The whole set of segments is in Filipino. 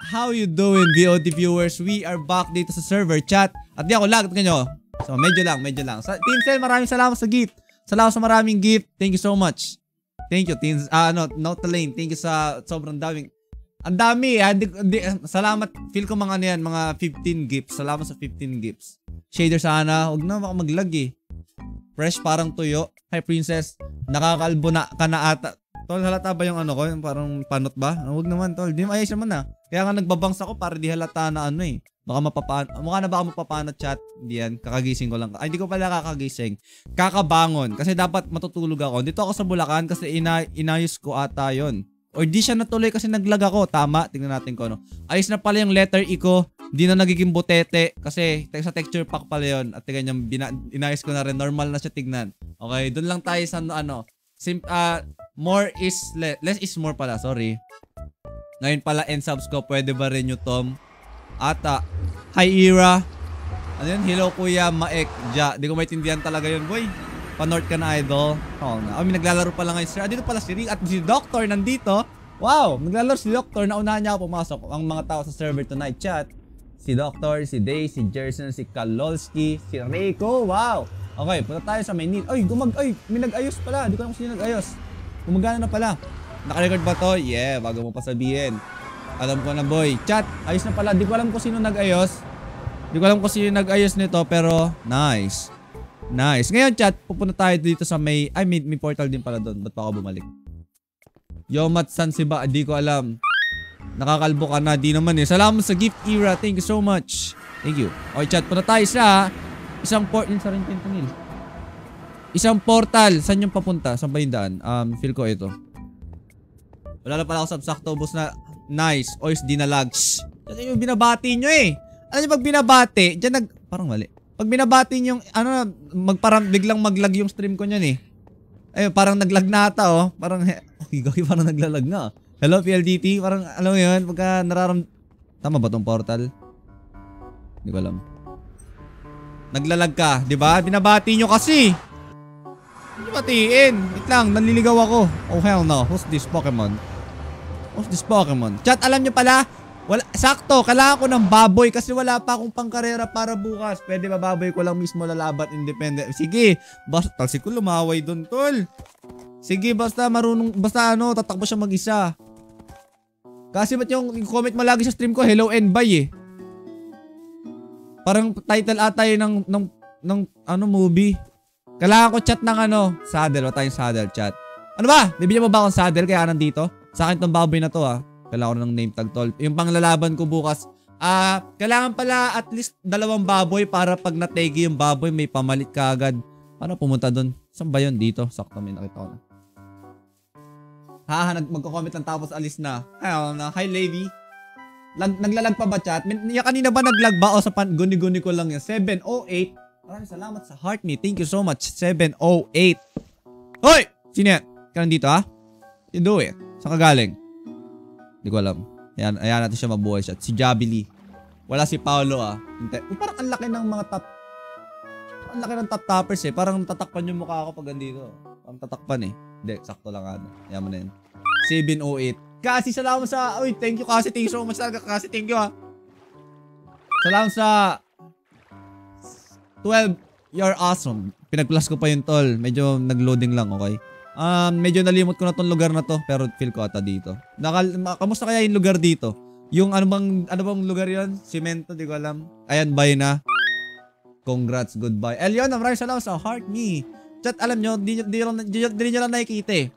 How you doing, VOD viewers? We are back dito sa server chat. At di ako lag, kanyo. So, medyo lang. Tinsel, maraming salamat sa gift. Salamat sa maraming gift. Thank you so much. Thank you, Tins. Note Lane. Thank you sa sobrang daming. Ang dami, salamat. Feel ko mga ano yan, mga 15 gifts. Salamat sa 15 gifts. Shader sana. Huwag na baka maglag eh. Fresh parang tuyo. Hi, Princess. Nakakalbo na ka na ata. Tol, halata ba yung ano ko? Yung parang panot ba? Huwag naman, tol. Di ayos naman na. Kaya nga nagbabangs ako para di halata na ano eh. Baka mukha na ba ako mapapanot chat? Hindi yan. Kakagising ko lang. Ay, hindi ko pala kakagising. Kakabangon. Kasi dapat matutulog ako. Dito ako sa Bulacan kasi inayos ko ata yun. Or di siya natuloy kasi naglag ako. Tama. Tingnan natin ko ano. Ayos na pala yung letter E ko. Di na nagiging butete. Kasi sa texture pack pala yun. At tingnan niya, inayos ko na rin. Normal na siya tignan. Okay, doon lang tayo sa ano. More is less is more pala, sorry. Ngayon pala end subs ko, pwede ba rin yung Tom? Ata. Hi Ira. Ano yun? Hello Kuya Maek. Di ko maintindihan talaga yun, boy. Pa-north ka na, idol. Oh, may naglalaro pala ngayon sir. Dito pala si Rick at si Doctor nandito. Wow, naglalaro si Doctor. Naunahan niya ako pumasok. Ang mga tao sa server tonight chat. Si Doctor, si Day, si Jerson, si Kalolski, si Rico. Wow. Okay, punta tayo sa main need. Ay, may nag-ayos pala. Di ko alam kung sino nag-ayos. Gumagana na pala. Naka-record ba to? Yeah, bago mo pa sabihin. Alam ko na, boy. Chat, ayos na pala. Di ko alam kung sino nag-ayos. Nito, pero nice. Nice. Ngayon, chat, pupunta tayo dito sa may portal din pala doon. Ba't pa ako bumalik? Yomat San Siba, di ko alam. Nakakalbo ka na, di naman eh. Salamat sa gift, Ira. Thank you so much. Thank you. Okay, chat, punta tayo sa isang isang portal. Saan yung papunta? Saan ba yung daan? Feel ko ito. Wala na pala ako sa sakto. Ubus na. Nice. Oyos, di na lag. Kasi yung binabati nyo eh. Alam nyo pag binabati, dyan parang mali. Pag binabati nyo yung, biglang maglag yung stream ko nyan eh. Ayun, parang naglag na ata oh. Parang, parang naglalag na. Hello PLDT. Parang, alam mo yun, pagka tama ba tong portal? Hindi ko alam. Naglalag ka, di ba? Binabati nyo kasi. Hindi batiin. Wait lang, nanliligaw ako. Oh hell no. Who's this Pokemon? Chat, alam nyo pala, sakto, kailangan ko ng baboy kasi wala pa akong pangkarera para bukas. Pwede ba baboy ko lang mismo lalaban independent? Sige, basta talsik ko lumaway doon, tol. Sige, basta tatakbo siya mag-isa. Kasi ba't yung comment mo lagi sa stream ko, hello and bye eh. Parang title ata yun ng movie. Kailangan ko chat ng saddle. Wala tayong saddle chat. Ano ba? Bibigyan mo ba akong saddle kaya nandito? Sa akin tong baboy na to Kailangan ko ng name tag tol. Yung panglalaban ko bukas. Kailangan pala at least 2 baboy para pag nategi yung baboy may pamalit ka agad. Para pumunta doon. Saan ba yun? Dito. Sakto may nakita ko na. Magko-comment lang tapos alis na. Hi Levi. Naglalag pa ba chat? Kanina ba naglag ba? O sa guni-guni ko lang yan. 708. Maraming salamat sa heart me. Thank you so much. 708. Hoy! Sino yan? Ka nandito You do it. Saan ka galing? Hindi ko alam. Ayan natin siya mabuhay siya. Si Jabili. Wala si Paolo Parang ang laki ng mga ang laki ng top toppers eh. Parang tatakpan yung mukha ako pag andito. Parang tatakpan eh. Hindi, sakto lang Ayan mo na yun. 708. Kasi salamat sa... thank you kasi. Thank you so much talaga kasi. Thank you Salamat sa... 12. You're awesome. Pinag-plus ko pa yung tol. Medyo nag-loading lang, okay? Medyo nalimot ko na tong lugar na to. Pero feel ko ata dito. Kamusta kaya yung lugar dito? Yung ano bang lugar yon? Cemento, di ko alam. Ayan, bye na. Congrats, goodbye. Elion, maraming salamat sa heart me. Chat, alam nyo, di nyo lang nakikita eh.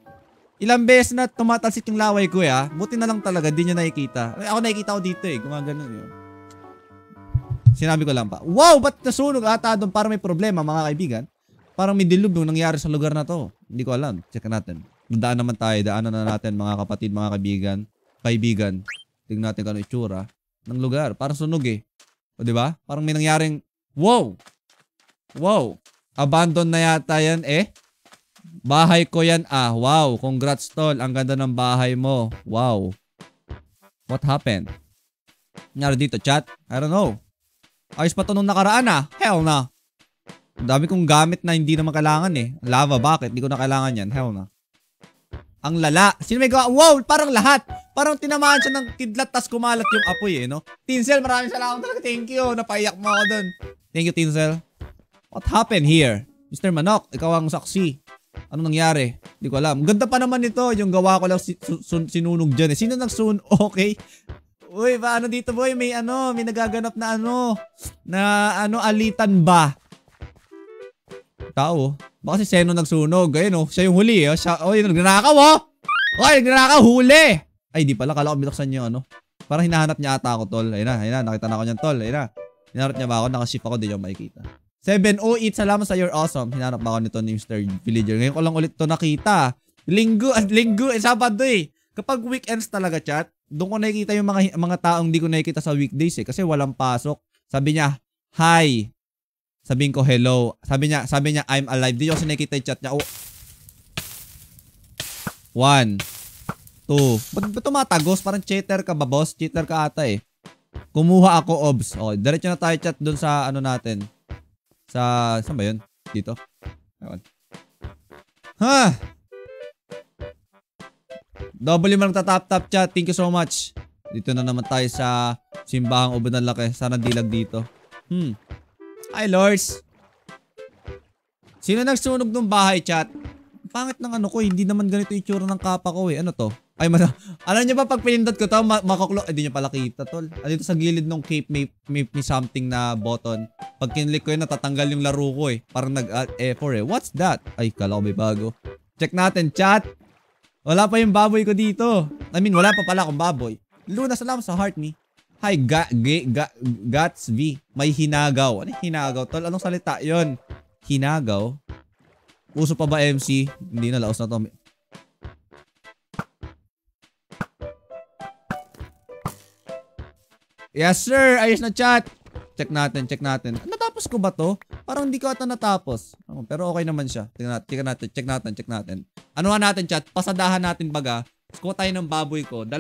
Ilang beses na tumatalsik yung laway ko buti na lang talaga, di nyo nakikita. Ako nakikita ko dito gumagano yun. Sinabi ko lang pa. Wow, ba't nasunog ata doon? Parang may problema mga kaibigan. Parang may dilub yung nangyari sa lugar na to. Hindi ko alam. Check natin. Daan naman tayo. Daanan na natin mga kapatid, mga kaibigan. Tingnan natin kung ano itsura ng lugar. Parang sunog eh. O diba? Parang may nangyaring... Wow! Abandon na yata yan eh. Bahay ko yan Wow. Congrats tol. Ang ganda ng bahay mo. Wow. What happened? Nangyari dito chat? I don't know. Ayos pa to nung nakaraan Hell na. Ang dami kong gamit na hindi naman kailangan eh. Lava, bakit? Hindi ko na kailangan yan. Hell na. Ang lala. Sino may gawa? Wow, parang lahat. Parang tinamaan siya ng kidlat tas kumalat yung apoy eh, no? Tinsel, maraming salamat talaga. Thank you. Napaiyak mo ako dun. Thank you, Tinsel. What happened here? Mr. Manok, ikaw ang saksi. Ano nangyari? Hindi ko alam. Ganda pa naman ito. Yung gawa ko lang sinunog dyan eh. Sino nagsunog? Okay. Uy, paano dito boy? May nagaganap na alitan ba? Tao. Baka si Seno nagsunog. Ayun siya yung huli eh. Nagnanakaw nagnanakaw, huli! Ay, di pala. Kala ko binuksan niyo Parang hinahanap niya ata ako, tol. Ayun na. Nakita na ako niyan, tol. Ayun na. Hinahanap niya ba ako? Nakaship ako, di niyo makikita. 708, salamat sa you're awesome. Hinanap ba ako nito ni Mr. Villager. Ngayon ko lang ulit to nakita. Linggo, Sabado eh. Kapag weekends talaga, chat, doon ko nakikita yung mga taong di ko nakikita sa weekdays eh. Kasi walang pasok. Sabi niya, hi. Sabihin ko hello. Sabi niya, I'm alive. Di ko kasi nakikita yung chat niya. 1, 2. Ba't tumatagos? Parang cheater ka ba, boss? Cheater ka ata eh. Kumuha ako, obs. Okay, diretso na tayo chat doon sa natin. Saan ba yun? Dito. Ewan. Ha! Double yung nagtatap-tap chat. Thank you so much. Dito na naman tayo sa simbahang ubod ng laki. Sana dilag dito. Hi, Lors. Sino nagsunog ng bahay, chat? Pangit ng ko. Hindi naman ganito yung tsura ng kapa ko eh. Ano to? Ay, alam niyo ba pag pinindot ko to, makaklok. Hindi niyo pala kita, tol. Dito sa gilid ng cape may something na button. Pag kinlik ko yun, natatanggal yung laro ko eh. Parang nag-F4 eh. What's that? Ay, kala ko may bago. Check natin, chat. Wala pa yung baboy ko dito. I mean, wala pa pala akong baboy. Luna, salamat sa heart me. Hi, Gats V. May hinagaw. Ano yung hinagaw, tol? Anong salita yon? Hinagaw? Uso pa ba MC? Hindi na, laos na to. Yes, sir. Ayos na, chat. Check natin. Natapos ko ba to? Parang hindi ko ata natapos. Pero okay naman siya. Check natin. Ano nga natin, chat? Pasadahan natin baga. Kuha tayo ng baboy ko. 2.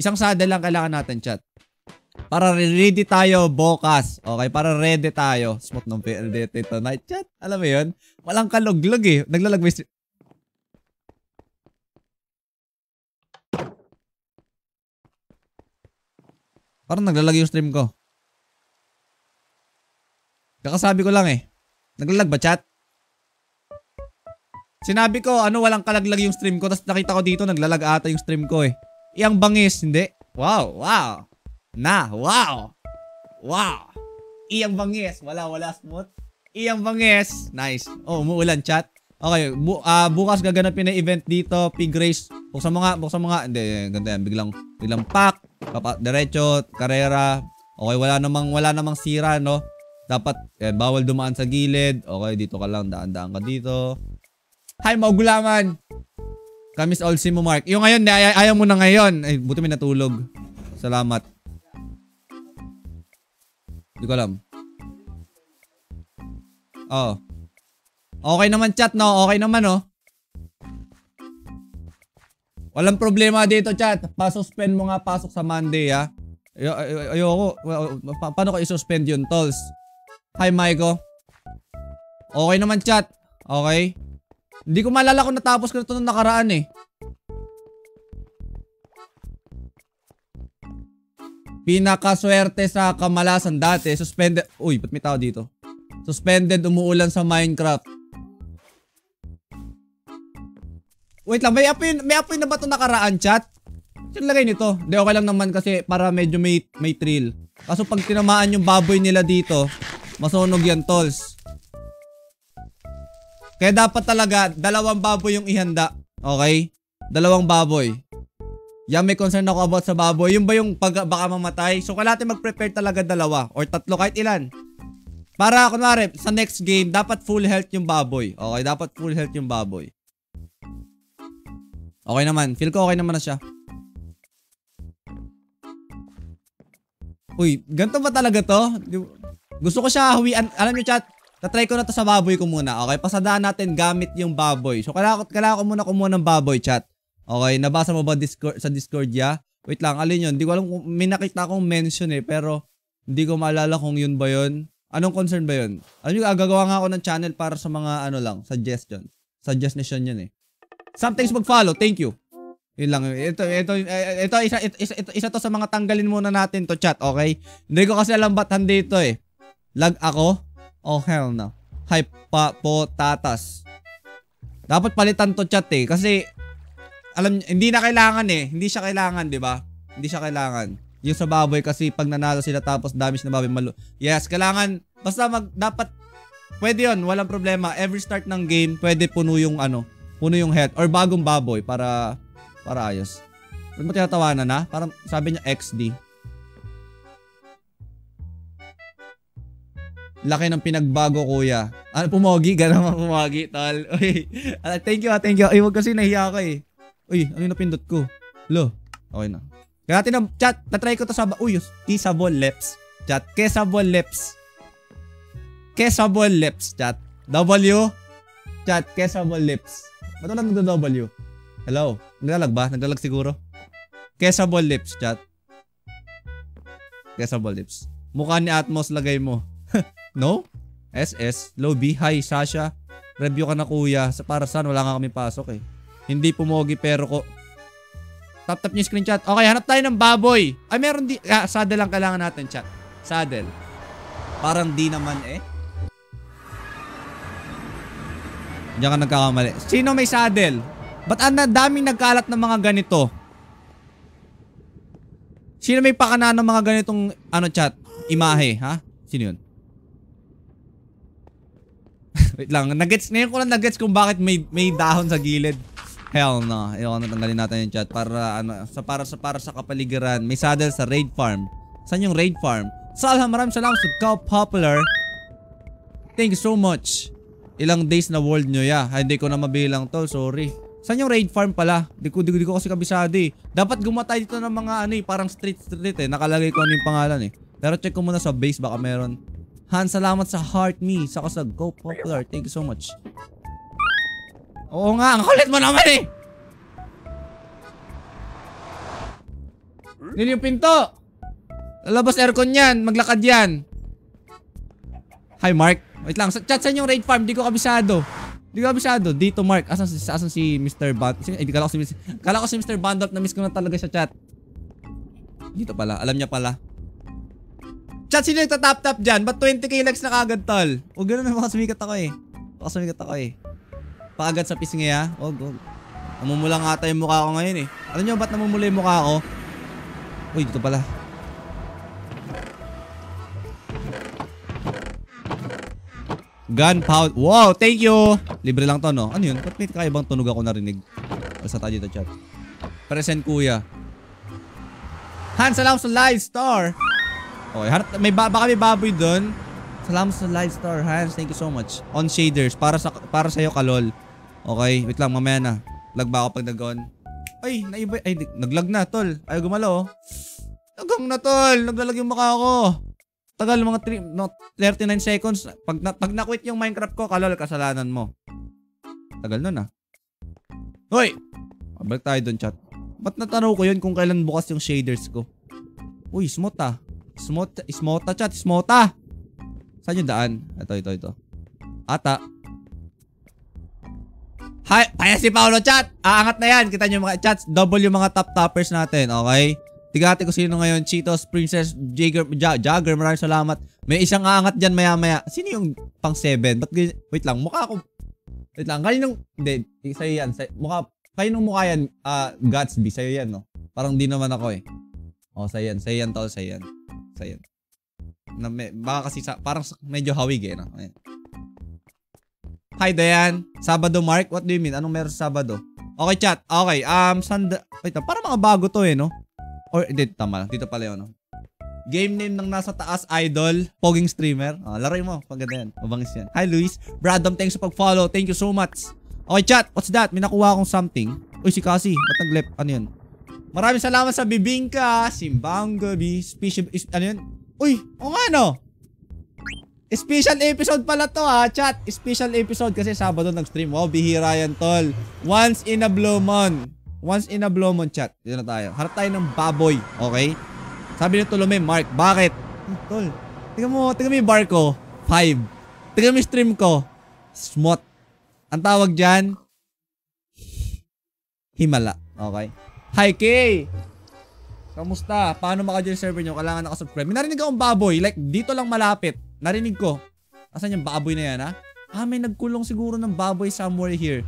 Isang saddle lang kailangan natin, chat. Para ready tayo bukas. Okay, para ready tayo. Smooth ng PLDT tonight, chat. Alam mo yun? Walang kaluglog eh. Naglalagay parang naglalagay yung stream ko. Kakasabi ko lang eh. Naglalag ba, chat? Sinabi ko, walang kalaglag yung stream ko. Tapos nakita ko dito, naglalag ata yung stream ko eh. Iyang bangis, hindi. Wow. Wow. Iyang bangis. Wala smooth. Iyang bangis. Nice. Oh, umuulan, chat. Okay, bukas gaganapin na event dito. Pig race. Buksan mo nga. Hindi, ganda yan. Biglang pack. Diretso, karera. Okay, wala namang sira, no? Dapat, bawal dumaan sa gilid. Okay, dito ka lang. Daan ka dito. Hi, Maugulaman. Kamis all si mo, Mark. Yung ngayon, ayaw mo na ngayon. Ay, buti may natulog. Salamat. Hindi ko alam. Oh. Okay naman, chat, no? Okay naman, no? Walang problema dito, chat. Pa-suspend mo nga pasok sa Monday, ha? Ayoko. Paano ko i-suspend yun, tolls? Hi, Maiko. Okay naman, chat. Okay? Hindi ko maalala kung natapos ko na ito nung nakaraan, eh. Pinakaswerte sa kamalasan dati. Suspended. Uy, ba't may tao dito? Suspended, umuulan sa Minecraft. Wait lang, may apoy na ba ito nakaraan, chat? Saan lagay nito? Hindi, okay lang naman kasi para medyo may thrill. Kaso pag tinamaan yung baboy nila dito, masunog yan, tolls. Kaya dapat talaga, 2 baboy yung ihanda. Okay? 2 baboy. Yan, may concern ako about sa baboy. Yung ba yung baka mamatay? So, kailangan mag-prepare talaga 2 or 3, kahit ilan. Para, kunwari, sa next game, dapat full health yung baboy. Okay? Dapat full health yung baboy. Okay naman. Feel ko okay naman na siya. Uy, ganito ba talaga to? Gusto ko siya hawian. Alam niyo, chat, tatry ko na to sa baboy ko muna. Okay? Pasadaan natin gamit yung baboy. So, kailangan ko muna kumuha ng baboy, chat. Okay? Nabasa mo ba sa Discord, ya? Wait lang, alin yun? Hindi ko alam kung may nakita akong mention eh. Pero, hindi ko maalala kung yun ba yun. Anong concern ba yun? Alam niyo, gagawa nga ako ng channel para sa mga suggestion. Suggestion yun eh. Sam, thanks mag-follow. Thank you. Yun lang. Isa to sa mga tanggalin muna natin to, chat. Okay? Hindi ko kasi alam ba't handito eh. Lag ako? Oh, hell no. Hi, potatas. Dapat palitan to, chat eh. Kasi, hindi na kailangan eh. Hindi siya kailangan, di ba? Hindi siya kailangan. Yung sa baboy kasi pag nanalo sila tapos damage na baboy yes, kailangan. Basta dapat, pwede yun. Walang problema. Every start ng game, pwede puno yung health. Or bagong baboy para ayos. Ba't mo tinatawanan na? Parang sabi niya XD. Laki ng pinagbago, kuya. Ano, pumogi? Ganun pumogi, tol. Uy, thank you. Ay, wag kasi nahiya ka eh. Uy, ano yung napindot ko? Lo, okay na. Kaya natin chat, natry ko to sa... Uy, kissable lips. Chat, kissable lips. Kissable lips, chat. W. Chat, kissable lips. Ba't wala nagdo-W? Hello? Naglalag ba? Naglalag siguro? Kissable lips, chat. Kissable lips. Mukha ni Atmos lagay mo. No? SS. Lobby. Hi, Sasha. Review ka na, kuya. Para saan? Wala nga kami pasok eh. Hindi pumogi pero ko... Tap niyo yung screenshot. Okay, hanap tayo ng baboy. Ay, meron di... saddle lang kailangan natin, chat. Saddle. Parang di naman eh. Diyan ka nagkakamali. Sino may saddle? Ba't daming nagkalat ng mga ganito? Sino may pakana ng mga ganitong, chat? Imahe, ha? Sino yun? Wait lang. Ngayon ko lang nagets kung bakit may dahon sa gilid. Hell no. Ayoko na tanggalin natin yung chat para para sa kapaligiran. May saddle sa raid farm. Saan yung raid farm? Maraming salamat sa Cow Popular. Thank you so much. Ilang days na world nyo ya. Hindi ko na mabilang tol. Sorry. Saan yung raid farm pala? Di ko kasi kabisado eh. Dapat gumatay dito ng mga parang street eh. Nakalagay ko ano yung pangalan eh. Pero check ko muna sa base baka meron. Han, salamat sa heart me. Sa kasag. Go Popular. Thank you so much. Oo nga, ang kulit mo naman eh! Yun yung pinto! Lalabas aircon yan, maglakad yan. Hi Mark. Wait lang, chat saan yung raid farm? Di ko kabisado. Dito Mark. Asan si Mr. Band? Kala ko si Mr. Bandot na miss ko na talaga sa chat. Dito pala, alam niya pala. Chat, sino yung tatap-tap dyan? Ba't 20k likes na kagad tol? O gano'n na makasumikat ako eh. Paagad sa pisngi ha. Oh. Namumula nga ata yung mukha ko ngayon eh. Alam nyo ba't namumula yung mukha ko? Uy, dito pala. Gunpowder. Wow, thank you. Libre lang to, no? Ano yun? Ba't may kakaibang tunog ako narinig? Basta tayo dito, chat. Present, kuya. Han, salamat sa live star. Okay, baka may baboy dun. Salamat sa live star, Hans. Thank you so much. On shaders. Para sa'yo, kalol. Okay, wait lang. Mamaya na. Lag ba ako pag nag-on? Ay, naiba. Ay, naglag na, tol. Ayaw gumalaw. Nagang na, tol. Naglalag yung mukha ko. Tagal, mga 39 seconds. Pag na-quit yung Minecraft ko, kalol, kasalanan mo. Tagal nun, ah. Hoy! Balik tayo dun, chat. Ba't natanong ko yun kung kailan bukas yung shaders ko? Uy, smota. Smota, chat. Smota. Saan yung daan? Ito. Ata. Hi, kaya si Paolo, chat. Aangat na yan. Kita nyo mga chats. Double yung mga top-toppers natin. Okay? Tigati ko sino ngayon. Cheetos, Princess, Jagger. Maraming salamat. May isang aangat dyan maya-maya. Sino yung pang 7? Wait lang. Mukha ko. Wait lang. Kaninong. Hindi. Sa'yo yan. Kaninong mukha yan? Gatsby. Sa'yo yan, no? Parang di naman ako eh. Oh, sa'yo yan, tol. Sa'yo yan. Baka kasi parang medyo hawig eh, no? Ayan. Hi, Dayan. Sabado, Mark. What do you mean? Anong meron sa Sabado? Okay, chat. Okay. Wait, parang mga bago to eh, no? Or, hindi, tama lang. Dito pala yun, no? Game name ng nasa taas, idol. Poging streamer. Laroy mo. Paganda yan. Mabangis yan. Hi, Luis. Bradom, thanks sa pag-follow. Thank you so much. Okay, chat. What's that? May nakuha akong something. Uy, si Cassie. Ba't nag-lep? Ano yun? Maraming salamat sa bibingka. Simbang gabi. Ano yun? Uy, o nga, no? Special episode pala to, ha, chat. Special episode kasi Sabado nag-stream. Wow, bihira yan, tol. Once in a blue moon. Chat. Dito na tayo. Harap tayo ng baboy. Okay? Sabi ni Tolome, Mark, bakit? Tol, tingnan mo yung bar ko. 5. Tingnan mo yung stream ko. Smot. Ang tawag dyan, himala. Okay? Hi, Kay! Kamusta? Paano maka-join server nyo? Kailangan nakasubscribe. May narinig akong baboy. Like, dito lang malapit. Narinig ko. Asan yung baboy na yan, ha? May nagkulong siguro ng baboy somewhere here.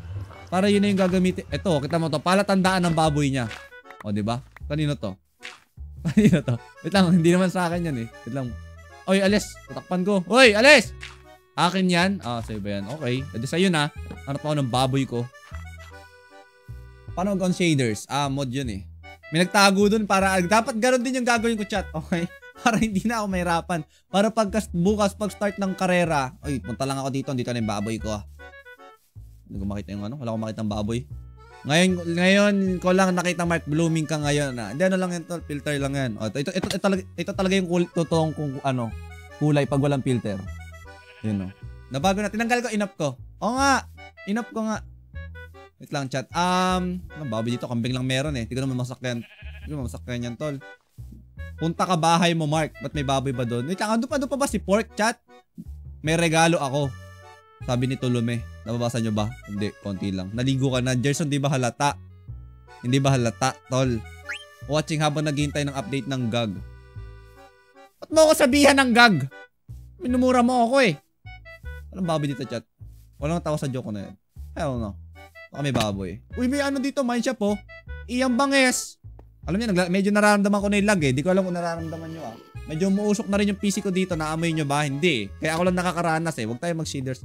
Para yun na yung gagamitin. Ito, kita mo to. Palatandaan ng baboy niya. O, diba? Kanino to? Kanino to? Wait lang, hindi naman sa akin yan eh. Wait lang. Oy, alis. Tatakpan ko. Oy, alis! Akin yan. Sa'yo ba yan? Okay. Pwede sa'yo na. Hanap ako ng baboy ko. Paano mag-on shaders? Mod yun eh. May nagtago dun para, dapat ganoon din yung gagawin ko, chat. Okay? Para hindi na ako mahirapan. Para bukas, pag start ng karera, oy, punta lang ako dito. Dito na yung baboy ko. Hindi ko makita yung ano. Wala ko makita yung baboy. Ngayon ko lang nakita Mark, blooming ka ngayon. Hindi, ano lang yan, filter lang yan. Ito talaga yung totoong kulay pag walang filter. Yun o. Nabago na. Tinanggal ko, inap ko. Oo nga. Inap ko nga. Wait lang, chat. Baboy dito. Kambing lang meron eh. Hindi ko naman masakyan. Hindi ko masakyan yan, tol. Punta ka bahay mo, Mark. Ba't may baboy ba doon? Wait lang. Ando pa ba si Pork, chat? May regalo ako. Sabi ni Tulume. Nababasa nyo ba? Hindi. Konti lang. Naligo ka na. Gerson, di ba halata? Hindi ba halata, tol? Watching habang naghihintay ng update ng gag. Ba't mo ako sabihan ng gag? Minumura mo ako eh. Walang baboy dito, chat. Walang tawa sa joke ko na yan. I don't know. Baka may baboy. Uy, may ano dito, mine shop oh. Iyang banges. Alam niyo, medyo nararamdaman ko na yung lag eh. Di ko alam kung nararamdaman nyo ah. Medyo umuusok na rin yung PC ko dito. Naamoy nyo ba? Hindi. Kaya ako lang nakakaranas eh. Huwag tayo mag-shaders.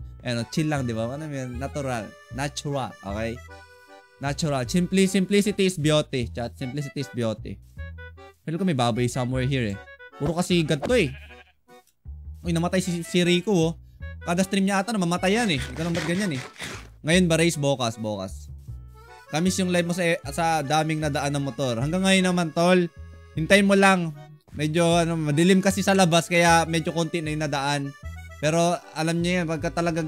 Chill lang, di ba? Ano yun? Natural. Natural. Okay? Natural. Simplicity is beauty. Chat. Simplicity is beauty. Feel ko may baboy somewhere here eh. Puro kasi ganito eh. Uy, namatay si Rico oh. Kada stream niya ata namamatay yan eh. Hindi ko lang ba't ganyan eh. Ngayon ba race? Bukas. Kamis yung live mo sa daming nadaan ng motor. Hanggang ngayon naman, tol. Hintayin mo lang. Medyo madilim kasi sa labas kaya medyo konti na yung nadaan. Pero alam niyo yan, pagka talaga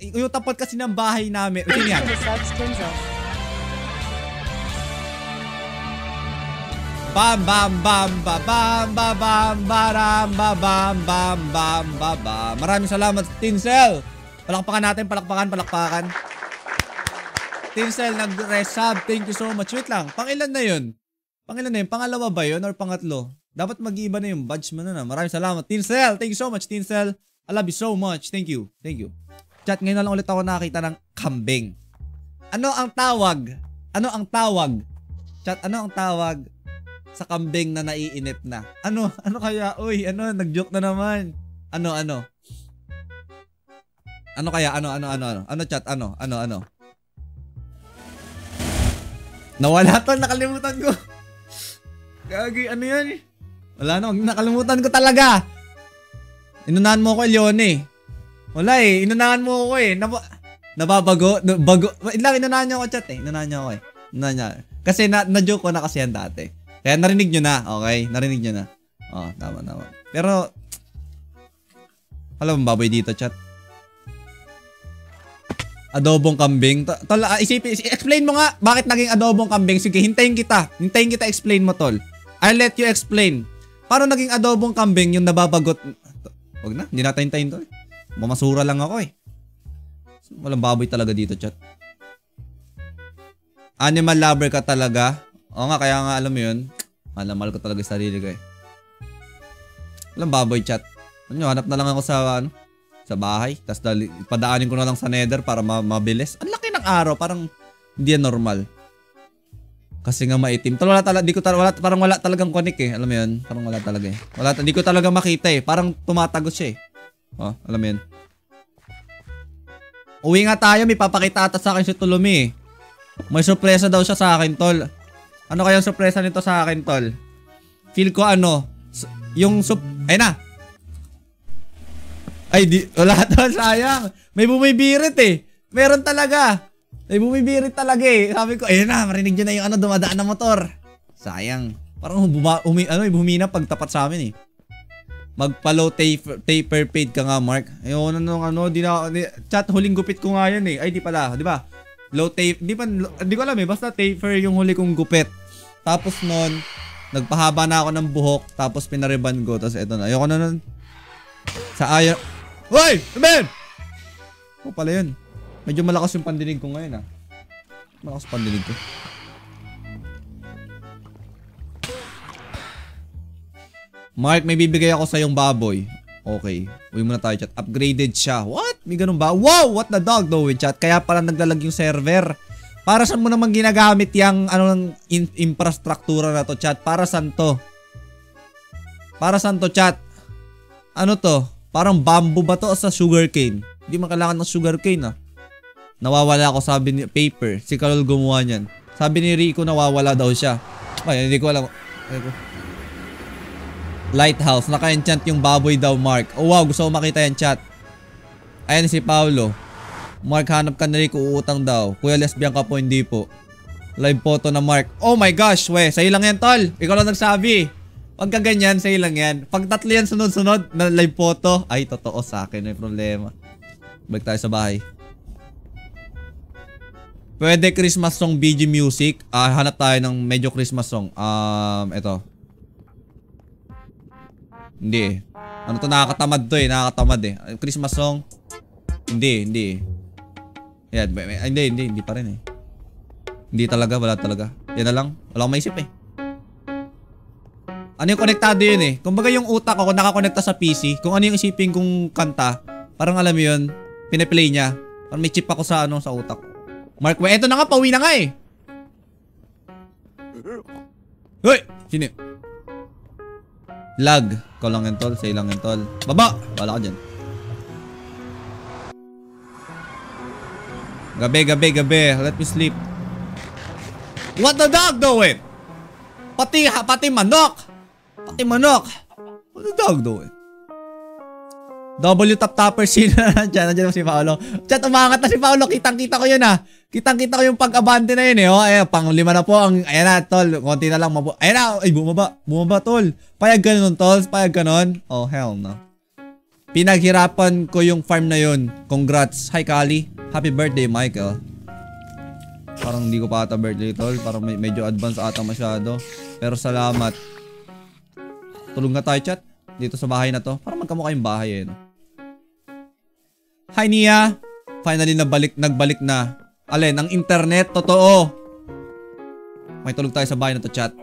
yung tapat kasi ng bahay namin. Sino yan? Bam bam bam ba bam ba bam baram ba bam bam bam ba bam. Maraming salamat, Tinsel. Palakpakan natin, palakpakan. Tinsel, nag-resub. Thank you so much. Wait lang, pangilan na yun? Pangalawa ba yun or pangatlo? Dapat mag-iiba na yung badge mo na. Maraming salamat, Tinsel. Thank you so much, Tinsel. I love you so much. Thank you. Chat, ngayon na lang ulit ako nakakita ng kambing. Ano ang tawag? Chat, ano ang tawag sa kambing na naiinip na? Ano kaya? Uy, nag-joke na naman. Ano kaya? Ano chat? Ano? Nawala to, nakalimutan ko. Gagi, ano yan eh? Wala na, nakalimutan ko talaga. Inunahan mo ako, Leone. Wala eh, inunahan mo ako eh. Nababago, wait lang, inunahan niyo ako chat eh. Inunahan niyo ako eh. Kasi na-joke ko na kasi yan dati. Kaya narinig nyo na, okay? Narinig nyo na. Tama. Pero, alam mo baboy dito, chat? Adobong kambing. Explain mo nga, bakit naging adobong kambing? Sige, hintayin kita, explain mo, tol. I'll let you explain. Paano naging adobong kambing yung nababagot? Wag na, hindi natin hintayin, tol. Mamasura lang ako eh. Walang baboy talaga dito, chat. Animal lover ka talaga. Oo nga, kaya nga alam mo yun. Mahal ko talaga sa sarili ko eh. Walang baboy, chat. Hanap na lang ako sa bahay. Tapos padaanin ko na lang sa nether para mabilis. Ang laki ng araw, parang hindi yan normal. Kasi nga maitim. Parang wala talagang connect eh. Alam mo yun? Parang wala talaga eh. Hindi ko talaga makita eh. Parang tumatagos siya eh. Alam mo yun? Uwi nga tayo, may papakita ata sa akin si Tulumi eh. May sorpresa daw siya sa akin, tol. Ano kayang sorpresa nito sa akin, tol? Feel ko ayun na. Wala tol, sayang. May bumibirit eh. Meron talaga. May bumibirit talaga eh. Sabi ko, ayun na, marinig nyo na yung dumadaan na motor. Sayang. Parang humina pagtapat sa amin eh. Magpa-low taper fade ka nga, Mark. Ayun, chat, huling gupit ko nga yan eh. Ay, di pala, di ba? Low tape, di ko alam eh, basta taper yung huli kong gupit. Tapos nun, nagpahaba na ako ng buhok, tapos pinariban ko, tapos eto na. Ayoko na nun. Hoy! Ben! Pala yun. Medyo malakas yung pandinig ko ngayon ah. Malakas pandinig ko. Mark, may bibigay ako sa yung baboy. Okay. Uwi muna tayo, chat. Upgraded siya. What? May ganun ba? Wow! What the dog doing, chat? Kaya pala naglalag yung server. Para saan mo naman ginagamit yung infrastruktura na to, chat? Para saan to? Para saan to, chat? Ano to? Parang bamboo ba to sa sugarcane? Hindi man kailangan ng sugarcane, ah. Nawawala ako, sabi ni Paper. Si Carol gumawa niyan. Sabi ni Rico nawawala daw siya. Ay, hindi ko alam. Lighthouse. Naka-enchant yung baboy daw, Mark. Oh wow, gusto ko makita yan, chat. Ayan si Paolo. Mark, hanap ka na Rico, uutang daw. Kuya, lesbian ka po, hindi po. Live photo na Mark. Oh my gosh, we. Sa'yo lang yan, tol. Ikaw lang nagsabi. Pag kaganyan, sa'yo lang yan. Pag tatlo yan sunod-sunod na live photo, ay, totoo sa akin. May problema. Balik tayo sa bahay. Pwede Christmas song BG music. Hanap tayo ng medyo Christmas song. Ito. Hindi. Ano to, nakakatamad to eh. Nakakatamad eh. Christmas song. Hindi. Yan. Hindi pa rin eh. Hindi talaga, wala talaga. Yan na lang. Wala akong maisip eh. Ano yung konektado yun eh. Kumbaga yung utak ko nakakonekta sa PC. Kung ano yung isipin kong kanta. Parang alam mo yun. Piniplay niya. Parang may chip ako sa sa utak. Mark, eto na nga, pauwi na nga eh. Hoy! Sino? Lag. Ikaw lang yan, tol. Sa'yo lang yan, tol. Baba! Wala ka dyan. Gabi. Let me sleep. What the dog doing? Pati manok. What the dog doing? W tap-tapper sino na nandiyan si Paolo. Chat, umangat na si Paolo. Kitang-kita ko yun ah. Kitang-kita ko yung pag-abante na yun eh. Oh, ayan, pang-5 na po. Ayan na, tol. Konti na lang. Ayan na. Ay, bumaba, tol. Payag ganun, tol. Payag ganun. Oh, hell no. Pinaghirapan ko yung farm na yun. Congrats. Hi, Kali. Happy birthday, Michael. Parang hindi ko pa ata birthday, tol. Parang medyo advance ata masyado. Pero salamat. Tulog na tayo, chat. Dito sa bahay na to. Parang magkamukha yung bahay eh. No? Hi, Nia. Finally, nagbalik na. Alin, ang internet. Totoo. May tulog tayo sa bahay na to, chat.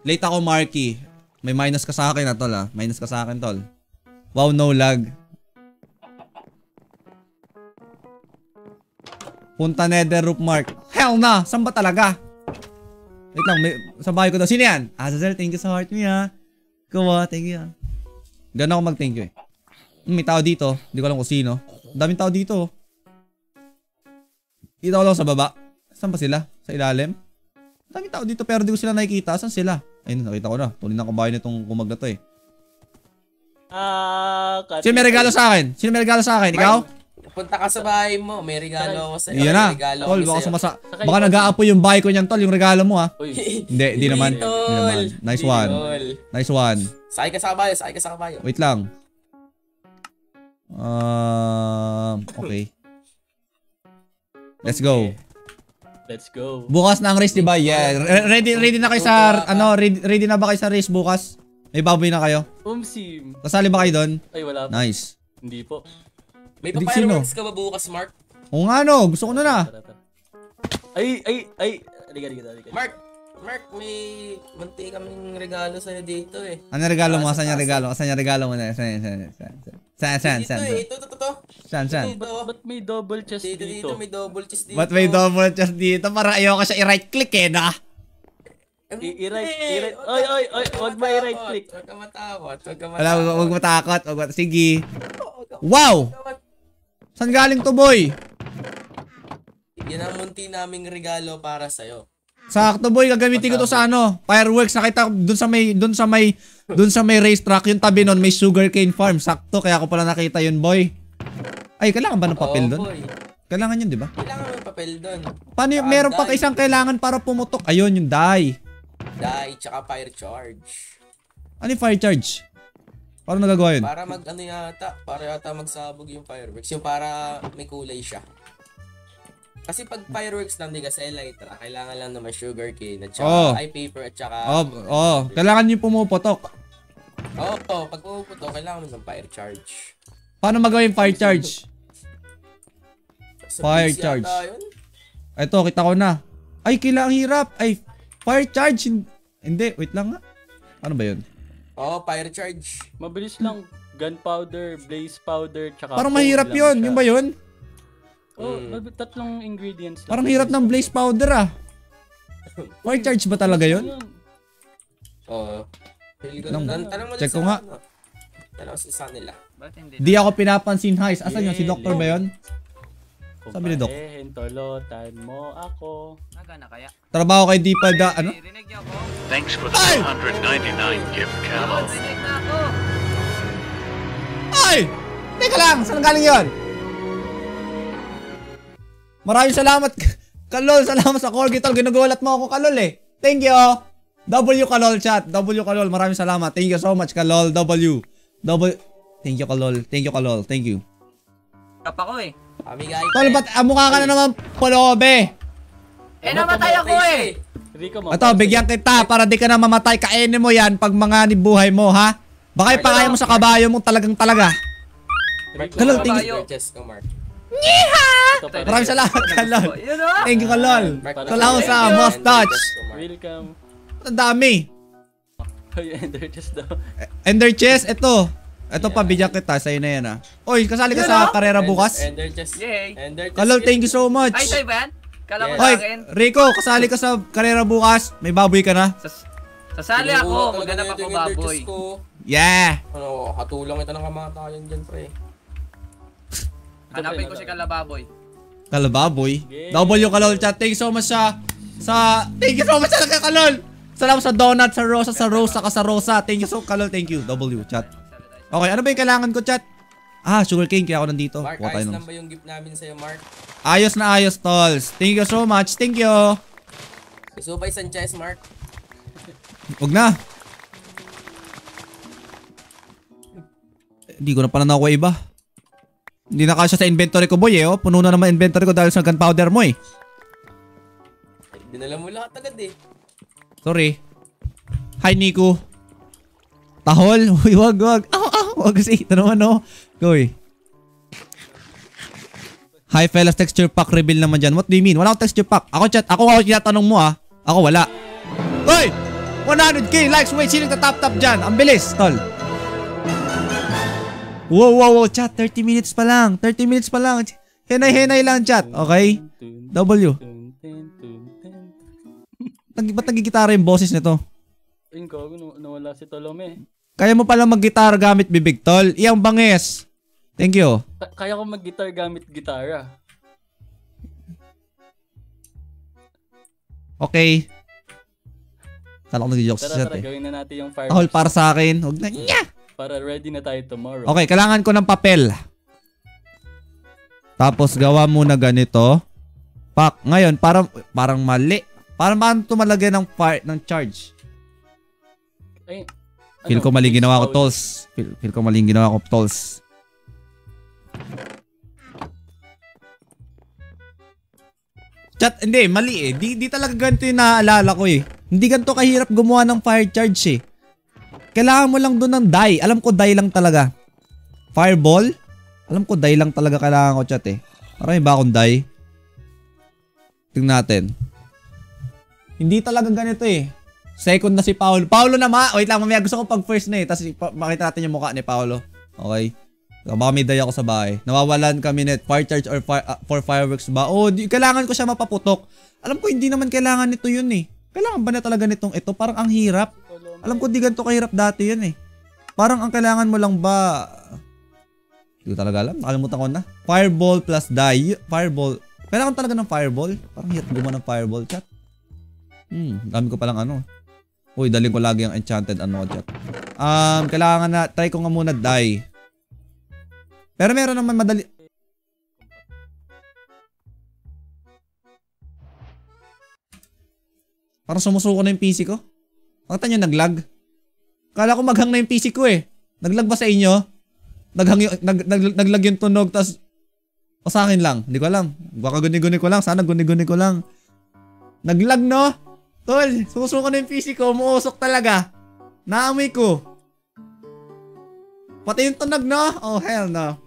Late ako, Marky. May minus ka sa akin na, tol, ah. Minus ka sa akin, tol. Wow, no lag. Punta nether roof, Mark. Hell na! Saan ba talaga? Wait lang, sa bahay ko daw. Sino yan? Azazel, thank you sa heart, Mia. Kuha, thank you. Gano'n ako mag-thank you eh. May tao dito. Hindi ko alam kung sino. Daming tao dito. Kita ko lang sa baba. Saan ba sila? Sa ilalim? Daming tao dito pero di ko sila nakikita. Saan sila? Ayun, nakita ko na. Tuloy na kabayo nitong kumag na to eh. Sino may regalo sa akin? Ikaw? Punta ka sa bahay mo. May regalo ako sa'yo. Iyan na. Tol, baka nag-aapoy yung bahay ko niyan, tol. Yung regalo mo ha. Hindi naman. Nice one. Sakay ka sa kabayo. Wait lang. Okay. Let's go. Bukas na ang race, diba? Yeah. Ready na kayo sa, ready na ba kayo sa race bukas? May baboy na kayo? Umsim. Kasali ba kayo doon? Ay, wala po. Nice. Hindi po. May pa-fireworks ka ba bukas, Mark? Oo nga no, gusto ko na. Ay. Halika. Mark, may munti kaming regalo sa'yo dito eh. Ano regalo mo? Saan yung regalo mo na? Saan? Ito. Saan? Ba't may double chest dito? Dito, may double chest dito. Ba't may double chest dito? Para ayaw ka siya i-right click eh, na? I-right. Oy, wag ba i-right click? Huwag ka matakot. Wag matakot. Sige. Wow! Saan galing to, boy? Yan ang munti naming regalo para sa'yo. Sakto, boy. Gagamitin ko to sa fireworks. Nakita ko dun sa may racetrack. Yung tabi nun, may sugarcane farm. Sakto. Kaya ako pala nakita yun, boy. Ay, kailangan ba ng papel dun? Kailangan yun, di ba? Kailangan ng papel dun. Paano yung meron pa isang kailangan para pumutok? Ayun, yung die. Die, tsaka fire charge. Ano yung fire charge? Paano nagagawa yun? Para para yata magsabog yung fireworks. Yung para may kulay siya. Kasi pag fireworks lang, di kasi elytra, kailangan lang naman sugarcane at saka paper at saka... Kailangan yung pumuputok. Pag pumuputok, kailangan mo ng fire charge. Paano magawa yung fire charge? Fire charge. Ito, kita ko na. Ay, kailangan hirap. Ay, fire charge. Hindi, wait lang nga. Ano ba yun? Fire charge. Mabilis lang. Gunpowder, blaze powder, tsaka Parang coal mahirap lang yun. siya. Yung ba yun? Tatlong ingredients lang. Parang hirap ng blaze powder ah. Fire charge ba talaga yun? Tanong mo Check ko nga. Tanong sa nila. Di ako pinapansin, Heis. Asan yun? Si Doctor ba yun? Sabi ni Doc. Hintolotan mo ako. Nagana kaya? Trabaho kay Dipalda. Ano? Rinig niyo ako? Thanks for the Ay! 299 gift, Camel. Rinig na ako! Ay! Teka lang! Saan galing yun? Maraming salamat. Kalol, salamat sa Corgi Tol. Ginugulat mo ako, Kalol eh. Thank you. W Kalol chat. W Kalol. Maraming salamat. Thank you so much, Kalol. W. Thank you, Kalol. Thank you, Kalol. Thank you. Tap ako eh. Tol, ba't mukha ka na naman polobe? Namatay ako eh! Rico, Ito, bigyan kita para di ka na mamatay. Kainin mo yan pag mga buhay mo, ha? Baka ipakaya mo sa kabayo mo talaga. Kalol, thank you. Maraming salamat, Kalol. Yun o! Thank you, Kalol. Salamat sa mustache. Welcome. Ang dami. Ay, ender chest daw. Ender chest, ito. Ito pa, bigyan kita. Sa'yo na yan, ha. Oy, kasali ka sa karera bukas? Ender chest. Yay! Kalol, thank you so much. Ay, sa'yo ba yan? Kala ko Oy, sa akin. Rico, kasali ka sa karera bukas. May baboy ka na? Sasali ako. Maghanap ako baboy. Yeah. Hatulang ito ng kamatayan dyan, pre. Hanapin ko si Kalababoy. Kalababoy. W Kalol chat. Thank you so much thank you so much sa Kalol. Salamat sa donut, sa Rosa, saka sa Rosa. Thank you so Kalol, thank you. W chat. Okay, ano ba yung kailangan ko, chat? Sugarcane, kaya ako nandito. Mark, ayos lang ba yung gift namin sa'yo, Mark? Ayos na ayos, tolls. Thank you so much. Thank you. Isubay Sanchez, Mark. Huwag na. Hindi ko na pala nakuha iba. Hindi na kasya sa inventory ko, boy, eh. Oh. Puno na naman inventory ko dahil sa gunpowder mo, eh. Dinala mo lahat agad, eh. Sorry. Hi, Nico. Tahol? Uy, wag. Wag kasi. Ito naman, oh. Go, eh. Hi, fellas. Texture pack reveal naman dyan. What do you mean? Wala akong texture pack. Ako, chat. Ako tinatanong mo, ah. Ako, wala. Uy! 100k likes. Wait, sino top dyan? Ang bilis, tol. Wow, chat. 30 minutes pa lang. 30 minutes pa lang. Henay lang, chat. Okay? W. Ba't nagigitara yung boses nito? Ayun ko, nawala si Tolome. Kaya mo pala mag-gitara gamit bibig, tol. Iyang bangis. Thank you. Kaya ko mag-guitar gamit gitara. Okay. Kala ko nag-joke sa chat, Tara, eh. gawin na natin yung fireworks. Tahol para sa akin. Huwag na niya. Para ready na tayo tomorrow. Okay, kailangan ko ng papel. Tapos gawa muna ganito. Pak. Ngayon, parang mali. Parang paano ito malagay ng charge? Ay, Feel ko mali ginawa ko, tolls. Feel ko mali ginawa ko, tolls. Chat, hindi, mali eh. Di talaga ganito yung naaalala ko eh. Hindi ganito kahirap gumawa ng fire charge eh. Kailangan mo lang doon ng die. Alam ko die lang talaga. Fireball? Alam ko die lang talaga kailangan ko, chat eh. Marami ba akong die? Tingnan natin. Hindi talaga ganito eh. Second na si Paolo. Paolo na wait lang, mamaya gusto ko pag first na eh. Tapos makita natin yung mukha ni Paolo. Okay. So, baka may day ako sa bahay. Nawawalan kami net. Fire charge or for fireworks ba? Oh, kailangan ko siya mapaputok. Alam ko hindi naman kailangan nito yun eh. Kailangan ba na talaga nitong ito? Parang ang hirap. Alam ko di ganito kahirap dati yun eh. Parang ang kailangan mo lang ba... Hindi ko talaga alam. Nakalimutan ko na. Fireball plus die. Fireball. Kailangan talaga ng fireball. Parang hirap gumawa ng fireball, chat. Dami ko palang ano. Uy, daling ko lagi ang enchanted chat. Kailangan na, try ko nga muna die. Pero meron naman madali. Parang sumusuko na yung PC ko. Makita nyo naglag? Kala ko maghang na yung PC ko eh. Naglag ba sa inyo? Naglag yung tunog tas o sa akin lang? Hindi ko alam. Baka guni-guni ko lang. Sana guni-guni ko lang. Naglag no? Tol, sumusuko na yung PC ko. Umuusok talaga. Naamoy ko. Pati yung tunog no? Oh hell no.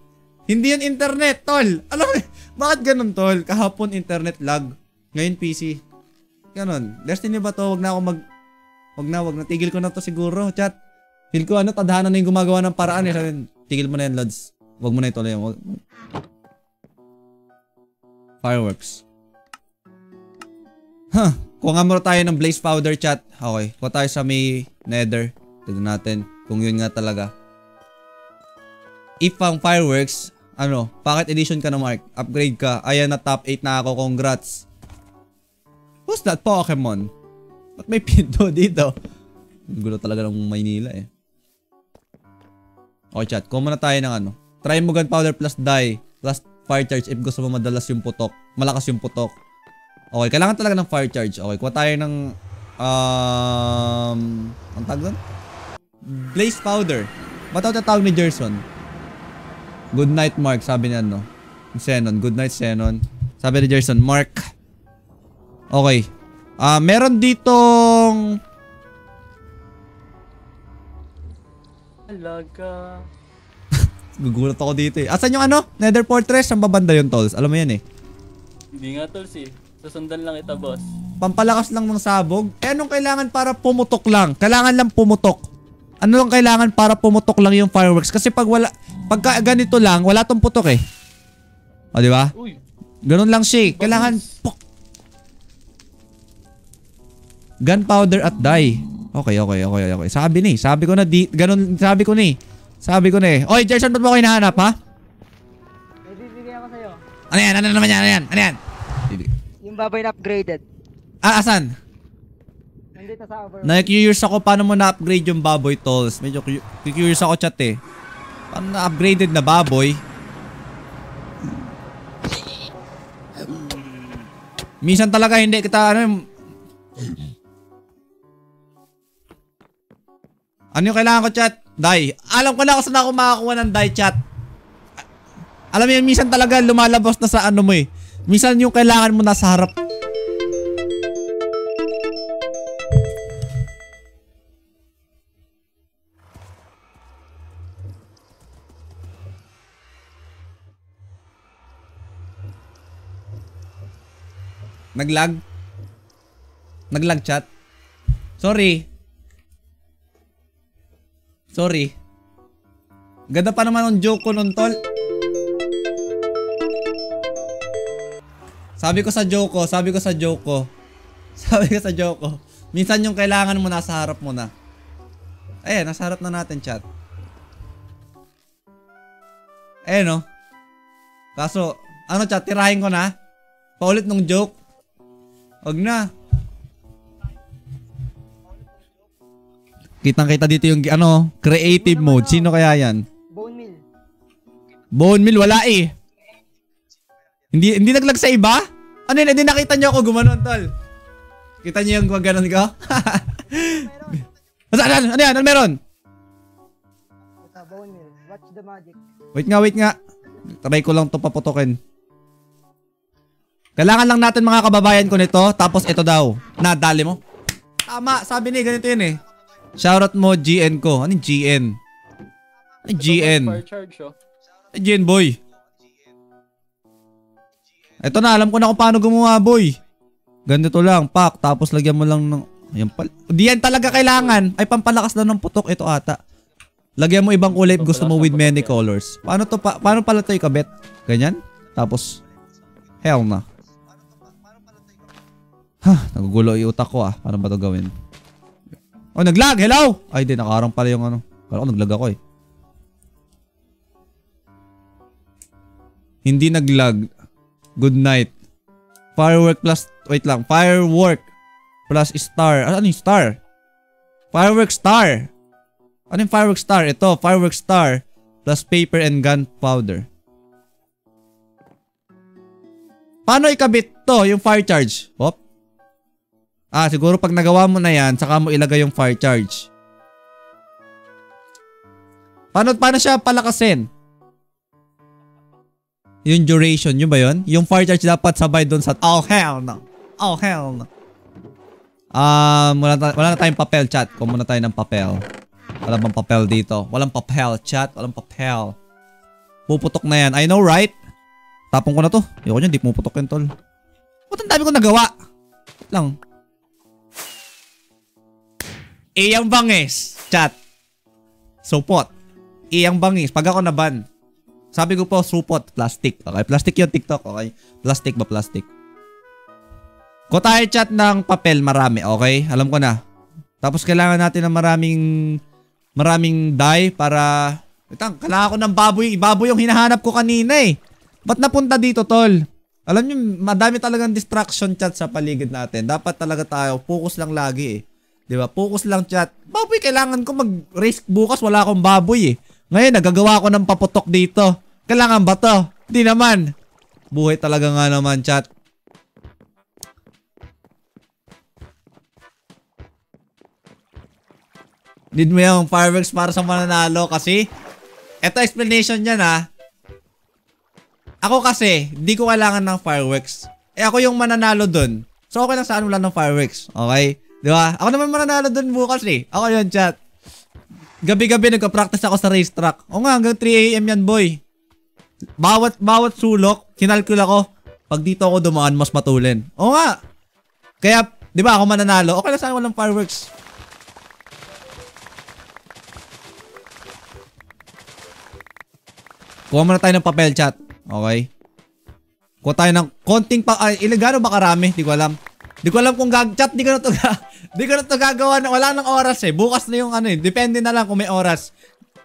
Hindi yan internet, tol. Alam mo, bakit ganun, tol? Kahapon internet lag. Ngayon PC. Ganon. Destiny ba to? Wag na. Tigil ko na to siguro, chat. Feel ko tadhana na yung gumagawa ng paraan eh. Sabi, tigil mo na yan, Lods. Wag mo na ituloy. Fireworks. Kuha nga muna tayo ng blaze powder, chat. Okay. Kuha tayo sa may nether. Tignan natin kung yun nga talaga. If ang fireworks, pocket edition ka na, Mark. Upgrade ka. Ayan na, top 8 na ako. Congrats. Who's that Pokemon? Ba't may pinto dito? Gulo talaga ng Maynila eh. Okay, chat. Kung muna tayo ng try mo gunpowder plus dye plus fire charge if gusto mo madalas yung putok. Malakas yung putok. Okay, kailangan talaga ng fire charge. Okay, kuha tayo ng ang tawag doon? Blaze powder. Ba't ako tatawag ni Gerson? Good night, Mark. Sabi niya Xenon. Good night, Xenon. Sabi ni Gerson, Mark. Okay. Meron ditong Alaga. gugulat ako dito eh. Asan yung Nether Fortress? Ang babanda yun, Tolls. Alam mo yan eh. Hindi nga tol si. Susundan lang kita, boss. Pampalakas lang ng sabog. Anong kailangan para pumutok lang? Kailangan lang pumutok. Ano lang kailangan para pumutok lang yung fireworks? Kasi pagka ganito lang, wala tong putok eh. O, di ba? Uy. Ganun lang siya. Kailangan gunpowder at dye. Okay. Sabi ko na ganun, sabi ko na eh. Oy, Gerson, ba't mo ko hinahanap, ha? May bibigyan ako sa'yo. Ano yan? Ano naman yan? Ano yan? Yung baboy na upgraded. Asan? Nandito sa overworld. Na-curious ako paano mo na-upgrade yung baboy, Tolls. Medyo curious ako, chat eh. Paano na-upgraded na baboy? Minsan talaga hindi kita ano yung kailangan ko, chat? Dye. Alam ko na kung saan ako makakuha ng dye, chat. Alam mo yun, minsan talaga lumalabas na sa mo eh. Minsan yung kailangan mo nasa harap. Naglag? Naglag, chat? Sorry. Ganda pa naman ang joke ko nun, tol. Sabi ko sa joke ko. Minsan yung kailangan mo nasa harap mo na. Ayan, nasa harap na natin, chat. Ayan, Kaso, chat, tirahin ko na. Paulit nung joke. Wag na. Kitang-kita dito yung creative mode. Sino kaya yan? Bone meal, wala eh. Hindi naglag sa iba? Ano yun? Hindi nakita niyo ako gumanon, tol. Kita niyo yung maganon ko? Ano yan? Ano meron? Bone meal. Watch the magic. Wait nga. Try ko lang to paputokin. Kailangan lang natin mga kababayan ko nito. Tapos ito daw. Nadali mo. Tama. Sabi ni ganito yun eh. Shoutout mo GN ko. Ano yung GN? Ano yung GN? GN boy. Ito na. Alam ko na kung paano gumawa, boy. Ganito lang. Pak. Tapos lagyan mo lang ng... Ayan pala. Di yan talaga kailangan. Ay pampalakas lang ng putok. Ito ata. Lagyan mo ibang kulay. Gusto mo with many colors. Paano to paano pala ito ikabit? Ganyan? Tapos... Hell na. Nagugulo yung utak ko ah. Paano ba ito gawin? Oh, naglag! Hello! Ay, di. Nakaharang pala yung Kala ko naglag ako eh. Hindi naglag. Good night. Firework plus... Wait lang. Firework plus star. Ano yung star? Firework star. Ano yung firework star? Ito. Firework star plus paper and gunpowder. Paano ikabit to? Yung fire charge? Hop. Siguro pag nagawa mo na yan, saka mo ilagay yung fire charge. Paano siya palakasin? Yung duration, yun ba yun? Yung fire charge dapat sabay doon sa... Oh, hell no. Oh, hell no. Wala na tayong papel, chat. Kuha muna tayo ng papel. Wala bang papel dito? Walang papel, chat. Walang papel. Puputok na yan. I know, right? Tapong ko na to. Ayoko nyo, di puputok yan, tol. Ba't ang dami ko nagawa? Lang. Iyang bangis. Chat. Supot. Iyang bangis. Pag ako naban. Sabi ko po, supot. Plastic. Okay, plastic yung TikTok. Okay, plastic ba plastic? Ko tayo chat ng papel, marami. Okay, alam ko na. Tapos kailangan natin ng maraming dye para... Kailangan ko ng baboy. Baboy yung hinahanap ko kanina eh. Ba't napunta dito, tol? Alam nyo, madami talagang distraction chat sa paligid natin. Dapat talaga tayo, focus lang lagi eh. Diba? Focus lang chat. Baboy, kailangan ko mag-risk bukas. Wala akong baboy eh. Ngayon, nagagawa ko ng paputok dito. Kailangan ba to? Di naman. Buhay talaga nga naman chat. Need mo yung fireworks para sa mananalo kasi eto explanation niya na. Ako kasi, di ko kailangan ng fireworks. Ako yung mananalo dun. So, okay lang saan wala ng fireworks. Okay? Di ba? Ako naman mananalo dun bukas eh. Ako yun, chat. Gabi-gabi nagka-practice ako sa racetrack. O nga, hanggang 3 AM yan, boy. Bawat sulok, kinalkula ko. Pag dito ako dumaan, mas matulin. O nga. Kaya, di ba, ako mananalo. Okay lang saan walang fireworks. Kuha muna tayo ng papel, chat. Okay? Kuha tayo ng konting gano'n ba karami? Di ko alam. Di ko alam kung chat, di ko na to gagawa na, wala ng oras eh. Bukas na yung ano eh. Depende na lang kung may oras.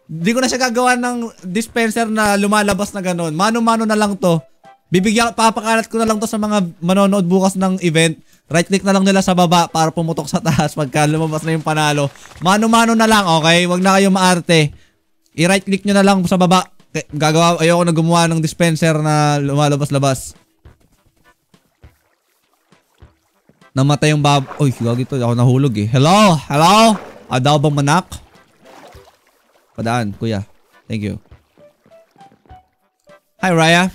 Di ko na siya gagawa ng dispenser na lumalabas na gano'n. Mano-mano na lang to. Papakalat ko na lang to sa mga manonood bukas ng event. Right click na lang nila sa baba para pumutok sa taas pagka lumabas na yung panalo. Mano-mano na lang, okay? Wag na kayo maarte. I-right click nyo na lang sa baba. Ayoko na gumawa ng dispenser na lumalabas-labas. Namatay yung Uy, gagi to. Ako nahulog eh. Hello? Hello? Adaw bang manak? Padaan, kuya. Thank you. Hi, Raya.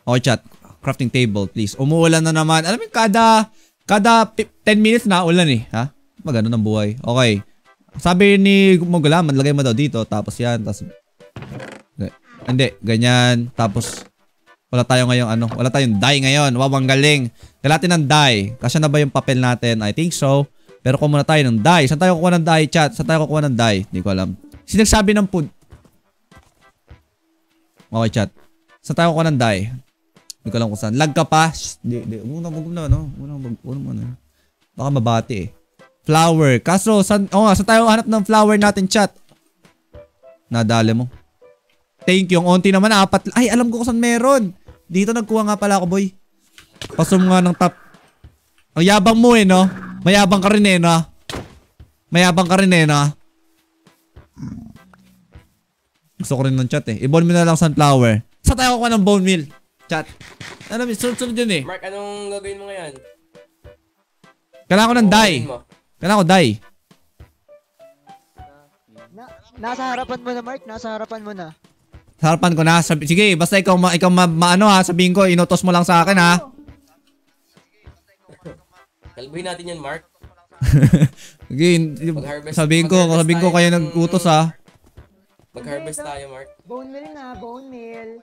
Okay, chat. Crafting table, please. Umuulan na naman. Alam mo, kada 10 minutes na ulan eh. Ha? Magano ng buhay. Okay. Sabi ni Mogulaman, lagay mo daw dito. Tapos yan. Tapos... Hindi, ganyan. Tapos, wala tayo ngayon wala tayong dye ngayon. Wow, ang galing. Kailangan ng dye. Kasya na ba yung papel natin? I think so. Pero kuha muna tayo ng dye. Saan tayo kukuha ng dye, chat? Saan tayo kukuha ng dye? Hindi ko alam. Sinagsabi ng food. Okay, chat. Saan tayo kukuha ng dye? Hindi ko alam kung saan. Lag ka pa? Huwag na, no? Baka mabati eh. Flower. Kaso, saan tayo hanap ng flower natin, chat? Nadali mo. Thank you. Ang onti naman, 4. Ay, alam ko kung saan meron. Dito nagkuha nga pala ako, boy. Pasum nga ng top. Ang yabang mo eh, no? Mayabang ka rin eh, no? Mayabang ka rin eh, no? Gusto ko rin ng chat eh. I-bone meal na lang sunflower. Saan tayo kukuha ng bone meal? Chat. Ano, sunod yun eh. Mark, anong gagawin mo ngayon? Kailangan ko ng dye. Kailangan ko dye. Nasa harapan mo na, Mark. Nasa harapan mo na. Sa harapan ko na. Sige, basta ikaw maano ha. Sabihin ko, inutos mo lang sa akin ha. Kalbuhin natin yan, Mark. Sige, sabihin ko kayo nag-utos ha. Mag-harvest tayo, Mark. Bone meal na, bone meal.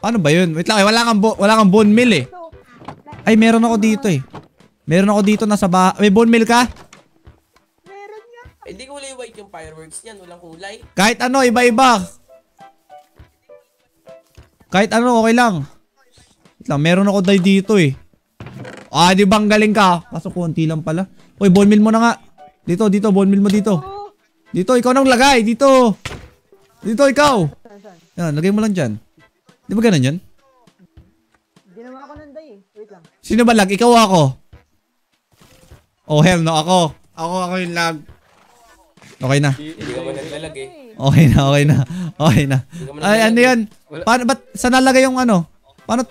Paano ba yun? Wait lang, wala kang bone meal eh. Ay, meron ako dito eh. Meron ako dito nasa bahay. May bone meal ka? Meron nga. Hindi kulay white yung fireworks niyan. Walang kulay. Kahit ano, iba-iba. Kahit ano, okay lang. Wait lang, meron ako dito eh. Di ba ang galing ka? Kaso konti lang pala. Uy, bone meal mo na nga. Dito, bone meal mo dito. Dito, ikaw nang lagay. Dito. Dito, ikaw. Yan, lagay mo lang dyan. Di ba ganun yun? Ginawa ko ng day eh. Wait lang. Sino ba lag? Ikaw o ako? Oh, hell no. Ako yung lag. Okay na. Hindi ka man naglalag eh. Okay na. Ay, ano yan? Paano, ba't saan nalagay yung ano? Paano?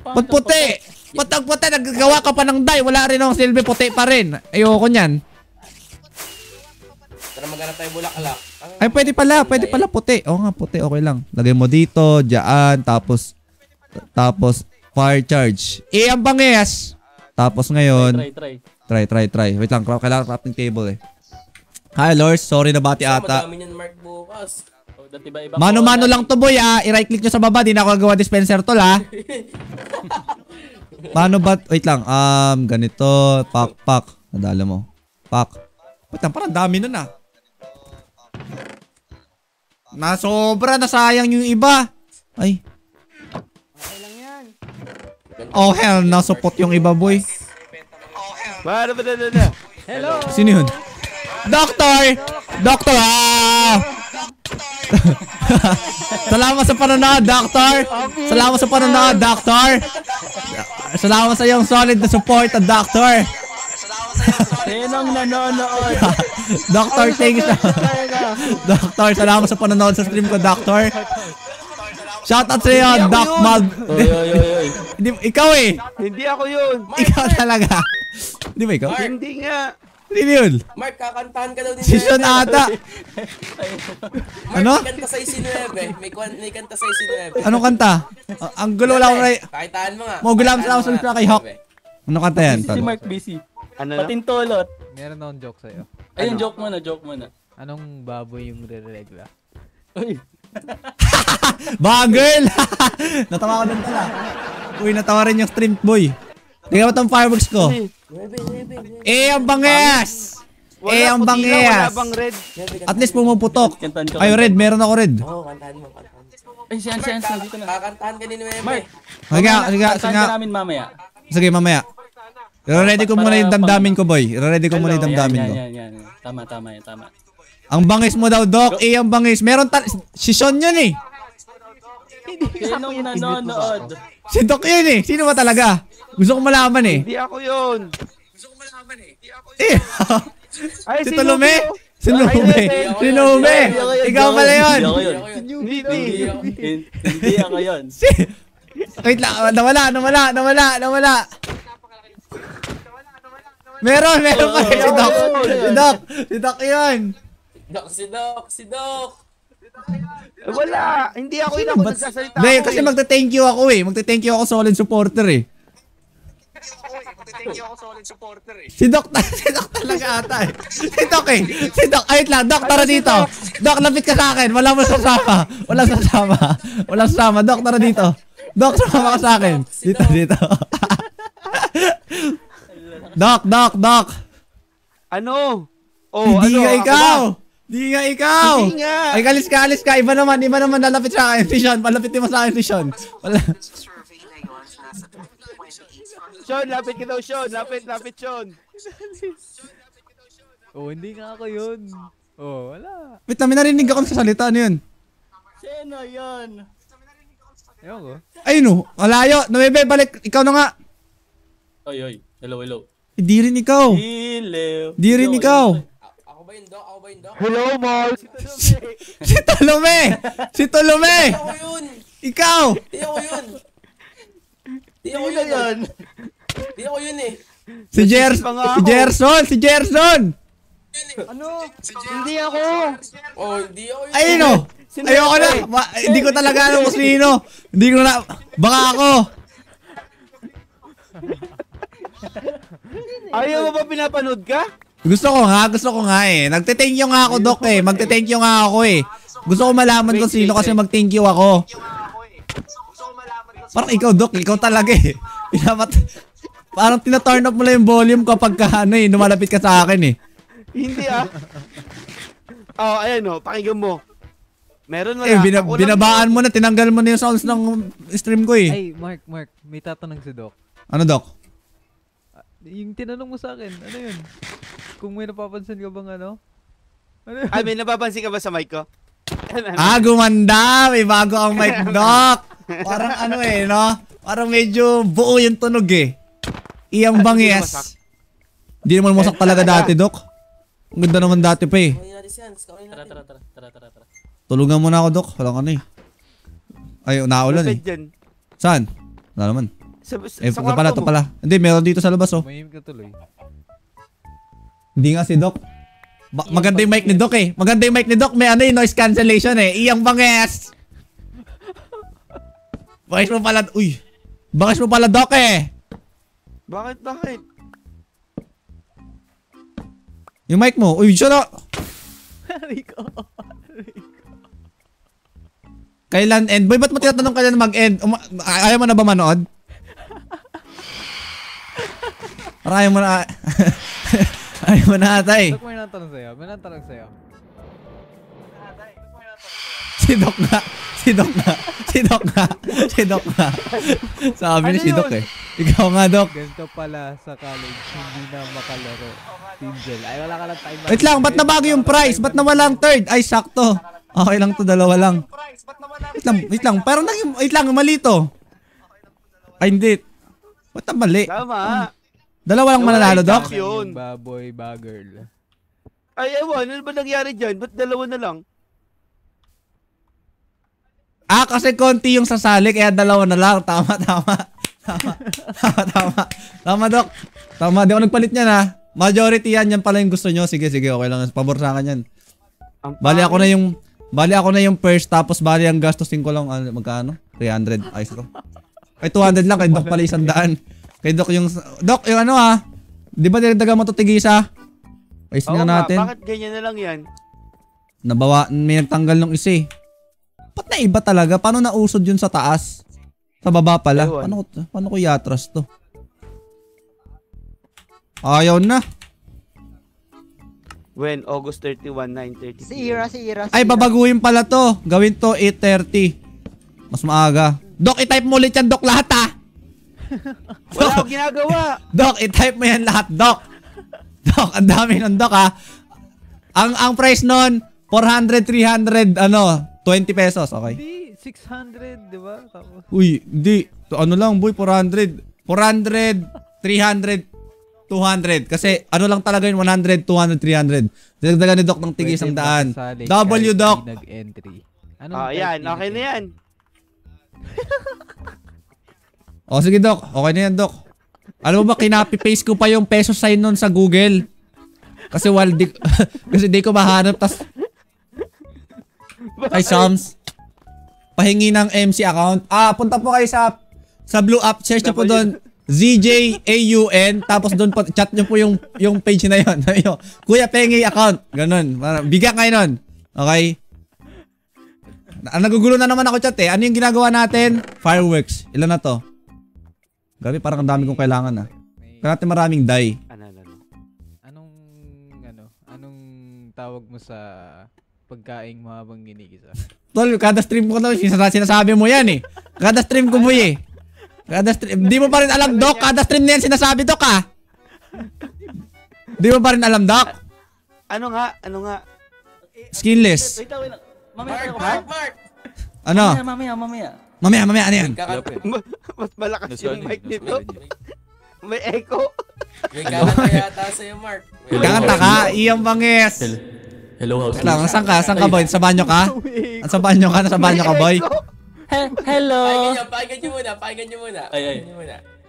Ba't puti? Ba't ang puti? Naggagawa ka pa ng dye. Wala rin akong silbi. Puti pa rin. Ayoko nyan. Tara maghanap tayo bulaklak. Ay, pwede pala puti. Oo nga, puti. Okay lang. Lagay mo dito, dyan, tapos fire charge. Ang bangis. Tapos ngayon, try. Wait lang, kailangan crafting table eh. Hi, Lors. Sorry na bati ata. Madami yan, Mark, bukas. Dati ba iba? Mano-mano lang to boy ah. I-right click nyo sa baba. Di na ako gagawa dispenser tol ah. Paano ba? Wait lang. Ganito. Pak. Nadala mo. Pak. Wait lang, parang dami nun ah. Nasobra. Nasayang yung iba. Ay. Okay lang yan. Oh hell, nasupot yung iba boy. Hello! Sino yun? Doctor! Doctor! Ah! Salamat sa panonood, Doctor! Salamat sa panonood, Doctor! Salamat sa iyong solid na support, Doctor! Sinong nanonood? Doctor, thank you sa... Doctor, salamat sa panonood sa stream ko, Doctor! Shoutout sa iyo, Doc Mag... Oy. Ikaw eh! Hindi ako yun. Ikaw talaga! Di ba ikaw? Hindi nga. Hindi yun! Mark, kakantahan ka daw din. Si Sean ata! Mark, Ano? may kanta sa isinuebe. May kanta sa isinuebe. Anong kanta? Ang gulo wala akong ray... Pakitaan mo nga. Mo gulam sa ulit kay Hawk. Anong kanta yan? Si Mark busy. Ano na? Patintulot. Meron akong joke sa'yo. Ayun, joke muna. Anong baboy yung re-regla? Uy. Bagel! Natawa ko dun pala. Uy, natawa rin yung stream boy. Tingnan mo itong fireworks ko. Ang banges! Ang Wala banges! bang red. At least pumuputok. Kantahan ko. Ay, red. Meron ako red. Oo, kantahan mo. Ay, si Hans, dito na. Kakantahan ka ni Nuebe. Mark. Sige, Kantahan ka namin mamaya. Sige, mamaya. I-ready ko muna yung damdamin ko, boy. I-ready ko muna yung damdamin ko. Yan. Tama yan. Ang bangis mo daw, Doc. Ang bangis. Meron si Sean yun eh. Sinong nanonood? Si Doc yun eh. Sino ba talaga? Gusto ko malaman eh. Hindi ako yun. Ay, Si Tolome? Si Lume? Si Lume? Ikaw pala yun. Hindi ako yun. Wait lang. Nawala. Meron pa rin si Doc. Si Doc yun. Si Doc. Wala. Hindi ako yun ako nagsasalita. Hindi, kasi magta-thank you ako eh. Magta-thank you ako solid supporter eh. Si Doc talaga ata eh. Si Doc eh. Si Doc, ayun lang. Doc, tara dito. Doc, lapit ka sa akin. Walang sasama. Doc, tara dito. Doc, sumama ka sa akin. Dito. Doc. Ano? Oh, Hindi ano? nga ikaw. Hindi nga. Ay, alis ka. Iba naman lalapit sa akin. Si Sean, palapitin mo sa akin si Sean. Sean, lapit ka daw, Sean. Lapit, Sean. Oh, hindi nga ako yun. Oh, wala. Wait, may narinig ako sa salita. Ano yun? Sino yun? Ewan ko. Ay, no. Malayo. Nuebe, balik. Ikaw na nga. Oy. Hello. Hindi rin ikaw. Hello. Hindi rin ikaw. Ako ba yun, Doc? Hello, Mark. Si Tolome. Ako yun. Ikaw. Di ako yun eh. Si Gerson. Ano? Hindi ako! Oh, hindi ako yun. Ay, no. Ayoko na. Hindi ko talaga alam kung sino. Hindi ko na. Baka ako. Ayaw mo ba pinapanood ka? Gusto ko nga eh. Nagte-thank you nga ako, Doc eh. Magte-thank you nga ako eh. Gusto ko malaman kung sino kasi mag-thank you ako. Parang ikaw, Doc. Ikaw talaga eh. Parang tina-turn up mo lang yung volume kapag lumalapit ka sa akin eh. Hindi ah. Oh, ayan oh. Pakinggan mo. Meron wala. Binabaan mo na. Tinanggal mo na yung sounds ng stream ko eh. Ay, Mark. May tatanong si Doc. Ano, Doc? Yung tinanong mo sa akin, ano yun? Kung may napapansin ka bang ano? Ay, may napapansin ka ba sa mic ko? Gumanda. May bago ang mic, Doc. Parang ano eh, no? Parang medyo buo yung tunog eh. Iyang bangis. Hindi naman masak talaga dati, Doc. Ang ganda naman dati pa eh. Tara. Tulungan mo na ako, Doc. Wala ka na eh. Ay, naulan eh. Saan? Wala naman. Ito pala. Hindi, meron dito sa labas oh. Mahimik ka tuloy. Hindi nga si Doc. Maganda yung mic ni Doc eh. May ano yung noise cancellation eh. Iyang bangis. Bangis mo pala. Uy. Bangis mo pala, Doc eh. Bakit? Yung mic mo. Uy, siya na. Kailan end? Boy, ba't mo tinatanong kailan mag-end? Ayaw mo na ba manood? Parang ayaw mo na... ayaw mo na ata eh. Dok, may natanong sa'yo. May natanong sa'yo. Si Doc nga. Si Doc nga. Si Doc nga. Si Doc nga. Sabi ni si Doc eh. Ikaw nga, Doc. Ganito pala sa college, hindi na makalaro. Tinsel. Ay, wala ka lang time. Wait lang, ba't nabago yung price? Ba't nawala ang third? Ay, sakto. Okay lang to, dalawa lang. Wait lang. Parang wait lang, mali to. Ay, hindi. Ba't na mali? Tama. Dalawa lang mananalo, Doc? Yun. Baboy, bagirl. Ay, ewan. Ano ba nangyari dyan? Ba't dalawa na lang? Ah, kasi konti yung sasali, kaya dalawa na lang. Tama. Tama, Doc. Tama, di ako nagpalit niyan ha. Majority yan pala yung gusto nyo. Sige, okay lang. Pabor sa akin yan. Bali ako na yung first, tapos bali ang gastusin ko lang, magkano? 300. Ayos ko. Ay, 200 lang. Kay Doc pala 100. Kay Doc yung ano ha? Di ba dinagdagan mo to tigisa? Ayos nga natin. Bakit ganyan na lang yan? May nagtanggal ng isa eh. Ba't na iba talaga? Paano nausod yun sa taas? Sa baba pala? Paano ko iatras to? Ayaw na. When? August 31, 9:30. Si Ira. Ay, babaguhin pala to. Gawin to 8:30. Mas maaga. Doc, i-type mo ulit yan, Doc, lahat ha. Wala akong ginagawa. Doc, i-type mo yan lahat, Doc. Doc, ang dami nun, Doc ha. Ang price nun, 400, 300, 20 pesos, okay? Hindi, 600, di ba? Tapos, Uy, hindi. Ano lang, boy, 400. 400, 300, 200. Kasi ano lang talaga yun, 100, 200, 300. Dinagdagan ni Doc ng tigis ang daan. W, Doc. Nag-entry. Yan, okay na yan. O sige, Doc. Okay na yan, Doc. Alam mo ba, kinapi-paste ko pa yung peso sign nun sa Google. Kasi kasi di ko mahanap. Tas kay Shams, pahingi ng MC account. Punta po kayo sa Blue App. Search nyo po doon. ZJAUN. Tapos doon po, chat nyo po yung page na yun. Kuya, pahingi account. Ganun. Bigyan kayo nun. Okay? Nagugulo na naman ako chat eh. Ano yung ginagawa natin? Fireworks. Ilan na to? Gabi, parang ang dami kong kailangan Kaya natin maraming die. Anong tawag mo sa pagkain mo habang ginigisa? Tol, kada stream ko na sinasabi mo yan eh. Kada stream ko boy eh. Kada stream, di mo pa rin alam, Doc. Kada stream na yan sinasabi, Doc Di mo pa rin alam, Doc. Ano nga? Skinless. Wait lang. Mark! Ano? Mamaya. Mamaya, ano yan? Mas malakas yung mic nito. May echo. May kakanta yata sa'yo, Mark. Kakanta ka, iyang bangis. Hello, house. Saan ka, boy? Sa banyo ka? Sa banyo ka, boy? Hello. Pakinggan nyo muna. Ay.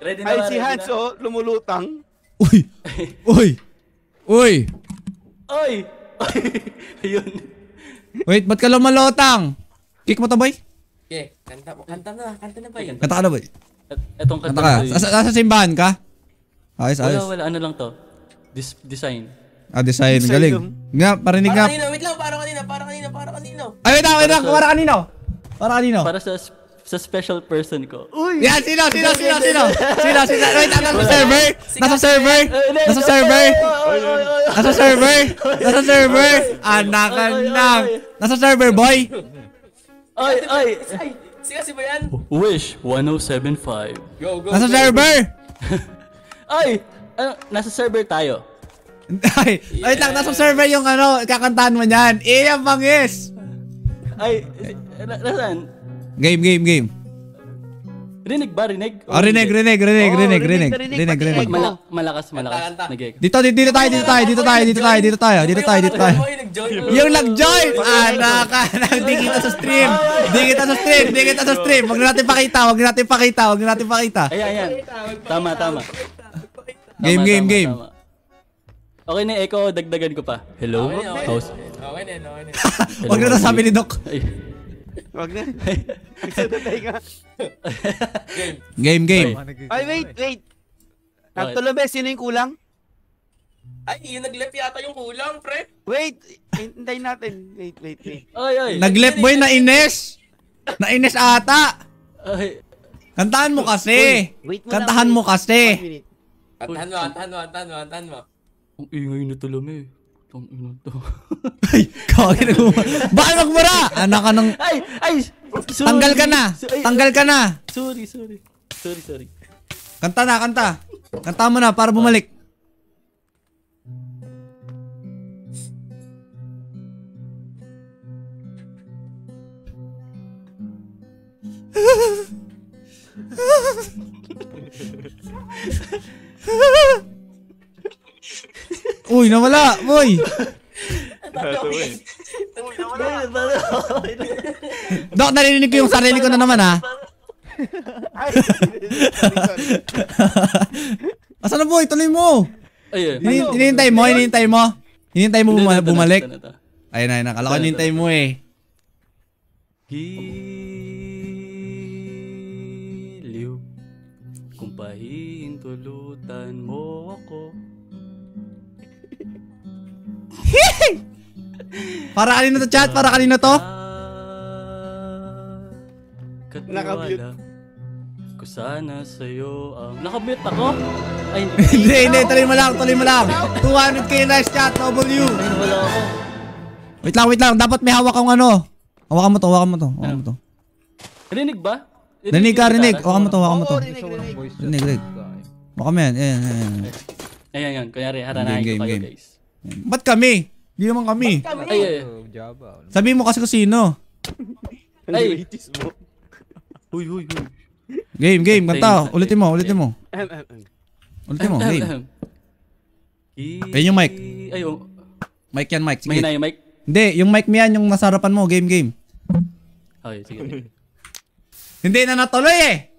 Ready na Ay, ba? si Hans, lumulutang. Uy! Ayun. Wait, ba't ka lumalotang? Kick mo to, boy? Okay, kanta na ba yun? Kanta ka na, boy. Etong Kanta ka. Sa simbahan ka? Ayos. Wala. Ano lang to? Design. Design. Galing. Nga, parinig nga. Wait lang, para kanino. Ay, wait lang. Para kanino? Para sa special person ko. Yan, sino? Wait, nasa server. Anak ka lang. Nasa server, boy. Ay. Si ba yan? Wish 1075. Go. Nasa server. Ay, nasa server tayo. Ay, wait lang, nasa server yung kakantahan mo niyan. Iyang bangis. Ay, nasaan? Game. Rinig ba? Rinig? Rinig. Malakas. Dito tayo. Yung nag-join! Anak ka, di kita sa stream. Huwag na natin pakita. Ayan. Tama. Game. Tama. Okay na, Echo, dagdagan ko pa. Hello, house. Okay na. Huwag na sabi ni Doc. Wag na. Nagsadatay nga. Game. Ay, wait. Nagtulobe, sino yung kulang? Ay, yung nag-left yata yung kulang, pre. Wait, hintayin natin. Wait. Ay. Nag-left boy na Ines. Nainis ata. Ay, Kantahan mo kasi. Wait mo Kantahan lang, mo kasi. 1 minute. Antahan mo. ang ingay na tulami. Ang ino to. Ay, kawagin na guma. Bakit magmura? Anak ka ng... Ay! Sorry. Tanggal ka na. Ay, Tanggal ka na. Sorry. Kanta na, kanta. Kanta mo na para bumalik. Uy, nawala, boy. Dok, narinig ko yung sarili ko na naman, ha? Ay, sorry. Asan na, boy? Tuloy mo. Ayun. Hinihintay mo. Hinihintay mo bumalik. Ito. Ayun, nakala ko hinihintay mo eh. Giliw, kung pahihintulutan mo ako. Para kanino to, chat? Para kanino to? Nakabute ko sana sa'yo ang... Nakabute ako? Ay, Hindi. Tuloy mo lang. 200k likes, chat. W. Ay, wala ako. Wait lang. Dapat may hawak kang ano. Hawakan mo to. Rinig ba? Rinig ka. Hawakan mo to. Oo, rinig. Rinig. Baka mo yan. Ayan. Kunyari, haranahin ko kayo, guys. Ba't kami? Hindi naman kami. Ay. Java. Sabihin mo kasi kung sino. Ay. Huy. Game. Kanta. Ulitin mo. Game. Ayun yung mic. Ay, oh. Mic yan, mic. Sige. Mahina yung mic? Hindi, yung mic mo yan, yung nasa harapan mo. Game. Okay, sige. Hindi na natuloy eh.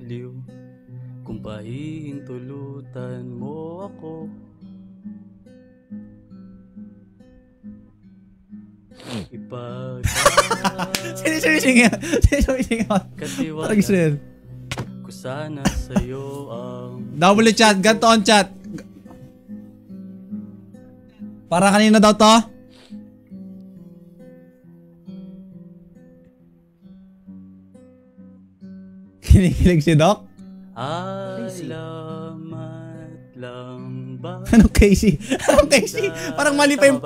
Giliw, kung pahihintulutan mo ako. Sino sumisingin? Katiwala Parang sir. ko sana sa'yo ang... Double chat, ganito on chat. Para kanina daw to? Kinikilig si Doc? Alamat lang ba? Anong Casey? Parang mali pa yung...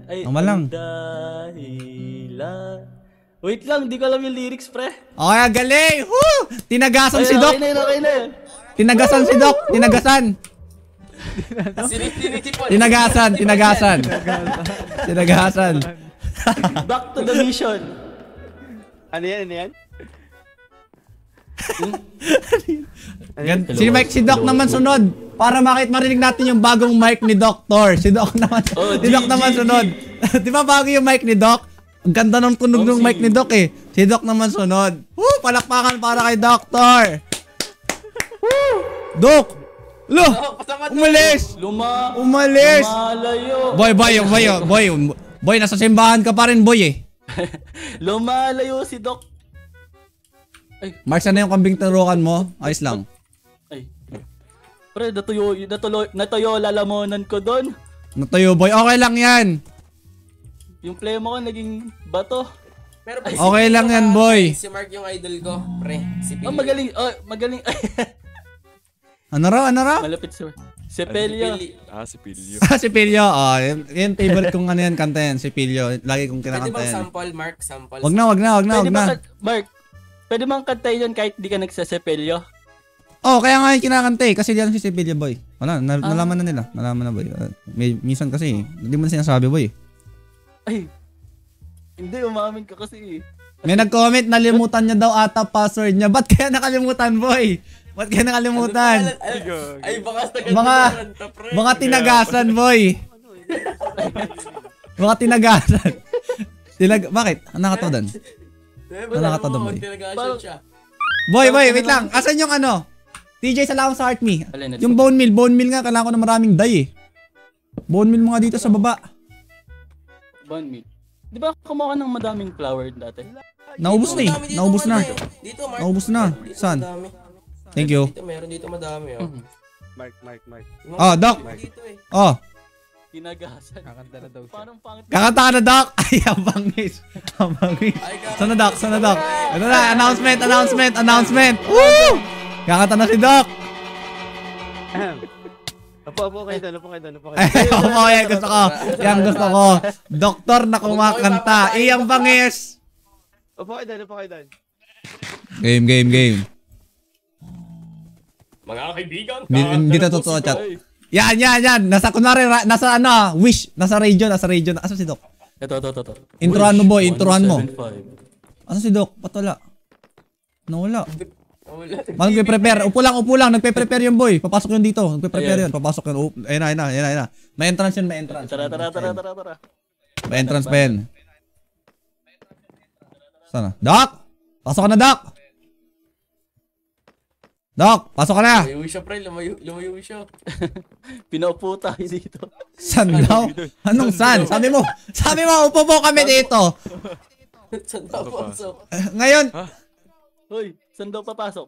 Ay, Tama lang. Dahilan. Wait lang, di ko alam yung lyrics, pre. Okay, galing! Woo! Tinagasan si Doc! Okay na yun. Tinagasan si Doc! Tinagasan! Back to the mission. Ano yan? Si Mike, si Doc naman sunod. Para marinig natin yung bagong mic ni Doctor. Si Doc naman. Si Doc naman sunod. Di ba bago yung mic ni Doc? Ang ganda ng tunog ng mic ni Doc eh. Si Doc naman sunod. Woo! Palakpakan para kay Doctor. Woo! Doc! Lo! Umalis! Umalis! Lumalayo. Boy, nasa simbahan ka pa rin, boy eh. Lumalayo si Doc. Mark, sana yung kambing tarukan mo? Ayos lang. Ay. Pre, natuyo lalamonan ko doon. Natuyo, boy. Okay lang yan. Yung play mo ko naging bato. Pero Okay lang yan, boy. Si Mark yung idol ko, pre. Si Pilio. Magaling. Ano raw? Malapit si Sepelio. Si Pilio. Oh, yung favorite kong ano yan, kanta yan. Si Pilio. Lagi kong Pwede kinakanta bang yan. sample, Mark? Sample. Wag na. Mark, pwede bang kantayin yun kahit di ka nagsasepelyo? Oh, kaya nga yung kinakanta eh. Kasi diyan si Pilio, boy. Wala, nalaman na nila. Nalaman na, boy. Minsan kasi, hindi mo na sinasabi, boy. Ay, hindi, umamin ka kasi. May nag-comment, nalimutan niya daw ata password niya. Ba't kaya nakalimutan, boy? Ba't kaya nakalimutan? Ay, baka Mga tinagasan, boy. Mga tinagasan. Bakit? Ano nakatawa doon? Ano nakatawa doon, boy? Boy, wait lang. Asan yung ano? TJ, salamat sa heart me. Yung bone meal nga, kailangan ko na maraming dye eh. Bone meal mo nga dito sa baba. Bone meal. Di ba kumuha ng madaming flower dati? Naubos na eh. Naubos na. Dito, Mark. Naubos na. Saan? Thank you. Meron dito madami, oh. Mark. Oh, Doc. Dito eh. Oh. Kinagasan. Kakanta na daw siya. Parang pangit. Kakanta ka na, Doc! Ay, ang bangis. Ang bangis. Saan na, Doc? Saan na, Doc? Ito na, announcement! Woo! Kakanta na si Doc! Upo kayo doon, upo kayo doon, upo kayo Ay, doon. ako, yan gusto ko. Yan gusto ko. Doktor na kumakanta. Iyang bangis! Upo kayo doon, upo kayo doon. Game. Mga kaibigan, Hindi na totoo, chat. Yan. Nasa, kunwari, nasa ano, wish. Nasa radio. Asan si Doc? Ito. Introhan mo, boy. Introhan mo. 175. Asan si Doc? Patala. Nawala. Wala. Nagpe-prepare. Upo lang. Nagpe-prepare yung boy. Papasok yun dito. Nagpe-prepare yun. Papasok yun. Ayun na. May entrance yun, may entrance. Tara. May entrance pa yun. Sana? Doc! Pasok ka na, Doc! Doc! Pasok ka na! Lumayo siya, pre. Lumayo siya. Pinaupo tayo dito. San daw? Anong san? Sabi mo, upo po kami dito. Saan daw pasok? Ngayon, Hoy, saan daw papasok?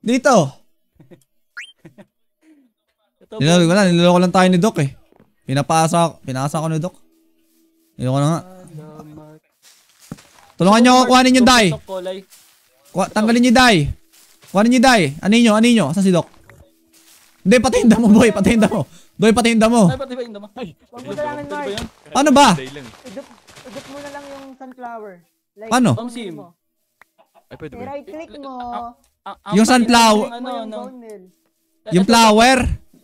dito. Ito, Niloloko lang tayo ni Doc eh. Pinasa ko ni Doc. Niloloko na nga. Tulungan nyo ako, kuhanin yung die. Kulay. Tanggalin yung die. Kuhanin yung die. Aninyo? Asan si Doc? Hindi, patinda mo, boy. Patinda mo. Doy, patinda mo. Ay, pati ba yung dama? Ay, Huwag mo dalangin, Mark. Ano ba? Udot mo na lang yung sunflower. Like, Paano? Sim. mo. I-right click mo. Yung sunflower. Click mo yung bone meal. Yung flower.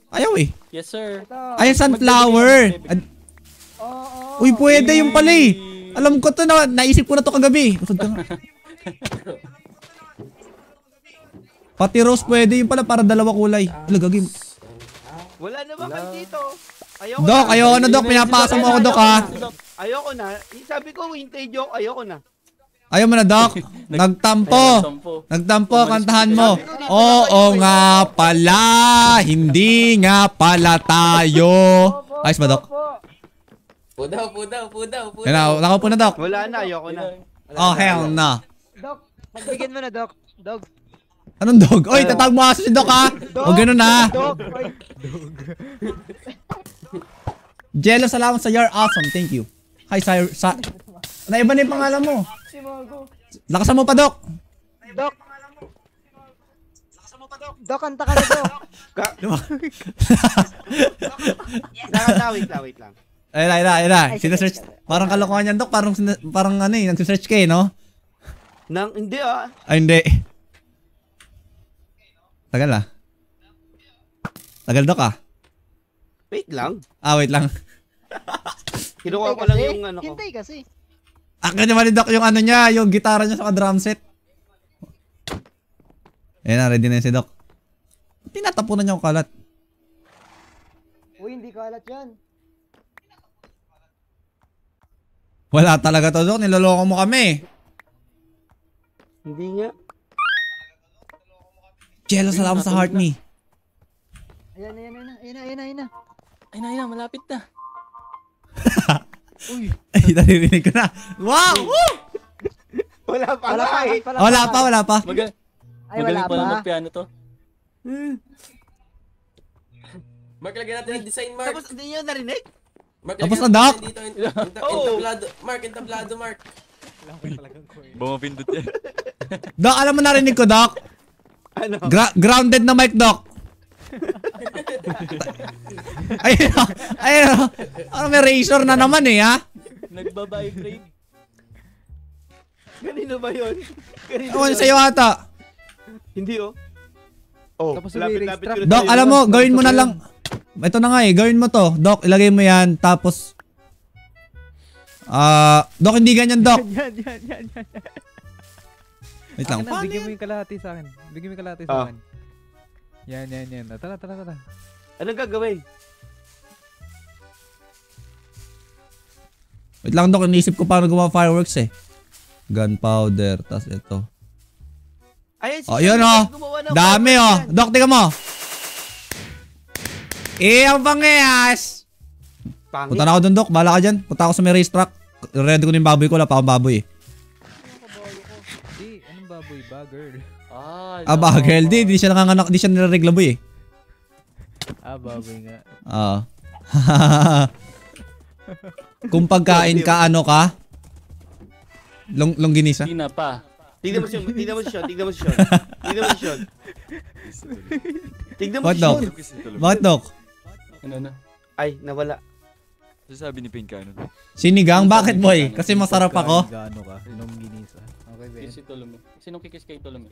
Ayaw eh. Yes, sir. Ito. Ay, yung sunflower. Oo. Uy, pwede yung pala eh. Alam ko to na, naisip ko na to kagabi. Busog ka nga. Pati rose pwede yung pala para dalawa kulay. Lagagim. Wala na ba kayo dito? Ayoko Doc, na. ayoko na, Doc. Pinapasa mo ako, Doc, ha. Ayoko na. Sabi ko, hintay joke. Ayoko na. Ayaw mo na, Doc. Nagtampo, kantahan mo. Oo nga pala, hindi nga pala tayo. Ayos ba, Doc? Pudaw. Yan na, nakaupo na, Doc. Wala na, ayoko na. Oh, hell na. Doc, pagbigyan mo na, Doc. Dog. Anong dog? Oy, tatawag mo aso si Doc, ha? Huwag ganun, ha? Dog. Oy. Jello, salamat sa you're awesome. Thank you. Hi, Naiba na yung pangalan mo. Si Mago. Lakasan mo pa, Doc. Doc. Doc, kanta ka na, Doc. Wait lang. Ayun na. Sinesearch. Parang kalokohan yan, Doc. Parang ano eh, nagsisearch ka eh, no? Hindi ah. Ay, hindi. Tagal ah. Tagal, Doc, ah. Wait lang. Wait lang. Kinuha ko lang yung ano ko. Hintay kasi. Akin naman ni Doc yung ano niya, yung gitara niya sa drum set. Ayun na, ready na yun si Doc. Tinatapunan niya yung kalat. Uy, hindi kalat yan. Wala talaga to, Doc. Niloloko mo kami. Hindi nga. Jello, salamat sa heart me. Ayan na. Ay na, malapit na. Uy. Ay, naririnig ko na. Wow! Woo! Wala pa. Wala pa. Ay, wala Magaling pala pa. magpiano to. Mark, lagyan natin yung design, Mark. Tapos hindi nyo narinig? Mark, Tapos lagyan na, Doc? natin dito, entablado. Mark. Bumapindot yan. Doc, alam mo narinig ko, Doc? Ano? Grounded na mic, Doc. Ayun. Ano, may razor na naman eh, ha? Nagbabibrate. Kanino ba yun? Ewan sa'yo ata. Hindi oh. Oh, Tapos may race track. Doc, alam mo, gawin mo na lang. Ito na nga eh, gawin mo to. Doc, ilagay mo yan, tapos... Doc, hindi ganyan, Doc. Yan. Wait lang. Akin na, bigyan mo yung kalahati sa akin. Yan. Tara. Anong gagawin? Wait lang, Doc, inisip ko paano gumawa fireworks eh. Gunpowder, tas ito. Ayun, Yun gumawa ng Dami fireworks yan. Doc, tingnan mo. Ang pangayas. Pangit. Punta na ako dun, Doc. Bahala ka dyan. Punta ako sa may racetrack. Ready ko na yung baboy ko. Wala pa akong baboy eh. Di, anong baboy ba, girl? Bagel. Di siya nanganganak. Di siya nilaregla boy eh. Baboy nga. Kung pagkain ka, ano ka? Longganisa? Hindi na pa. Tignan mo si Sean. Tignan mo si Sean. Tignan mo si Sean. Tignan mo si Sean. Tignan mo What, si Doc? Sean. Bakit, Doc? Ano na? Ay, nawala. Sasabi ni Pink ano? Sinigang? Bakit, boy? Kasi masarap ako? Gaano ka? Nung ginisa. Okay, Ben. Kiss si Tolome. Sinong kikis kay Tolome?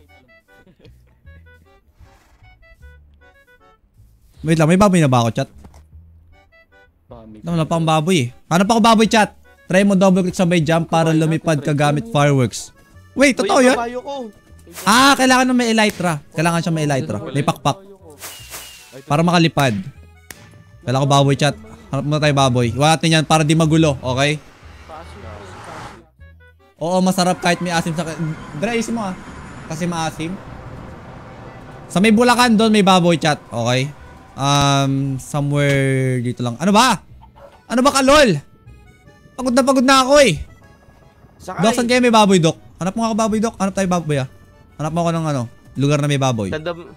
Wait lang, may baboy na ba ako, chat? Pamig. Wala pa akong baboy eh. Paano pa ako baboy, chat? Try mo double click sabay jump para lumipad ka gamit fireworks. Wait, totoo Uy, yun? kabayo ko. Ah, kailangan na may elytra. Kailangan siya may elytra. May pakpak. Para makalipad. Kailangan ko baboy, chat. Hanap mo tayo baboy. Iwan natin yan para di magulo, okay? Oo, masarap kahit may asim sa... Dre, isin mo ah. Kasi maasim. Sa may Bulacan doon may baboy, chat. Okay? Somewhere dito lang. Ano ba? Ano ba ka, lol? Pagod na ako eh. Sakay. Dok, saan kayo may baboy, Dok? Hanap mo ako baboy, Dok. Hanap tayo baboy ah. Hanap mo ako ng ano, lugar na may baboy. Tandam.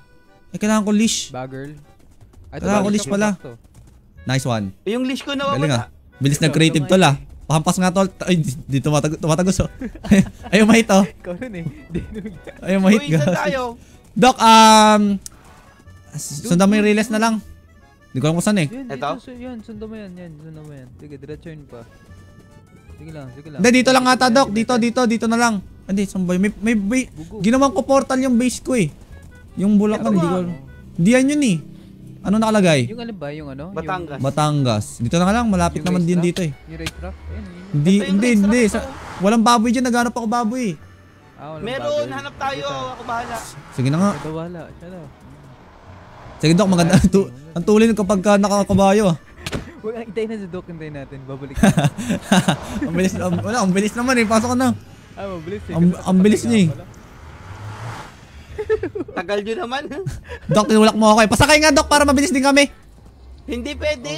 Eh, kailangan ko leash. Bagirl. Ay, Kailangan ko leash pala. Nice one. Yung leash ko Galing nawawala. ah. Bilis na creative tol ah. Pahampas nga tol. Ay, di tumatagos oh. Ayaw mahit oh. Ikaw rin eh. Ayaw mahit Uy, saan guys. tayo? Dok, sundan mo yung release na lang. Hindi ko alam kung saan eh. Yan, Eto? dito, yan, sundan mo yan, sundan mo yan. Sige, diretso yun pa. Sige lang. Hindi, dito lang ata, Dok. Dito na lang. Hindi, saan ba yun? May ginawang ko portal yung base ko eh. Yung Bulacan, hindi ko alam. Hindi yan yun eh. Ano nakalagay? Yung ano ba, yung ano? Batangas. Batangas. Dito na nga lang, malapit naman din dito eh. Yung racetrack? Ayun, Hindi, Ito yung hindi. racetrack Walang baboy dyan, naghanap ako baboy eh. walang Meron, bagay. hanap tayo. Ako bahala. Sige na nga. Ito wala, siya daw. Sige, Dok, maganda. Ang tulin kapag ka nakakabayo ah. Huwag ang hintayin na si Doc, hintayin natin. Babalik. Ang bilis naman eh. Pasok ka na. Mabilis eh. Ang bilis niya eh. Tagal nyo naman. Dok, tinulak mo ako eh. Pasakay nga, Dok, para mabilis din kami. Hindi pwede.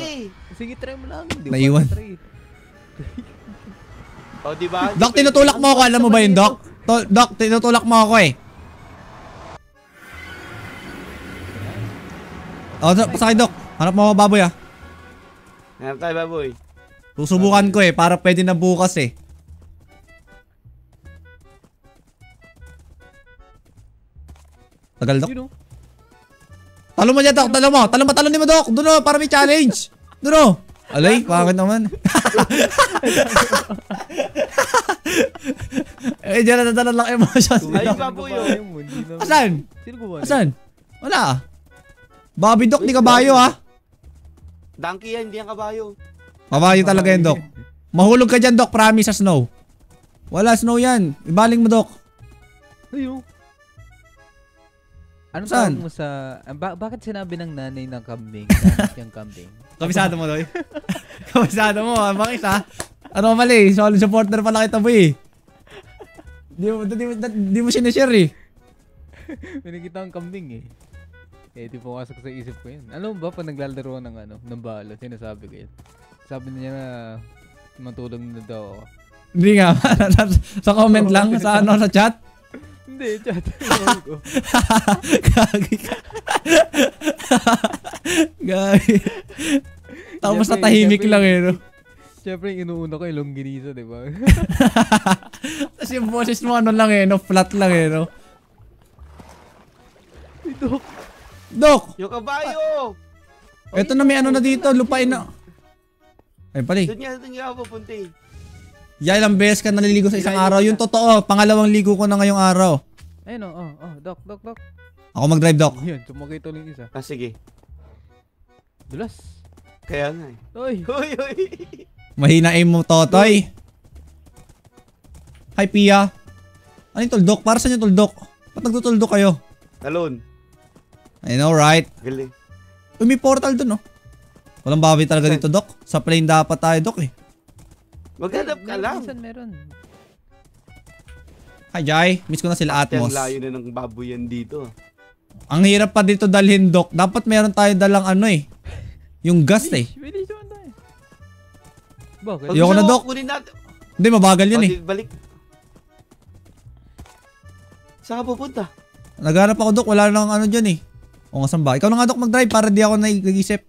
Sige, try mo lang. Naiwan. O, diba? Dok, tinutulak mo ako. Alam mo ba yun, Dok? Dok, tinutulak mo ako eh. O, pasakay, Dok. Hanap mo ako baboy ah. Hanap tayo, baboy. Susubukan ko eh, para pwede na bukas eh. Tagal, Dok. Talo mo dyan, Dok. Talo mo. Talon mo, Dok. Doon o, para may challenge. Doon o. Alay, pangit naman. Eh, dyan natatalan lang emotions. Ay, baboy yun. Asan? Sino gumawa? Asan? Wala ah. Bobby, Dok, di kabayo ah. Donkey yan, hindi yan kabayo. Kabayo talaga yan, Dok. Mahulog ka dyan, Dok. Promise sa snow. Wala snow yan. Ibaling mo, Dok. Ayun. Anong Saan? tawag mo sa... bakit sinabi ng nanay ng kambing? Gamit yung kambing? Kabisado mo, Doy. Kabisado mo, ah. Bakit ah? Ano mali? Solid supporter pala kita, boy. Di mo sinashare eh. May nakita ang kambing eh. Eh, di pumasok sa isip ko yun. Alam mo ba, pag naglalaro ng ano, ng balo, sinasabi ko yun. Sabi niya na matulong na daw ako. Hindi nga. Sa comment lang, sa ano, sa chat. Hindi, chat. Gagi ka. Gagi. Tapos natahimik lang eh, no? Siyempre, yung inuuna ko yung longganisa, di ba? Tapos yung boses mo ano lang eh, no? Flat lang eh, no? Dok! Dok! Yung kabayo! Ito na may ano na dito, lupain na. Ay pali. Doon nga ako pupunta eh. Ya, ilang beses ka naliligo sa isang araw. Yung totoo, pangalawang ligo ko na ngayong araw. Ayun o, Dok. Ako mag-drive, Dok. Yan, sumakay ito lang isa. Ah, sige. Dulas. Kaya nga eh. Oy! Hoy! Mahina aim mo, Totoy. Hi, Pia. Ano yung tuldok? Para saan yung tuldok? Ba't nagtutuldok kayo? Talon. I know, right? Galing. Uy, may portal dun, oh. Walang baboy talaga dito, Dok. Sa plane dapat tayo, Dok, eh. Maghanap ka lang. Meron. Hi, Jai. Miss ko na sila Ang Atmos. layo na ng baboy yan dito. Ang hirap pa dito dalhin, Dok. Dapat meron tayo dalang ano, eh. Yung gas, eh. Bilis naman tayo. Bakit? Ayoko na, Dok. Kunin natin. Hindi, mabagal yun, eh. Balik. Saan ka pupunta? Naghanap ako, Dok. Wala nang ano dyan, eh. O nga, saan ba? Ikaw na nga, Dok, mag-drive para di ako nag-isip.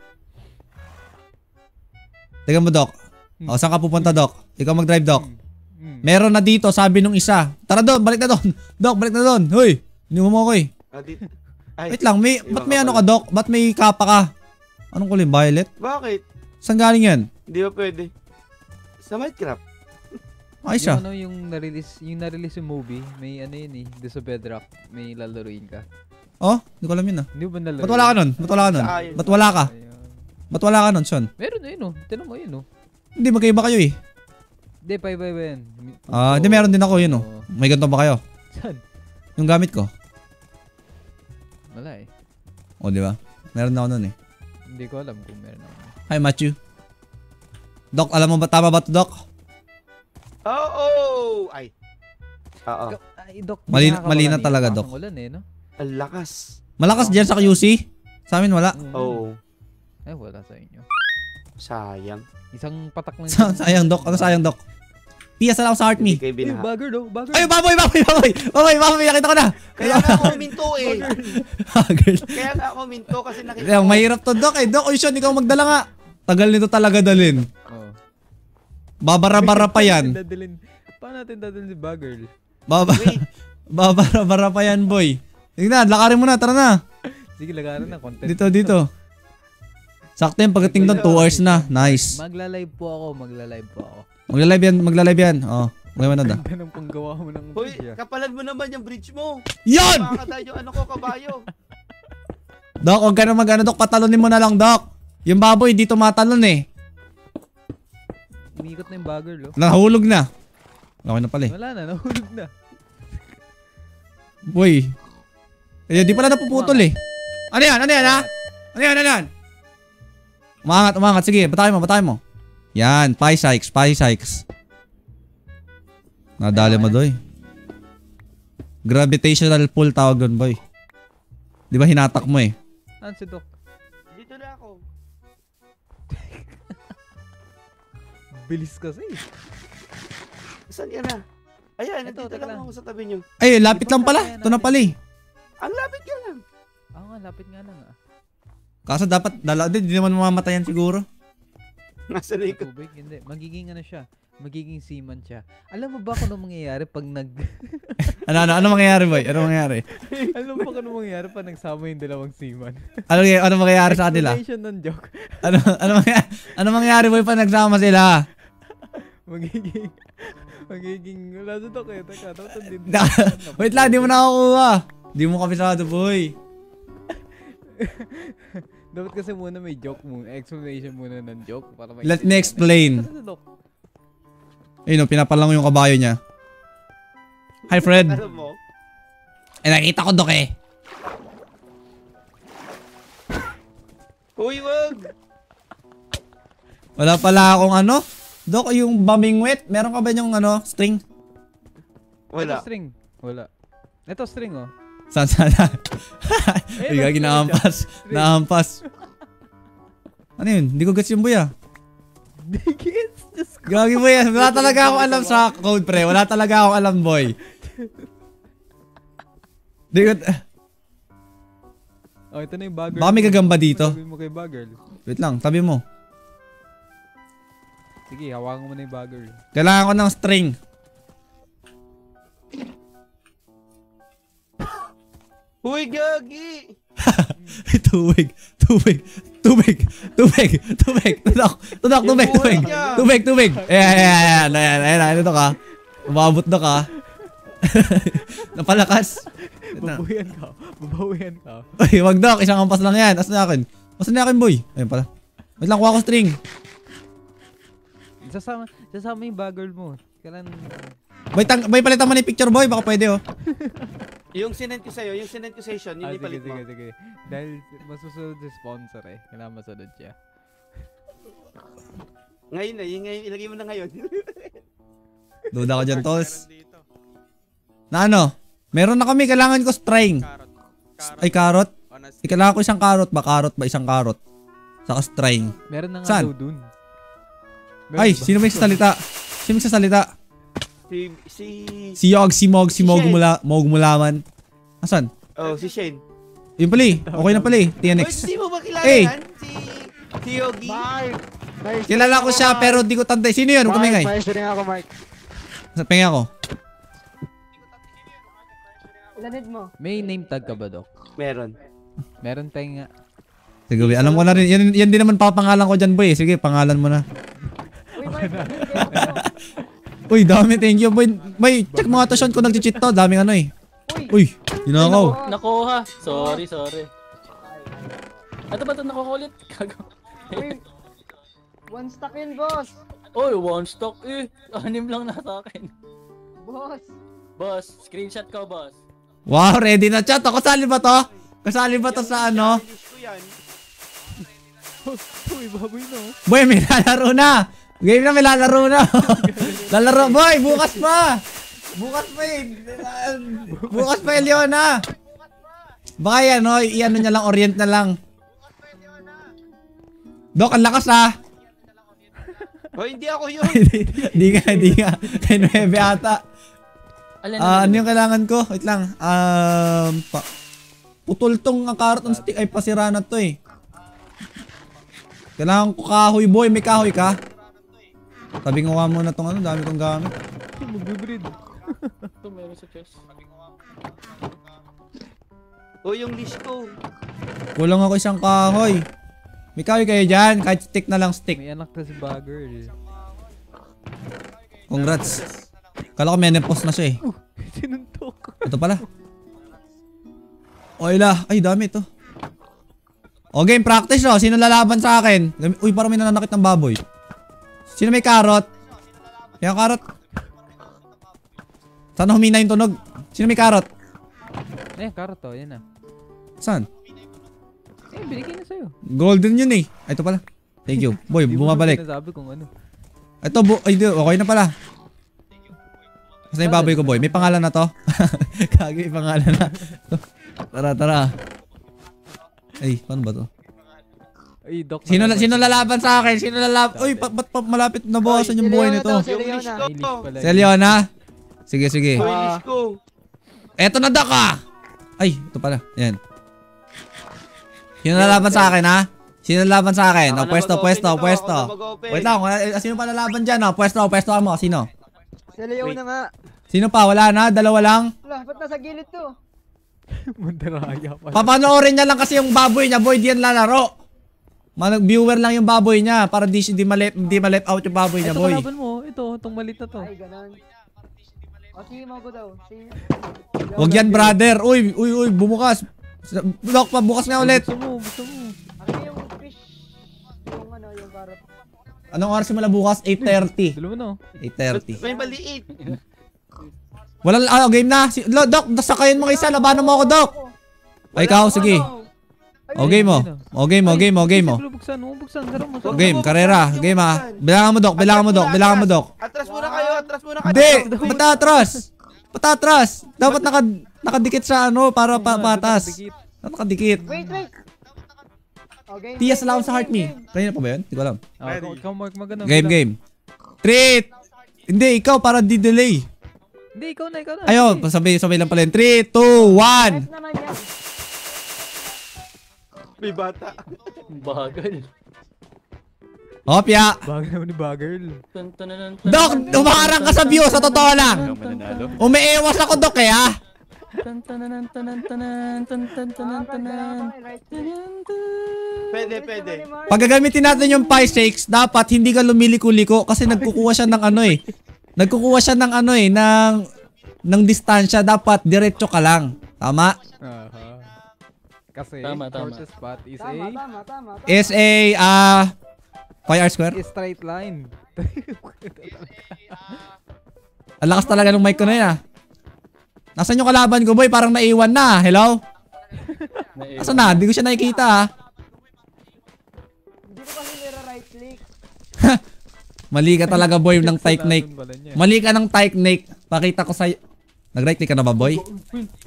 Tingnan mo, Doc. O, saan ka pupunta, Doc? Ikaw mag-drive, Doc. Hmm. Meron na dito, sabi nung isa. Tara doon, balik na doon. Doc, balik na doon. Hoy, hindi mo ako eh. Ay, Wait lang, ba't may ano ka, Doc? Ba't may kapa ka? Anong kulay? Violet? bakit? Saan galing yan? Hindi ba pwede? Sa Minecraft. Ay siya. Yung ano yung na-release yung movie, may ano yun eh, doon sa Bedrock, may lalaruin ka. Oh, hindi ko alam yun ah. Hindi ba nalaro? Ba't wala ka nun? Ba't wala ka nun? Ba't wala ka? Ba't wala ka nun, Sean? Meron na yun oh, tinan mo yun oh. Hindi, magkaiba kayo eh. Hindi, pa yan. Hindi meron din ako yun oh. May ganito ba kayo? Saan? Yung gamit ko. Wala eh. O, di ba? Meron ako nun eh. Hindi ko alam kung meron ako. Hi, Matthew. Doc, alam mo ba tama ba to, Doc? Oo! Ay. Oo. Ay, Doc, Mali na talaga, Doc. Ulan eh, no? Ang lakas. Malakas dyan sa QC? Sa amin wala. Oo. Eh, wala sa inyo. Sayang. Isang patak lang. Sayang, Doc. Ano sayang, Doc? Piyasa lang ako sa heart me. Hindi kayo Ay, binaha. bagger do, bagger. Ay, baboy! Nakita ko na! Kaya nga ako minto eh. Girl. Kaya nga ako minto kasi nakita Kaya, mahirap to, Doc eh. Doc, Sean, ikaw magdala nga. Tagal nito talaga dalin. Oh. Babara-bara pa yan. Paano natin dadalhin si bagger? Babara-bara pa yan, boy. Tingnan, lakarin mo na, tara na. Sige, lagaran na content. Dito. Sakto yung pagdating doon, 2 hours na. Nice. Magla-live po ako. Magla-live yan. Oh, ngayon na da. Ganda ng panggawa mo ng Hoy, bridge. kapalan mo naman yung bridge mo. Yan! Makakadaan yung ano ko, kabayo. Doc, huwag ka na mag-ano, Doc. Patalonin mo na lang, Doc. Yung baboy, di tumatalon eh. Umikot na yung bagger, lo. Nahulog na. Okay na pala eh. Wala na, nahulog na. Boy. Eh, di pala napuputol eh. Ano yan, ha? Ano yan? Umangat. Sige, batayin mo. Yan, pie sykes. Nadali mo, doy. Gravitational pull tawag doon, boy. Di ba hinatak mo eh? Ano si Doc? Dito na ako. Bilis kasi. Saan yan na? Ayan, Ito, dito teka lang lang. ako sa tabi nyo. Ay, lapit lang pala. Ito na pala eh. Ang lapit ka lang. Oo nga, lapit nga lang ah. Kaso dapat dala din, di naman mamamatayan siguro. Nasa na ikot. Tubig, hindi. Magiging ano siya. Magiging seaman siya. Alam mo ba kung ano mangyayari pag Ano mangyayari, boy? Ano mangyayari? Alam mo ba kung ano mangyayari pag nagsama yung dalawang seaman? Ano mangyayari sa kanila? Explanation ng joke. Ano mangyayari, boy, pag nagsama sila? Magiging wala sa Doc eh. Teka, dapat din. Wait lang, di mo nakakuha. Di mo kabisado, boy. Dapat kasi muna may joke muna. Explanation muna ng joke. Para may Let me explain. Ayun, pinapalang yung kabayo niya. Hi, Fred. Alam mo? Nakita ko, Doc eh. Uy, wag! Wala pala akong ano. Doc, yung bombing wet, meron ka ba yung string? Wala. Ito string. Wala. Ito string oh. Saan? Ay, gagi, naampas. Ano yun? Hindi ko gets yung buya. Gagi buya, wala talaga akong alam sa code, pre. Wala talaga akong alam, boy. Di ko... Oh, ito na yung bagger. Baka may gagamba dito. Sabi mo kay bagger. Wait lang, tabi mo. Sige, hawakan mo na yung bagger. Kailangan ko ng string. Uy, gagi! Tubig. Ayan, ito ka. Umabot na ka. Napalakas. Babawian ka. Ay, wag Doc, isang ampas lang yan. Asan na akin? Asan na akin, boy? Ayun pala. Wait lang, kuha ko string. Sasama yung bagger mo. Kailan... May palitan mo na yung picture, boy. Baka pwede, oh. Yung sinend ko sa'yo, yung sinend ko sa Sean, yun ipalit mo. Sige. Dahil masusunod si sponsor eh. Kailangan masunod siya. Ngayon na, yung ngayon, ilagay mo na ngayon. Duda ko dyan, Tols. Na ano? Meron na kami, kailangan ko string. Ay, carrot? Kailangan ko isang carrot ba? Carrot ba? Isang carrot. Saka string. Meron na nga Saan? daw dun. Ay, sino may sasalita? Sino may sasalita? Si Yog, si Mog Mulaman. Asan? Oh, si Shane. Yun pala eh. Okay na pala eh. TNX. Uy, di mo ba kilala Eh. yan? Si Yogi. Nice. Kilala ko siya pero di ko tanda. Sino yun? Huwag kumingay. Maestro rin ako, Mark. Pengi ako. Ilanid mo. May name tag ka ba, Doc? Meron. Meron tayong nga. Sige, boy. Alam ko na rin. Yan din naman papangalan ko dyan, boy. Sige, pangalan mo na. Uy, Mark. Uy, dami. Thank you, boy. May check mga to, Sean, kung nag-cheat to. Daming ano eh. Uy, yunakaw. Nakuha. Sorry. Ano ba ito nakukulit? Uy, one stock yun, boss. Oy, one stock eh. 6 lang na sa akin. Boss. Boss, screenshot ko, boss. Wow, ready na chat. Kasali ba to? Kasali ba to sa ano? Uy, baboy no. Boy, may lalaro na. Game na, may lalaro na. Lalaro, boy, bukas pa. Bukas pa eh. Bukas pa yung Leona. Baka yan, no? Iano niya lang, orient na lang. Dok, ang lakas ah. Oh, hindi ako yun. Hindi nga. Kay 9 ata. Ano yung kailangan ko? Wait lang. Putol tong ang carrot on stick ay pasira na to eh. Kailangan ko kahoy, boy. May kahoy ka? Sabi ko nga muna tong ano, dami kong gamit. Magbe-breed. Ito meron sa chest. Oh, yung list ko. Kulang ako isang kahoy. May kahoy kayo dyan? Kahit stick na lang stick. May anak na si Bagger. Congrats. Kala ko menopause na siya eh. Sinuntok. Ito pala. Oyla. Ay, dami ito. O game, practice no. Sino lalaban sa akin? Uy, parang may nananakit ng baboy. Sino may carrot? Yung carrot. Sana humina yung tunog? Sino may carrot? Carrot to. Yan na. Saan? Binigay na sa'yo. Golden yun eh. Ay, ito pala. Thank you. Boy, bumabalik. Sabi kung ano. Ito, ay, okay na pala. Kasi yung baboy ko, boy. May pangalan na to. Kagi, may pangalan na. Tara. Ay, paano ba to? Ay, Doc. Sino lalaban sa akin? Sino lalaban? Uy, ba't malapit na bawasan yung buhay nito? Yung list ko. Si Leona? Sige. Oh, yung list ko. Eto na, Doc ah! Ay, ito pala. Yan. Sino lalaban sa akin, ha? Sino lalaban sa akin? O, pwesto. Wait lang, sino pa lalaban dyan, o? Pwesto mo. Sino? Si Leona nga. Sino pa? Wala na? Dalawa lang? Wala, ba't nasa gilid to? Mandaraya pa. Papanoorin niya lang kasi yung baboy niya, boy. Di yan lalaro. Viewer lang yung baboy niya para di ma-left out yung baboy niya, boy. Ito kalaban mo. Ito, itong malit na to. Ay, ganun. O, sige mo ko daw. Wag yan, brother. Uy, bumukas. Doc, pabukas nga ulit. Gusto mo. Ano yung fish? Yung carrot. Anong oras simula bukas? 8:30. Dalawa no? 8:30. May maliit. Wala, game na. Doc, sakayin mo isa. Labanan mo ako, Doc. Ay, ikaw, sige. O, game mo. Game mo. Buksan. Game, karera. Game ha. Bilangan mo, Doc. Atras muna kayo. Hindi! Patatras! Dapat nakadikit sa ano para patas. Nakadikit. Wait. Okay. Tiya sa lawan sa heart me. Kanina pa ba yun? Hindi ko alam. Ikaw, Mark, magano. Game. Treat! Hindi, ikaw para di-delay. Hindi, ikaw na. Ayun, sabay lang pala yun. 3, 2, 1. naman yan. May bata. Bagal. Hopya! Bagay naman ni Bagger. Doc, umaharang ka sa view, sa totoo lang. Ikaw mananalo. Umiiwas ako, Doc, eh, ha? Pwede. Pag gagamitin natin yung pie shakes, dapat hindi ka lumiliko-liko kasi nagkukuha siya ng ano eh. Ng distansya. Dapat diretso ka lang. Tama? Kasi, Tama. shortest spot is Tama. Is a, pi r square? straight line. Ang lakas talaga ng mic ko na yun, ah. Nasaan yung kalaban ko, boy? Parang naiwan na. Hello? Nasaan na? Hindi ko siya nakikita, ah. Hindi ko kasi nira-right click. Mali ka talaga, boy, ng technique. Mali ka ng technique. Pakita ko sa'yo. Nag-right click ka na ba, boy?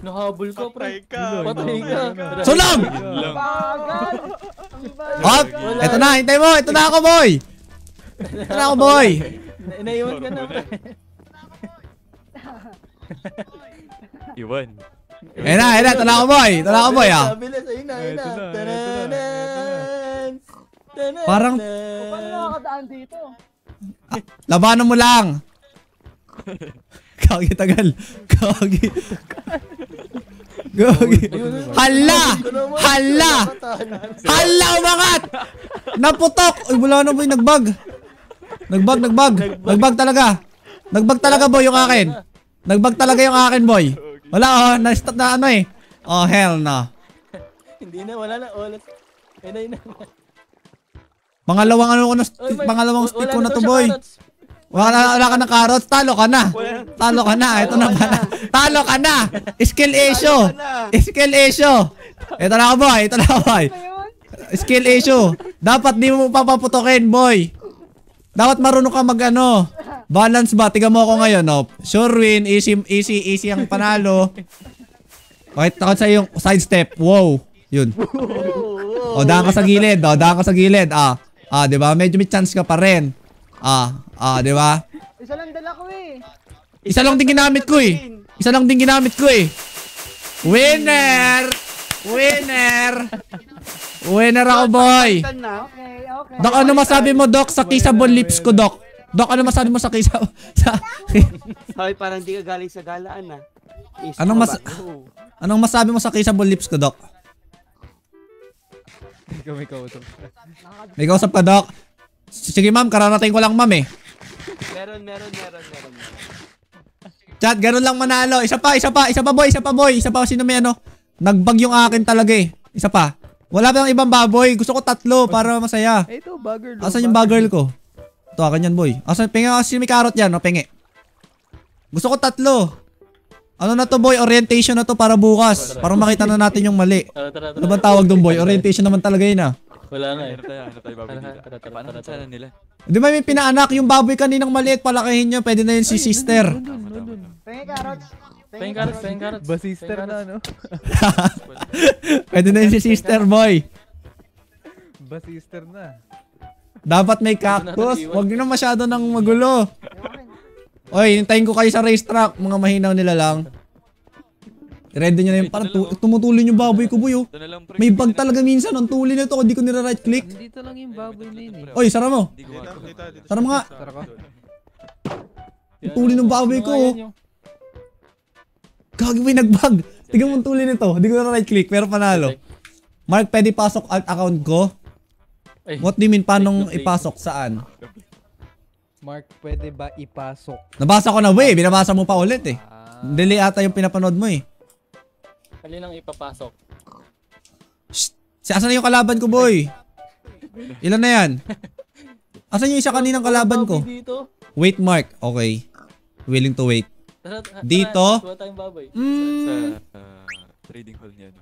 Nahabol ka, pre. Patay ka. Sunog! Bagal! Hop! Ito na, hintay mo! Ito na ako, boy! Naiwan ka na, pre. Iwan. Ayun na, ito na ako, boy! Ito na ako, boy, ah. Bilis, ayun na. Ito na. Parang, Paano nakakadaan dito? labanan mo lang. Gagi tagal. Gagi. Gagi. Hala! Hala! Hala, umangat! Naputok! Uy, wala na boy, nagbag. Nagbag talaga. Nagbag talaga boy yung akin. Nagbag talaga yung akin boy. Wala na-stop na ano eh. Oh, hell no. Hindi na, wala na. Wala. Ayun na. Pangalawang ano ko na, pangalawang stick ko na to boy. Wala ka ng carrots, talo ka na. Ito na pala. Talo ka na. Skill issue. Ito na boy. Skill issue. Dapat di mo papaputokin boy. Dapat marunong ka mag ano. Balance ba? Tiga mo ako ngayon. No? Sure win. Easy ang panalo. Okay, takot sa yung side step. Wow. Yun. O, daan ka sa gilid. Di ba? Medyo may chance ka pa rin. Di ba? Isa lang dala ko eh. Isa lang din ginamit ko eh. Winner ako, boy. Okay. Dok, ano masabi mo, Dok, sa kissable lips ko, Dok? Dok, ano masabi mo sa kissable... Hoy, parang di ka galing sa galaan ah. Anong masabi mo sa kissable lips ko, Dok? Ikaw may kausap. May kausap ka, Dok? Sige, ma'am, kararating ko lang, ma'am eh. Meron. Chat, ganun lang manalo. Isa pa, boy. Sino may ano? Nagbag yung akin talaga eh. Isa pa. Wala pa yung ibang baboy. Gusto ko 3 para masaya. Ito, bagger. Asan yung bagger ko? Ito, akin yan, boy. Asan, pengi kasi may carrot yan, no? Pengi. Gusto ko 3. Ano na to, boy? Orientation na to para bukas. Para makita na natin yung mali. Tara. Ano bang tawag doon, boy? Orientation naman talaga yun, ah. Wala na eh. Hanap tayo baboy dito. Paano sana nila? Di ba may pinaanak yung baboy kaninang maliit, palakihin nyo. Pwede na yun si sister. Pengi carrots. Pahing carrots. Basister na, no? Pwede na yun si sister, boy. Basister na. Dapat may cactus. Huwag nyo na masyado ng magulo. Oy, hintayin ko kayo sa racetrack. Mga mahinaw nila lang. Ready nyo na yung parang tumutulin yung baboy ko, boy. Oh. May bug talaga minsan. Ang tuli nito. Hindi ko nira-right click. Dito lang yung baboy na yun eh. Oy, sara mo. Sara mo nga. Tara ka. Ang tuli ng baboy ko. Oh. Gagi, may nagbag. Tignan mo ang tuli nito. Hindi ko nira-right click. Pero panalo. Mark, pwede pasok alt account ko? What do you mean? Paano ipasok? Saan? Mark, pwede ba ipasok? Nabasa ko na, boy. Binabasa mo pa ulit eh. Dili ata yung pinapanood mo eh. Kalinang ipapasok. Asan na yung kalaban ko, boy? Ilan na yan? Asan yung isa kaninang kalaban ko? Wait, Mark. Okay. Willing to wait. Dito? Kuha tayong baboy. Sa trading hall niya.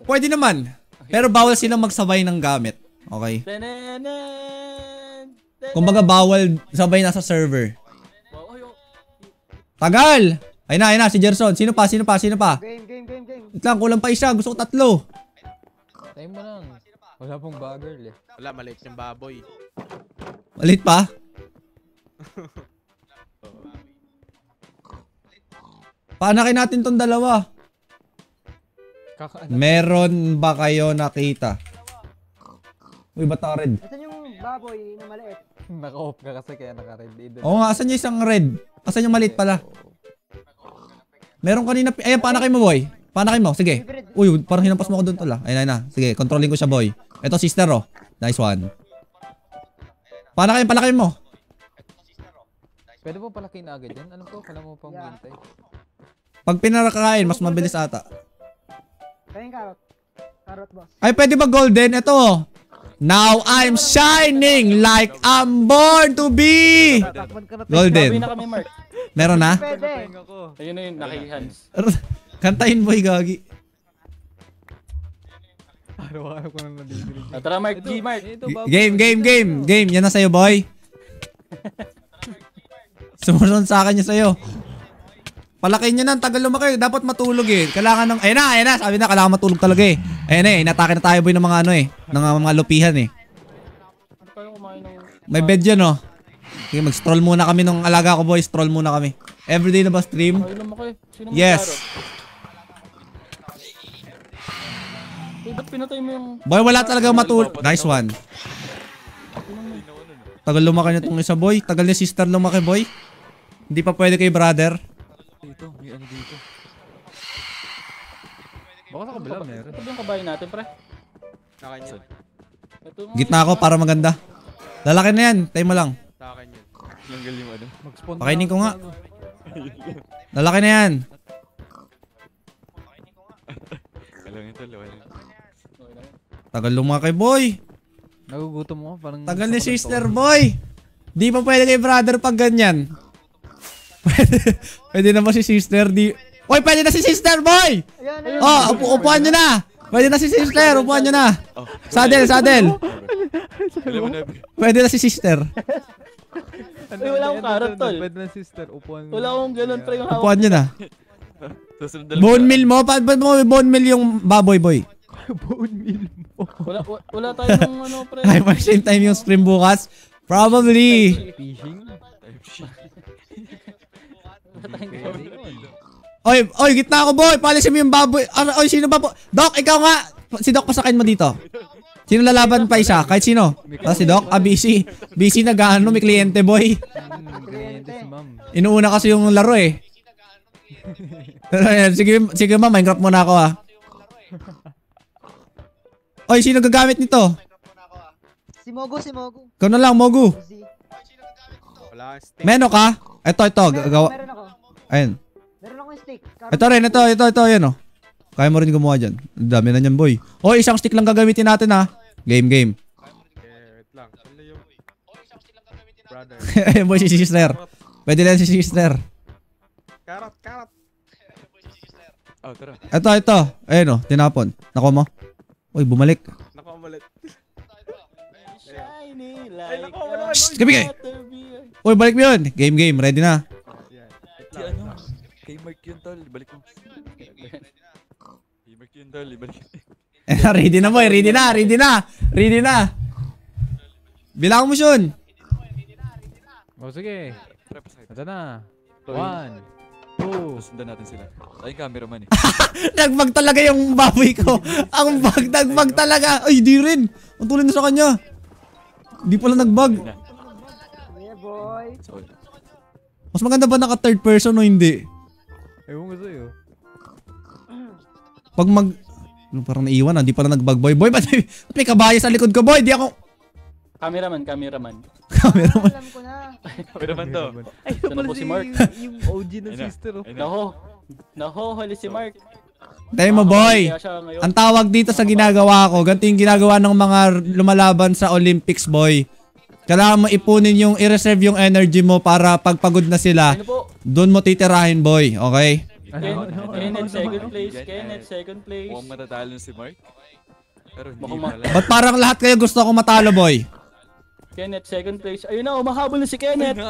Pwede naman. Pero bawal silang magsabay ng gamit. Okay? Kumbaga bawal sabay na sa server. Tagal! Ayun na, si Gerson. Sino pa? Game. Ito lang, kulang pa isa. Gusto ko 3. Time mo lang. Wala pong bagger eh. Wala, maliit yung baboy. Malit pa? Paanakin natin tong dalawa. Meron ba kayo nakita? Uy, ba't naka-red? Asan yung baboy na maliit? Naka-off ka kasi kaya naka-red. Oo nga, asan yung isang red? Asan yung maliit pala? Meron kanina, ayan, paanakin mo, boy. Paanakin mo, sige. Uy, parang hinampas mo ako doon tala. Ayun na. Sige, controlling ko siya, boy. Ito, sister, oh. Nice one. Paanakin mo. Pwede po palakin agad yan? Ano po? Kala mo pang hintay. Pag pinarakain, mas mabilis ata. Pengi carrot. Carrot, boss. Ay, pwede ba golden? Ito, oh. Now I'm shining like I'm born to be. Golden. Meron na? Pwede. Ayun na yun, naki-hands. Kantahin boy, gagi. Araw-araw ko nang nadidinig. Tara, Mark. Game. Yan na sa'yo, boy. Sumusunod sa akin niya sa'yo. Palakin niya na, tagal lumaki. Dapat matulog eh. Kailangan ng... Ayun na. Sabi na, kailangan matulog talaga eh. Ayun eh, inatake na tayo boy ng mga ano eh. Ng mga lupihan eh. May bed yan oh. Sige, mag-stroll muna kami nung alaga ko boy. Stroll muna kami. Everyday na ba stream? Yes. Ba't pinatay mo yung... Boy, wala talaga matulog. Nice one. Tagal lumaki na itong isa, boy. Tagal ni sister lumaki, boy. Hindi pa pwede kay brother. Dito, may ano dito. Baka sa kabila meron. Ito yung kabayo natin, pre. Nakain yun. Ito nga Gitna ako para maganda. Lalaki na yan. Tayo mo lang. Sa akin yun. Langgal yung ano. Mag-spawn Pakainin ko nga. Lalaki na yan. Alam ito, lawan. Tagal lumaki, boy. Nagugutom mo parang... Tagal ni sister, boy. Di pa pwede kay brother pag ganyan. Pwede naman si sister, di... Uy, pwede na si sister, boy! Ayan, ayan. Oh, upuan nyo na! Pwede na si sister, upuan nyo na! Saddle, saddle! Alam mo na, Pwede na si sister. Uy, wala akong carrot, tol. Pwede na sister, upuan. Wala akong ganun, pre, yung hawak. Upuan nyo na. susunod na lang. Bone meal mo? Paano mo bone meal yung baboy, boy? Bone meal mo. Wala tayong ano, pre. Ay, same time yung stream bukas? Probably. Fishing? Oy, gitna ako, boy. Palisin mo yung baboy. Oy, sino ba po? Doc, ikaw nga. Si Doc, pasakain mo dito. Sino lalaban pa isa? Kahit sino? Si Doc? Busy. Busy nag-ano, may kliyente, boy. Kliyente si ma'am. Inuuna kasi yung laro eh. Sige ma'am, Minecraft muna ako Oy, sino gagamit nito? Si Mogo. Ikaw na lang, Mogu. Wala stick. Meno ka? Ito. Gagawa. Meron ako. Ayun. Meron akong stick. Ito rin, ito, yan o. Kaya mo rin gumawa dyan. Ang dami na yan, boy. Oy, isang stick lang gagamitin natin ha. Game. Okay, wait lang. Saan na yung... Brother. Ayun, boy, si sister. Pwede lang si sister. Carrot. Oh, tara. Ito. Ayun o, tinapon. Nakuha mo? Uy, bumalik. Nakamalit. Shiny Ay, like naku, wala. Bigay. Uy, balik mo yun. Game. Ready na. Yan. Wait Si lang. ano? Kay Mark yun, tol. Ibalik mo. Kay Mark yun, tol. Ibalik. Ready na, boy. Ready na. Bilang mo, Shun. O sige. Tara, pasakit. Ito na. 1, 2. Susundan natin sila. Ay, cameraman eh. Nagbag talaga yung baboy ko. Ang nagbag talaga. Ay, di rin. Ang tuloy na sa kanya. Di pala nagbag. Yeah, boy. So, Mas maganda ba naka third person o hindi? Ewan ko sa'yo. Pag parang naiwan di pala nagbag, boy. Boy, ba't may kabayo sa likod ko, boy? Di ako... Cameraman. Cameraman. Alam ko na. cameraman to. Ay, Ito na po si Mark. Yung OG ng Ayun na. sister. Oh. Ayun na. Naho, hali si Mark. Tayo mo, boy. Kaya siya ngayon. Ang tawag dito sa ginagawa ko, ganito yung ginagawa ng mga lumalaban sa Olympics, boy. Kailangan mo ipunin yung, i-reserve yung energy mo para pagpagod na sila, Ano po? doon mo titirahin, boy. Okay? Kenneth, second place. Kenneth, second place. Mukhang matatalo si Mark. Pero hindi Mukhang pala. Ba't parang lahat kayo gusto ko matalo, boy? Kenneth, second place. Ayun na, umahabol na si Kenneth.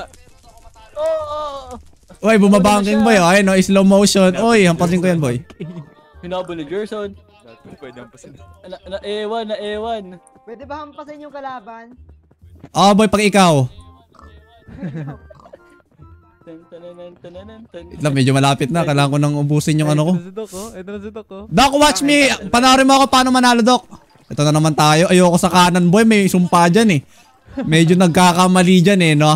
Oh! Uy, bumaba ang king, boy. Ayun, no, slow motion. Uy, hampasin ko yan, boy. Hinabol ni Gerson. Pwede ang pasin. Na-ewan. Pwede ba hampasin yung kalaban? Oh, boy, pag ikaw. Ito, medyo malapit na. Kailangan ko nang ubusin yung ano ko. Ito na si Doc, oh. Doc, watch me. Panoorin mo ako paano manalo, Doc. Ito na naman tayo. Ayoko sa kanan, boy. May sumpa dyan eh. Medyo nagkakamali dyan eh, no?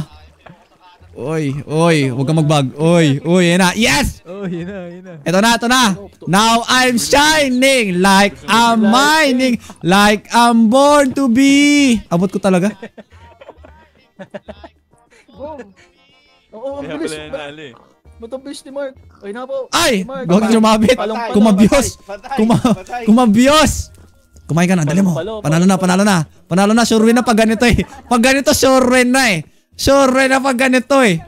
Uy. Huwag kang mag-bug. Uy, yan na. Yes! Oh, yun na. Ito na. Now I'm shining like I'm mining, like I'm born to be. Abot ko talaga. Boom. Oo, Kaya bilis. pala nanalo eh. Matabilis ni Mark. Ay, na po. Ay! Mark. Huwag sumabit. Palong- Kumabyos. Patay. Kumabyos. Kumain ka na. Dali mo. Panalo na. Sure win na pag ganito eh. Pag ganito, sure win na eh. Sure win na pag ganito eh.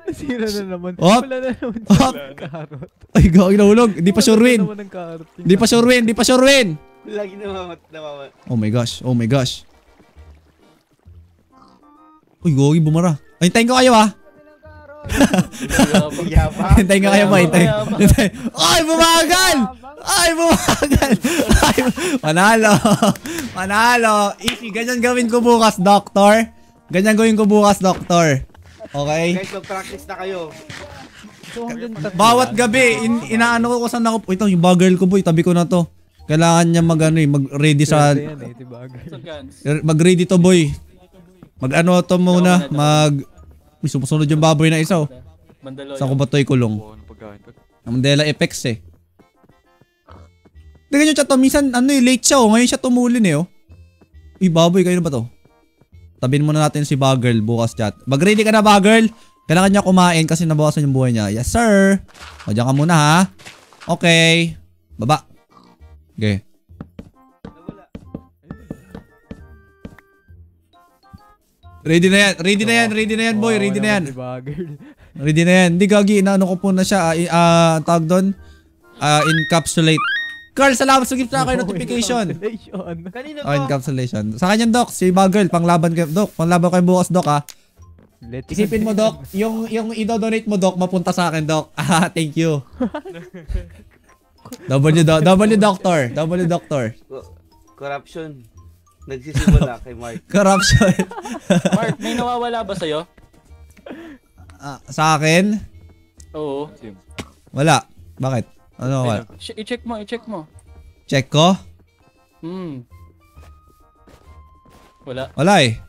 Nasira na naman. Hop. Wala na naman Hop. sa carrot. Ay, gawin nahulog. Di pa sure win. Wala na naman ng carrot. Di pa sure win. Lagi namamat. Oh my gosh. Uy, gogi bumara. Ay, hintayin ko kayo ah. Hintayin ko kayo ba? Hintayin. Ay, bumagal! Panalo. Easy. Ganyan gawin ko bukas, doctor. Okay? Guys, mag-practice na kayo. Bawat gabi, inaano ko saan ako. Ito, yung bagel ko, boy. Tabi ko na to. Kailangan niya mag-ready sa... Yan eh, tibagay. Guns. Mag-ready to, boy. Mag-ano to muna, May sumusunod yung baboy na isa, oh. Mandaluyong. Saan ko ba ito ikulong? Ano pagkain to? Mandela effects, eh. Tingnan nyo, chat, minsan, late siya, oh. Ngayon siya tumulin, eh, oh. Uy, baboy, kayo na ba to? Tabihin muna natin si Bagirl bukas, chat. Mag-ready ka na, Bagirl? Kailangan niya kumain kasi nabawasan yung buhay niya. Yes, sir. O, dyan ka muna, ha? Okay. Baba. Okay. Ready na yan. Ready na yan, boy. Ready na yan. Ready na yan. Hindi, gagi. Inaano ko po na siya. Tawag doon. Encapsulate. Carl, salamat sa gift na kayo notification. Kanino Oh, to? encapsulation. Sa kanya, Doc. Si Bagirl. Panglaban kayo, Doc. Panglaban kayo bukas, Doc, ha? Isipin mo, Doc. Yung i-donate mo, Doc, mapunta sa akin, Doc. Thank you. W Doctor. Corruption. Nagsisimula kay Mark. Corruption. Mark, may nawawala ba sa'yo? Sa akin? Oo. Wala. Bakit? Ano wala? I-check mo. Check ko? Wala. Wala eh.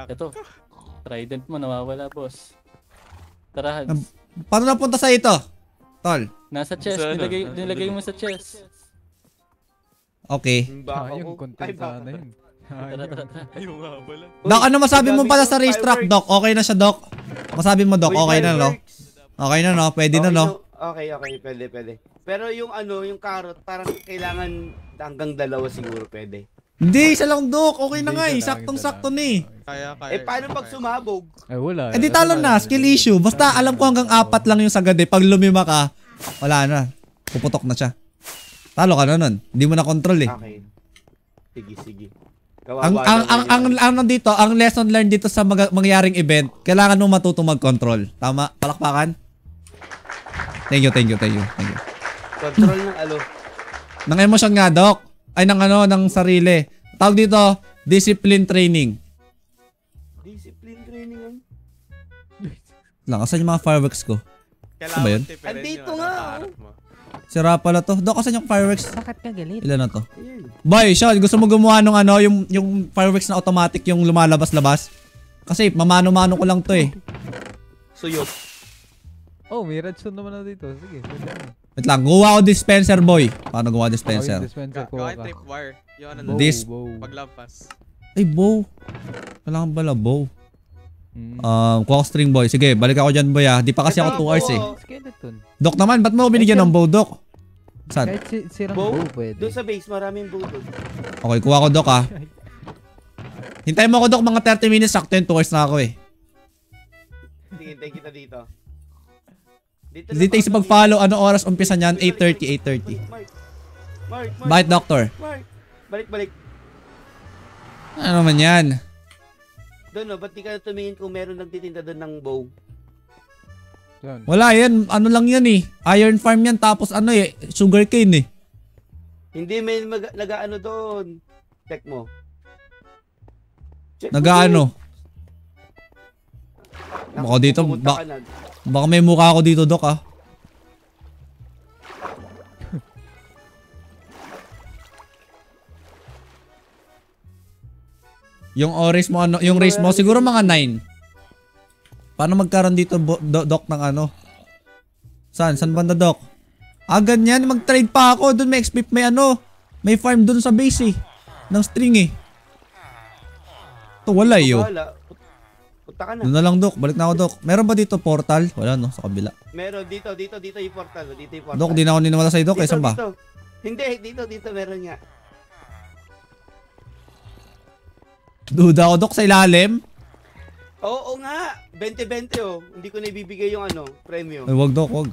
Ito. Trident mo nawawala, boss. Tara, Paano napunta sa ito? Tol. nasa chest. Nilagay mo sa chest. Okay. Yung content sana yun. Tara. Ayun nga pala. Doc, ano masabi mo pala sa racetrack, Doc? Okay na siya, Doc? Masabi mo, Doc, okay na, no? Okay na, no? Pwede na, no? Okay, pwede. Pero yung yung carrot, parang kailangan hanggang 2 siguro pwede. Hindi, isa lang, Doc. Okay na nga eh. Saktong-sakto na eh. Kaya. Paano pag sumabog? Wala. Di talo na. Skill issue. Basta alam ko hanggang 4 lang yung sagad eh. Pag lumima ka, wala na. Puputok na siya. Talo ka na nun. Hindi mo na control eh. Okay. Sige. Ang dito, ang lesson learned dito sa mangyaring event, kailangan mo matutong mag-control. Tama? Palakpakan? Thank you. Control ng Ng emosyon nga, Doc. Ay, ng sarili. Tawag dito, discipline training. Discipline training. Lang, asan yung mga fireworks ko? Ano ba yun? Andito nga. Sira pala to. Doc, asan yung fireworks? Bakit ka galit? Ilan na to? Boy, Sean, gusto mo gumawa nung yung fireworks na automatic yung lumalabas-labas? Kasi mamano-mano ko lang to eh. Suyok. Oh, may redstone naman na dito. Sige, pwede na. Wait lang, gumawa ko dispenser, boy. Paano gumawa dispenser? Dispenser ko ka. Tripwire. Yung ano paglampas. Ay, bow. Kailangan pala bow. Kuha ko string, boy. Sige, balik ako dyan, boy, ah. Di pa kasi ako 2 hours eh. Skeleton. Doc naman, ba't mo binigyan ng bow, Doc? Saan? Kahit sirang Bow? bow pwede. Doon sa base, maraming bow doon. Okay, kuha ko, Doc, ah. Hintayin mo ako, Doc, mga 30 minutes. Sakto yun, 2 hours na ako eh. Hintayin kita dito. Dito sa pag-follow, ano oras umpisa niyan? 8:30. Mark. Bakit, Doctor? Mark. Balik. Ano man yan? Doon, ba't di ka tumingin kung meron nagtitinda doon ng bow? Wala yan, ano lang yan eh. Iron farm yan, tapos sugarcane eh. Hindi, may nag-ano doon. Check mo. Nag-ano? Baka dito, baka may mukha ako dito, Doc, ah. Yung oris mo, yung race mo, siguro mga 9. Paano magkaroon dito, Doc, ng ano? Saan banda, Doc? Ganyan, mag-trade pa ako. Doon may XP, may farm doon sa base eh. Ng string eh. Ito, wala yun. Punta ka na. Doon na lang, Doc. Balik na ako, Doc. Meron ba dito portal? Wala, no? Sa kabila. Meron dito yung portal. Doc, di na ako niniwala sa'yo, Doc. Saan ba? Hindi, dito meron nga. Duda ako, Doc, sa ilalim. Oo nga. 20-20 oh. Hindi ko na ibibigay yung premium. Ay, wag, Doc, wag.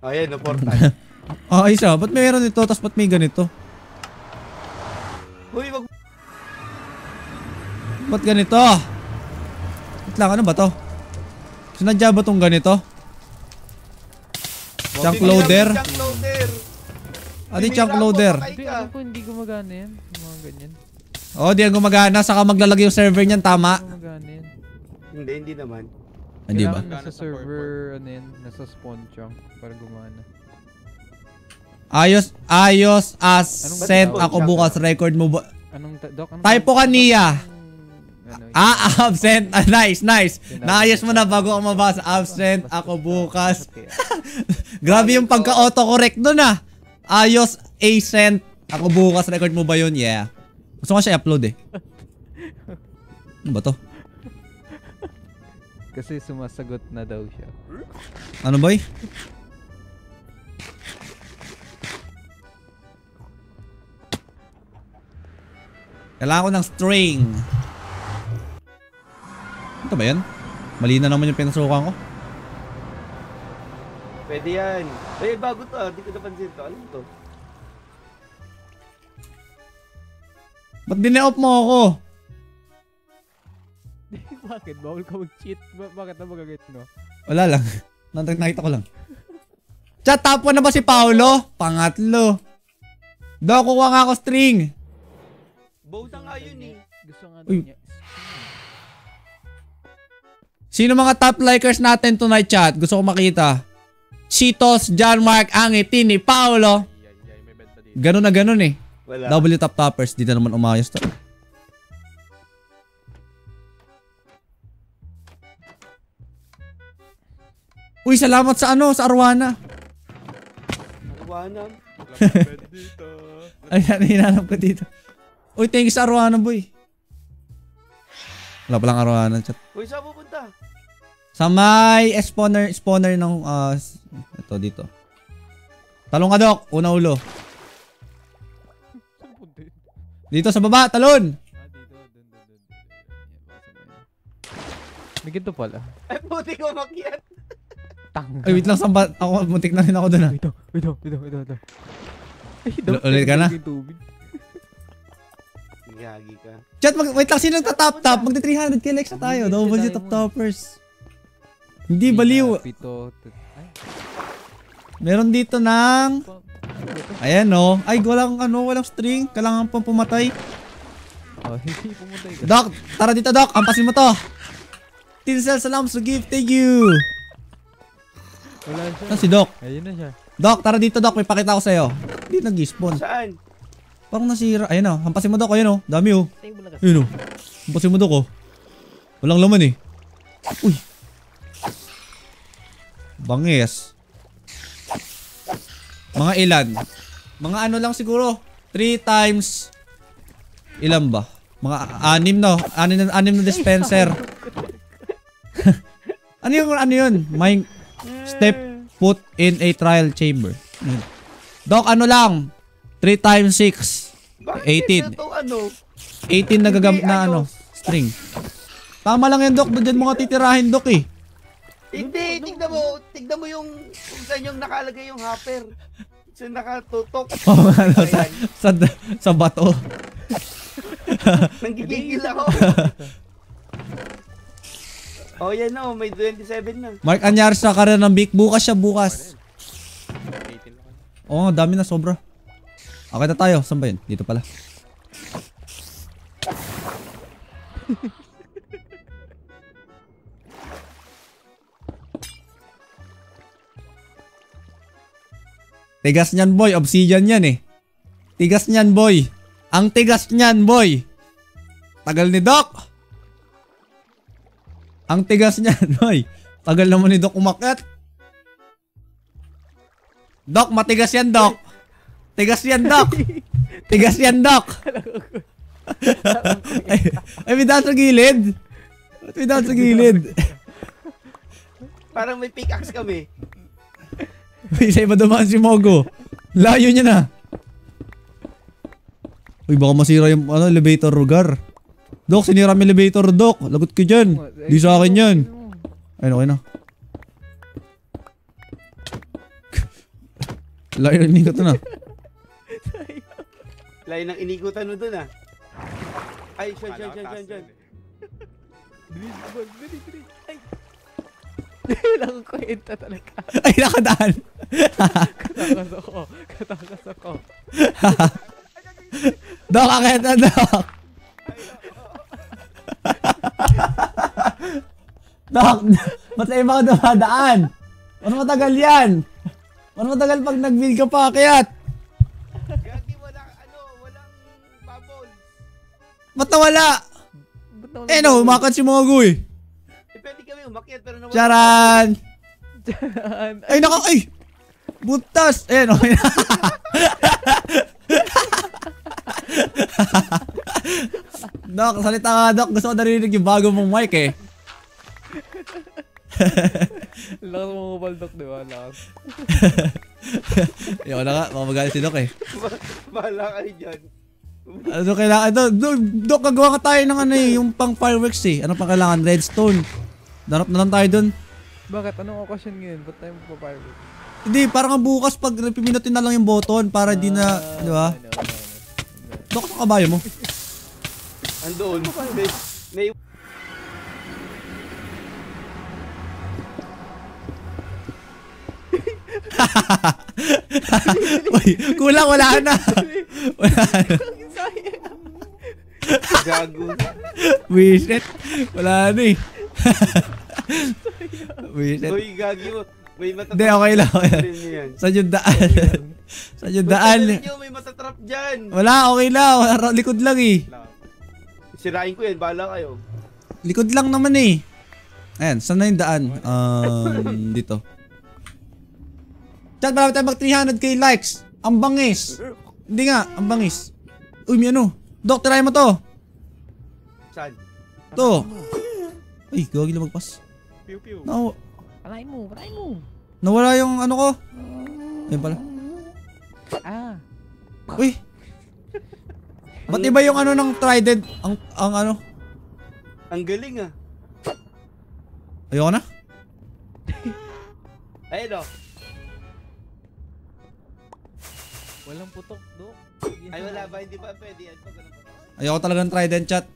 Ayan, portal. Isa. Ba't meron ito? Tapos ba't may ganito? Uy, wag. Ba't ganito? Wait lang, ano ba to? Sinadya ba tong ganito? Chunk loader? Di chunk loader. Hindi, alam ko hindi gumagana yan. Mga ganyan. Di yan gumagana. Saka maglalagay yung server niyan, tama? Gumagana yan. Hindi naman. Hindi ba? Kailangan nasa server, nasa spawn chunk para gumana. Ayos as sent ako bukas. Record mo ba? Doc, Typokania. Ano, Absent. Nice. Naayos mo na bago ako mabasa. Absent ako bukas. Grabe yung pagka-autocorrect nun ah. Ayos, ascent. Ako bukas. Record mo ba yun? Yeah. Gusto ko siya i-upload eh. Ano ba to? Kasi sumasagot na daw siya. Ano boy? Kailangan ko ng string. Ito ba yan? Mali na naman yung pinasukan ko. Pwede yan. Ay, bago to. Di ko napansin to. Ano to? Ba't dine-off mo ako? Bakit? Bawal ka mag-cheat? Bakit na magagat mo? Wala lang. Nakita ko lang. Chat, top 1 na ba si Paolo? Pangatlo. Dok, kuha nga ako string. Bowsa nga yun eh. Gusto nga Uy. niya. Sino mga top likers natin tonight, chat? Gusto ko makita. Cheetos, John Mark, Angi, Tini, Paolo. Ganun na ganun eh. Wala. W top toppers. Di na naman umayos to. Uy, salamat sa sa Arwana. Arwana. Ay, hinanap ko dito. Uy, thank you sa Arwana, boy. Wala palang Arwana, chat. Uy, saan pupunta? Sa may spawner ng ito dito. Talong ka, Dok. Una ulo. Dito sa baba, talon. May ginto pala. Ay, puti ko makiat. Tang. Ay, wait lang, ako, muntik na rin ako dun ah. Ito. Ulit ka na? Gagi ka. Chat, wait lang, sino nagta-top? Magti 300k likes na tayo. W top toppers. Hindi, baliw. Meron dito ng... Ayan no. Ay, walang string. Kailangan pang pumatay. Oh, hindi pumatay ka. Doc, tara dito, Doc. Ampasin mo to. Tinsel, salamat sa gift. Thank you. Wala siya. Saan si Doc? Ayun na siya. Doc, tara dito, Doc. May pakita ko sa'yo. Hindi nag-spawn. Saan? Parang nasira. Ayan o. Hampasin mo, Doc. Ayan o. Dami o. Ayan o. Hampasin mo, Doc o. Walang laman eh. Uy. Bangis. Mga ilan? Mga ano lang siguro. 3 times. Ilan ba? Mga 6 no? 6 na dispenser. Ano yun? May step put in a trial chamber. Doc, ano lang? 3 times 6. 18. 18 na gagamit na string. Tama lang yan, Doc. Doon mo nga titirahin, Doc eh. Hindi, tignan mo yung kung saan yung nakalagay yung hopper. Saan nakatutok. Sa bato. Nanggigigil ako. Oh, yan o. May 27 na. Mark Anyar sa karir ng Big. Bukas siya, bukas. Oo nga, dami na, sobra. Okay na tayo. Saan ba yun? Dito pala. Tigas niyan, boy. Obsidian yan eh. Tigas niyan, boy. Ang tigas niyan, boy. Tagal ni Doc. Ang tigas niyan, boy. Tagal naman ni Doc umakyat. Doc, matigas yan, Doc. Tigas yan, Doc. Tigas yan, Doc. Ay, may daan sa gilid. May daan sa gilid. Parang may pickaxe kami. Isa iba dumaan si Mogo. Layo niya na. Uy, baka masira yung elevator lugar. Doc, sinira yung elevator, Doc. Lagot ko dyan. Di sa akin yan. Ayun, okay na. Layo ng inikutan na. Layo ng inikutan mo dun ah. Ay, siyan. Bilis. Ay. Ilang kwenta talaga. Ay, nakadaan. Katakas ako. Doc, akit na, Doc. Doc, ba't sa iba ka dumadaan? Mas matagal yan. Mas matagal pag nag-build ka pa, akit. Gagi, walang bubble. Ba't nawala? Eh no, umakan si Mogo eh. Pwede kami umakyat pero nawala. Charan! Ay, ay! Butas! Ayan, okay na. Dok, salita ka, Dok. Gusto ko narinig yung bago mong mic eh. Lakas mo Dok, di ba? Lakas. Ayoko na nga, baka magalit si Dok eh. Bahala kayo dyan. Ano kailangan? Dok, gagawa ka tayo ng ano eh, yung pang fireworks eh. Ano pang kailangan? Redstone. Danap na lang tayo dun. Bakit? Anong occasion ngayon? Ba't tayo magpa-fireworks? Hindi, parang nga bukas pag pinutin na lang yung button para di na, di ba? Dok, sa kabayo mo. Andoon. May Uy, kulang, wala na. Wala na. gago. Wisit. Wala na eh. Wisit. Uy, gagi mo. May matatrap. Hindi, okay lang. Saan yung daan? Saan yung daan? May matatrap dyan. Wala, okay lang. Likod lang eh. Sirain ko yan, bahala kayo. Likod lang naman eh. Ayan, saan na yung daan? Dito. Chat, marami tayo mag 300k likes. Ang bangis. Hindi nga, ang bangis. Uy, may ano. Dok, tirahin mo to. Saan? To. Ay, gawag lang magpas. Pew pew. No. Palain mo, palain mo. Nawala yung ano ko. Ayun pala. Ah. Uy. Ba't iba yung ano ng trident? Ang ano? Ang galing ah. Ayoko na. Ayun o. Walang putok, Dok. Ay wala ba? Hindi pa pwede yan. Ayoko talaga ng trident, chat.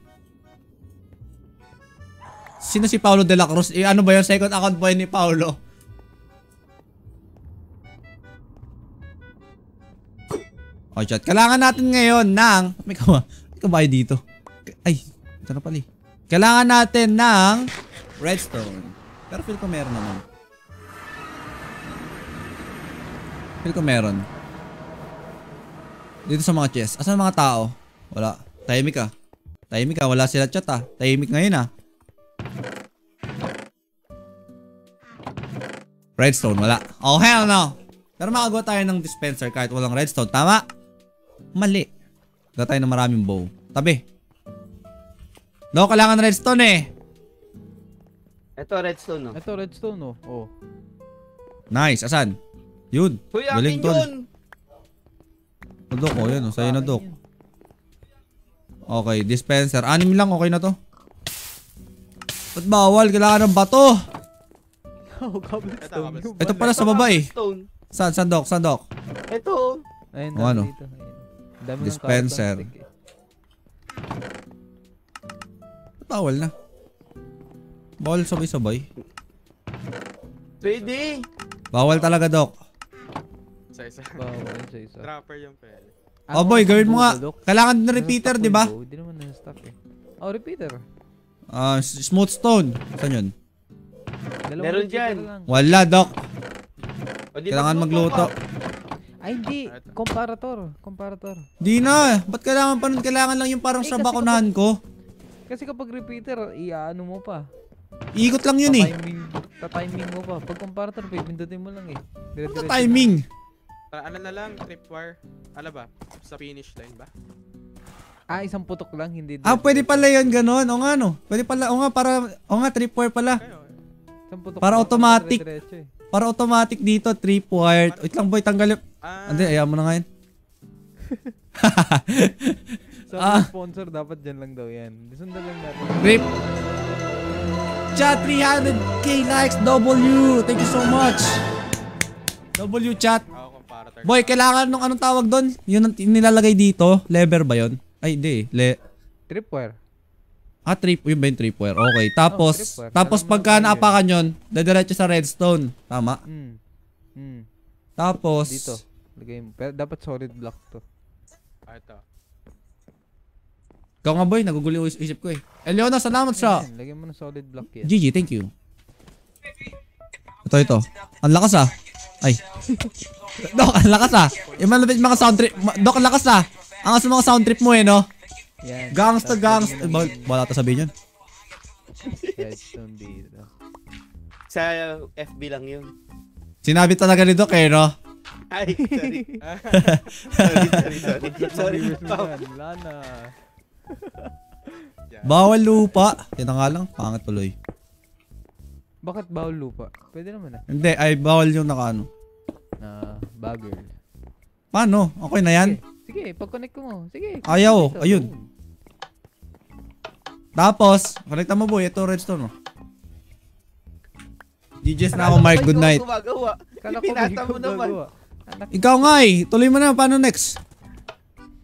Sino si Paulo de la Cruz? Ano ba yung second account po ni Paulo? Oh, chat. Kailangan natin ngayon ng... May kabayo dito. Ay, ito na pala eh. Kailangan natin ng redstone. Pero feel ko meron naman. Feel ko meron. Dito sa mga chest. Asan mga tao? Wala. Tahimik ah. Tahimik ah. Wala sila chat ah. Tahimik ngayon ah. Redstone. Wala. Oh hell no. Pero makagawa tayo ng dispenser kahit walang redstone. Tama? Mali. Gawa tayo ng maraming bow. Tabi. No, kailangan redstone eh. Ito redstone no. Ito, redstone oh. Oh. Nice. Asan? Yun. Hoy, Galing akin tol. yun. Dok, oh yan. Sa'yo na, Dok. Okay, dispenser. 6 lang, okay na to. Ba't bawal? Kailangan ng bato. Oh, cobblestone. Ito pala sa baba eh. Stone. Saan, Dok? Saan, Dok? Ito. Ayun, O, ano? dito. Ayun. Dami ng Dispenser. carbon stick eh. Ba't bawal na? Bawal sabay-sabay. Pwede. Bawal talaga, Dok. Isa-isa. Bawal sa isa. Dropper yung pwede. Oh boy, gawin mo nga. Kailangan din na repeater, di ba? Hindi naman na-stop eh. Oh, repeater. Smooth stone. Saan yun? Dalawang Meron repeater dyan. lang. Wala, Dok. O, di Kailangan ba magluto. Ay, hindi. Comparator. Comparator. Di na. Ba't kailangan pa nun? Kailangan lang yung parang sa kasi bakunahan ko. Kasi kapag repeater, iaano mo pa. Ikot lang yun eh. Ta-timing mo pa. Pag comparator, pindutin mo lang eh. Ano timing? Ano na lang, tripwire. Ano ba? Sa finish line ba? Ah, isang putok lang, hindi. Pwede pala yun ganon. O nga no. Pwede pala. O nga, tripwire pala. Isang putok Para lang, automatic. dire-diretso eh. Para automatic dito, tripwire. Wait lang boy, tanggal yung... Hindi, ayaw mo na ngayon. Sa sponsor, dapat dyan lang daw yan. Sundan lang natin. Rip. Chat, 300k likes. W. Thank you so much. W chat. Boy, kailangan nung anong tawag doon? Yun ang nilalagay dito. Lever ba yun? Ay, hindi. Tripwire. Yun ba yung tripwire? Okay. Tapos, tripwire. tapos pagka naapakan yun, dadiretso sa redstone. Tama? Tapos, Dito. Lagay mo. Pero dapat solid block to. Ito. ikaw nga boy, nagugulo yung isip ko eh. Eliona, salamat sa... Lagay mo ng solid block yan. GG, thank you. Ito. Ang lakas ah. Ay. Dok, ang lakas ah. Yung malapit mga sound trip. Dok, ang lakas ah. Ang aso mga sound trip mo eh, no? Yan. Gangsta. Tapos lagyan mo ng Wala ta sabihin yun. redstone dito. Sa FB lang yun. Sinabi talaga ni Doc eh, no? Ay, sorry. Sorry. Wala na. Bawal lupa. Yan na nga lang, pangit tuloy. Bakit bawal lupa? Pwede naman Hindi, ay bawal yung nakaano. Bagger. Paano? Okay na yan? Sige, pag-connect ko mo. Sige. Ayaw, dito. ayun. Tapos, connecta mo boy, ito redstone mo. GG's na ako, Mark. Good night. Kala ko Pinata mo naman. Ikaw nga eh. Tuloy mo na. Paano next?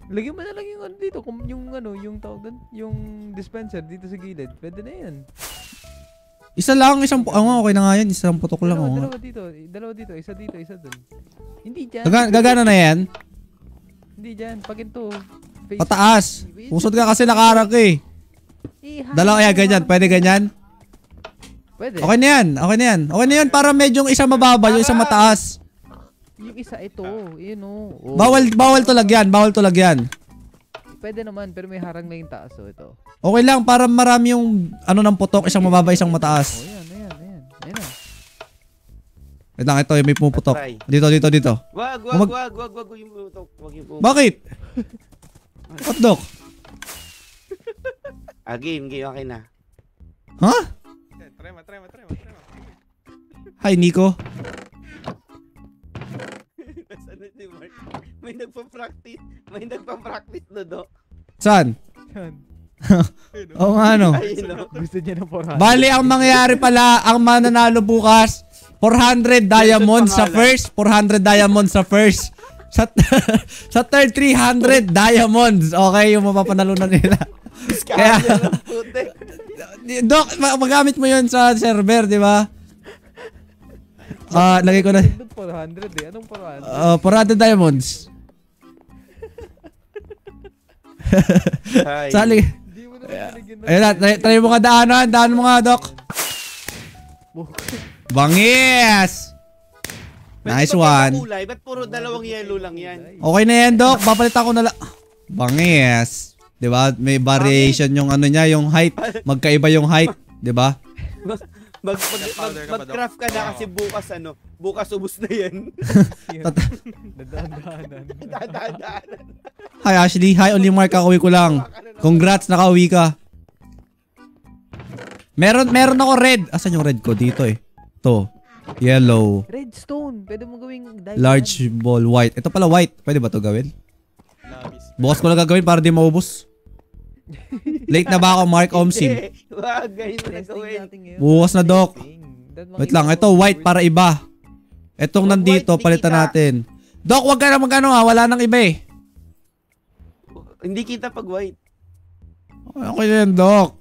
Lagyan mo na lang yung ano dito. Yung tawag doon. Yung dispenser dito sa gilid. Pwede na yan. Isa lang, okay na nga yan. Isang putok lang. Dalawa dito. Isa dito, isa doon. Hindi dyan. Gagana na yan? Hindi dyan. Pag ito. Pataas. Pusod ka kasi nakaharap ka eh. Dalawa kaya ganyan. Pwede ganyan? Pwede. Okay na yan. Para medyo yung isa mababa, yung isa mataas. Yung isa ito. Yun o. Bawal to lagyan. Pwede naman, pero may harang na yung taas. So ito. Okay lang, para marami yung ng putok. Isang mababa, isang mataas. Ayan na. Wait lang, ito yung may pumuputok. Dito. Wag yung putok. Wag yung putok. Bakit? Hotdog. Game, okay na. Ha? Try mo. Hi, Nico. Nasaan na si Mark? May nagpa-practice na do. Saan? Oo nga no. Ayun no. Gusto niya ng 400. Bali, ang mangyayari pala, ang mananalo bukas, 400 diamonds sa first, 400 diamonds sa first. Sa third, 300 diamonds. Okay, yung mapapanalunan nila. Kaya, Doc, magamit mo yun sa server, di ba? Lagay ko na. 400 eh. Anong 400? 400 diamonds. Sali. Hindi mo na binigyan Ayun na, try mo nga daan mo nga, Doc. Bangis! Nice one. Ba't puro dalawang yellow lang yan? Okay na yan, Doc. Papalitan ko na lang. Bangis. Diba? May variation yung ano niya, yung height. Magkaiba yung height. Diba? Mag-craft ka na kasi bukas ubos na yan. Dadaan. Hi, Ashley. Hi, only Mark. Kakauwi ko lang. Congrats, nakauwi ka. Meron ako red. Asan yung red ko? Dito eh. To. Yellow. Redstone. Pwede mo gawing diamond. Large ball white. Ito pala white. Pwede ba to gawin? Bukas ko lang gagawin para di maubos. Late na ba ako, Mark Omsim? Wag, ganyan na gawin. Bukas na, Doc. Wait lang. Ito, white para iba. Itong nandito, palitan natin. Doc, wag ka na magano ha. Wala nang iba eh. Hindi kita pag white. Okay na yan, Doc.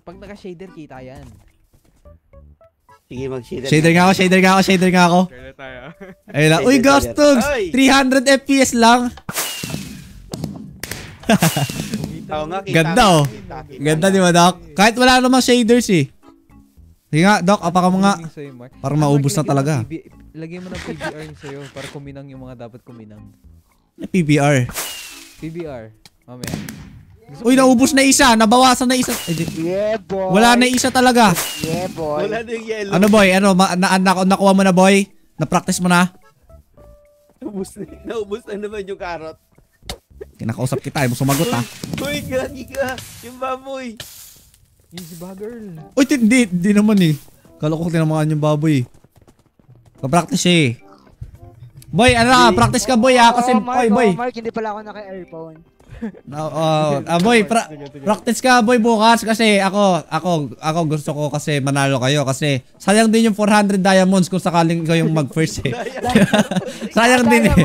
Pag naka-shader, kita yan. Sige, mag-shader. Shader nga ako. Kaya tayo. Ayun lang. Uy, Gostogs! 300 FPS lang. Ganda oh. Ganda di ba, Doc? Kahit wala namang shaders eh. Sige nga, Doc, apaka mo nga. Para maubos na talaga. Lagyan mo ng PBR sa'yo para kuminang yung mga dapat kuminang. PBR. PBR. Mamaya. Uy, naubos na isa. Nabawasan na isa. Yeah, boy. Wala na isa talaga. Yeah, boy. Wala na yung yellow. Ano, boy? Ano? Nakuha mo na, boy? Na-practice mo na? Naubos na naman yung carrot. Kinakausap kita. Ayaw mo sumagot, ha? Uy, gagi ka. Yung baboy. Easy bagger. Uy, hindi naman eh. Kala ko tinamaan yung baboy eh. Pa-practice siya eh. Boy, ano ka? Practice ka, boy, ha? Kasi, boy. Mark, hindi pala ako naka-earphone. Boy, practice ka, boy, bukas. Kasi ako gusto ko kasi manalo kayo. Kasi sayang din yung 400 diamonds kung sakaling ikaw yung mag-first eh. Sayang din eh.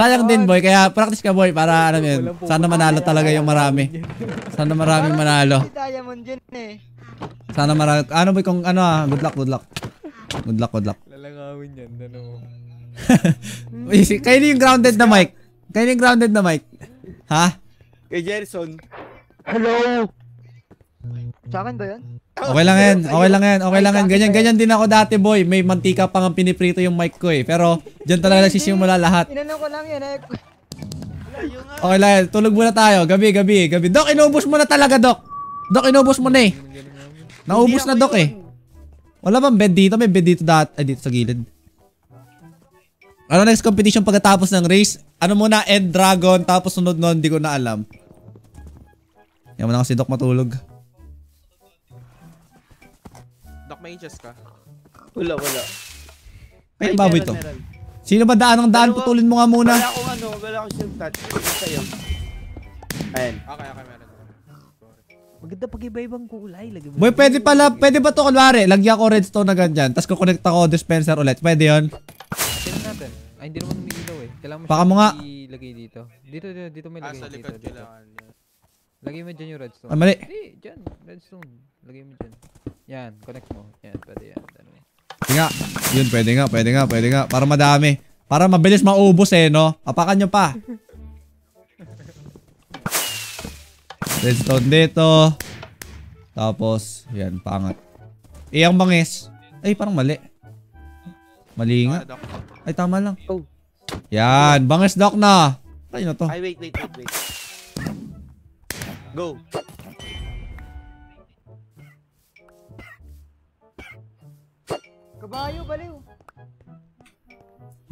Sayang din, boy. Kaya practice ka, boy, para ano yun. Sana manalo talaga yung marami. Sana maraming manalo. Diamond yun eh. Sana marami. Ano, boy, kung ano ah. Good luck. Lalangawin yan. Kayo yung grounded na mic. Ha? Kay Jerson. Hello? Sa akin ba yun? Okay lang yan. Ganyan din ako dati, boy. May mantika pang piniprito yung mic ko eh. Pero dyan talaga nagsisimula lahat. Inanong ko lang yan eh. Okay lang, tulog muna tayo. Gabi. Dok, inubos mo na talaga, Dok. Dok, inubos mo na eh. Naubos na, Dok eh. Wala bang bed dito? May bed dito ay, dito sa gilid. Ano next competition pagkatapos ng race? Ano muna, End Dragon, tapos sunod nun, hindi ko na alam. Yan mo na kasi Dok matulog. Doc, may inches ka? Wala. Ay, baboy to. Sino ba daan ng daan? Putulin mo nga muna. Wala akong shield touch. Sa'yo. Ayan. Okay, meron. Maganda pag iba-ibang kulay. Boy, pwede ba to kunwari? Lagyan ko redstone na ganyan, tapos kukonect ako dispenser ulit. Pwede yun? Tignan natin. Ay, hindi naman umiilaw eh. Kailangan mo Baka mo nga. ilagay dito. Dito may lagay. Sa likod dito. kailangan. Lagay mo dyan yung redstone. Ay, mali. Hindi, dyan. Redstone. Lagay mo dyan. Yan, connect mo. Yan, pwede yan. Nga. Yun, pwede nga. Para madami. Para mabilis maubos eh, no? Apakan nyo pa. Redstone dito. Tapos, yan, pangat. Ang bangis. Ay, parang mali. Mali nga. Ay, tama lang. Oh. Yan, bangis Doc na. Ay, na to. Ay, wait. Go. Kabayo, baliw.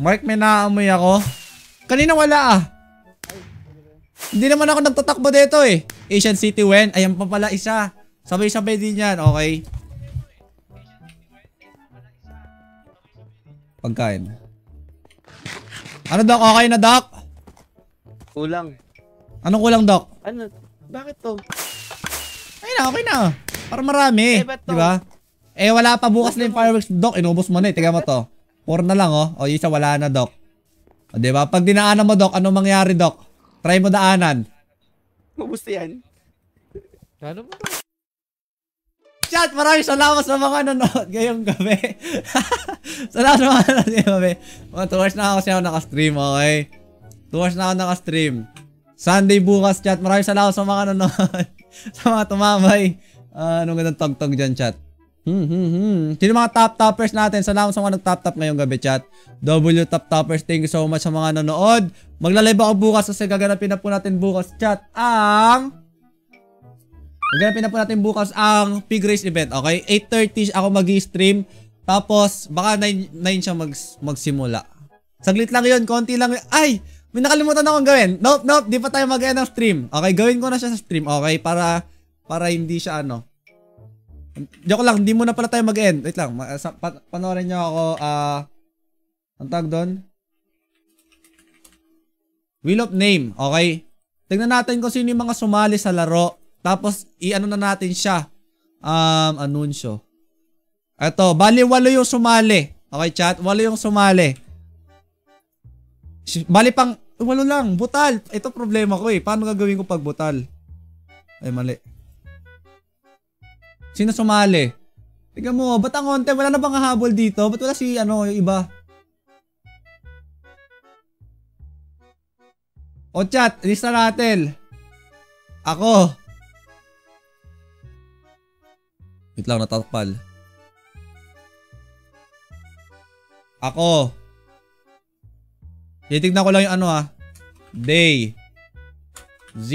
Mark, may naamoy ako. Kanina wala ah. Hindi naman ako nagtatakbo dito eh. Asian City Wen. Ayan pa pala isa. Sabay-sabay din yan. Okay. Pagkain. Ano Doc? Okay na Doc? Kulang. Anong kulang Doc? Ano? Bakit to? Ay na, okay na. Para marami. ba't to? Diba? Eh wala pa bukas na yung fireworks Doc. Inubos mo na eh. Tingnan mo to. 4 na lang oh. O isa wala na Doc. O diba? Pag dinaanan mo Doc, anong mangyari Doc? Try mo daanan. Mabusta yan. Lalo mo to. Chat, maraming salamat sa mga nanonood ngayong gabi. Salamat sa mga nanonood ngayong gabi. Mga 2 hours na ako siya nakastream, okay? 2 hours na ako nakastream. Sunday bukas, chat. Maraming salamat sa mga nanonood. Sa mga tumamay. Anong gandang tog-tog dyan, chat. Sino mga top-toppers natin? Salamat sa mga nag-top-top ngayong gabi, chat. W top-toppers, thank you so much sa mga nanonood. Magla-live ako bukas kasi gaganapin na po natin bukas, chat. Gaganapin na po natin bukas ang Pig Race event, okay? 8:30 ako mag-stream. Tapos, baka 9 siya magsimula. Saglit lang yun, konti lang yun. Ay! May nakalimutan akong gawin. Nope, di pa tayo mag-end ng stream. Okay, gawin ko na siya sa stream, okay? Para hindi siya ano. Joke lang, hindi muna pala tayo mag-end. Wait lang, panoorin nyo ako, ang tag doon? Wheel of Name, okay? Tignan natin kung sino yung mga sumali sa laro. Tapos, i-ano na natin siya. Anunsyo. Eto, bali 8 yung sumali. Okay, chat? 8 yung sumali. Bali pang, 8 lang, butal. Ito problema ko eh. Paano gagawin ko pag butal? Ay, mali. Sino sumali? Tignan mo, ba't ang konti? Wala na bang hahabol dito? Ba't wala si, yung iba? O chat, lista natin. Ako. Wait lang, natakpal. Ako. Titignan ko lang yung Day. Z.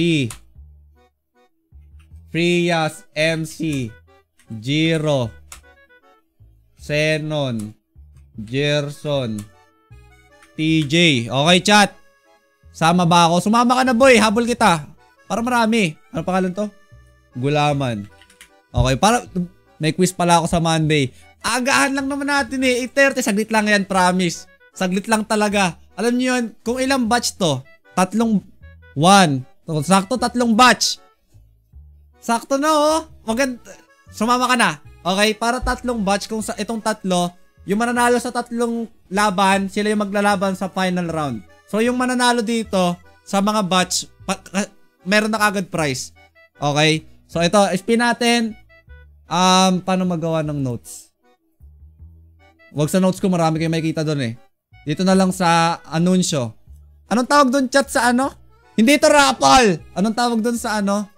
Frias MC. Jiro. Xenon. Gerson. TJ. Okay, chat. Sama ba ako? Sumama ka na, boy. Habol kita. Para marami. Ano pangalan to? Gulaman. Okay, para may quiz pala ako sa Monday. Agahan lang naman natin eh. 8:30. Saglit lang yan, promise. Saglit lang talaga. Alam niyo yun, kung ilang batch to? 3. 1. Sakto 3 batch. Sakto na oh. Sumama ka na. Okay, para 3 batch. Kung itong 3, yung mananalo sa 3 laban, sila yung maglalaban sa final round. So yung mananalo dito sa mga batch, meron na kagad prize. Okay? So ito, spin natin. Paano magawa ng notes? Wag sa notes ko, marami kayo makikita doon eh. Dito na lang sa anunsyo. Anong tawag doon, chat, sa ano? Hindi ito raffle! Anong tawag doon sa ano?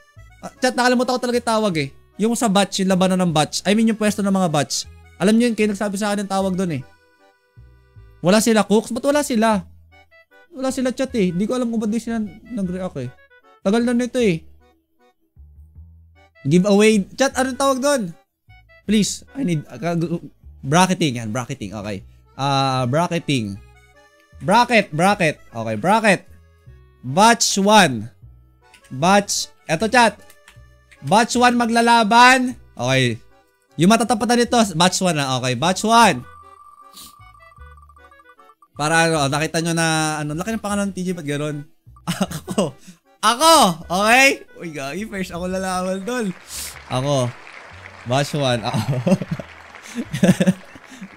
Chat, nakalimutan ko talaga yung tawag eh. Yung sa batch, yung labanan ng batch. I mean yung pwesto ng mga batch. Alam niyo yun, kayo nagsabi sa akin ng tawag doon eh. Wala sila, Cooks? Ba't wala sila? Wala sila chat eh. Hindi ko alam kung ba't di sila nag-react eh. Tagal na nito eh. Giveaway. Chat, anong tawag doon? Please, I need bracketing yan, bracketing. Okay. Bracketing. Bracket. Okay, bracket. Batch 1. Eto chat. Batch 1 maglalaban. Okay. Yung matatapatan nito, batch 1 na. Okay, batch 1. Para ano, nakita nyo na, laki ng pangalan ng TJ, ba't gano'n? Ako! Okay? Uy, gagi, first ako lalaban doon. Ako. Batch 1, ako.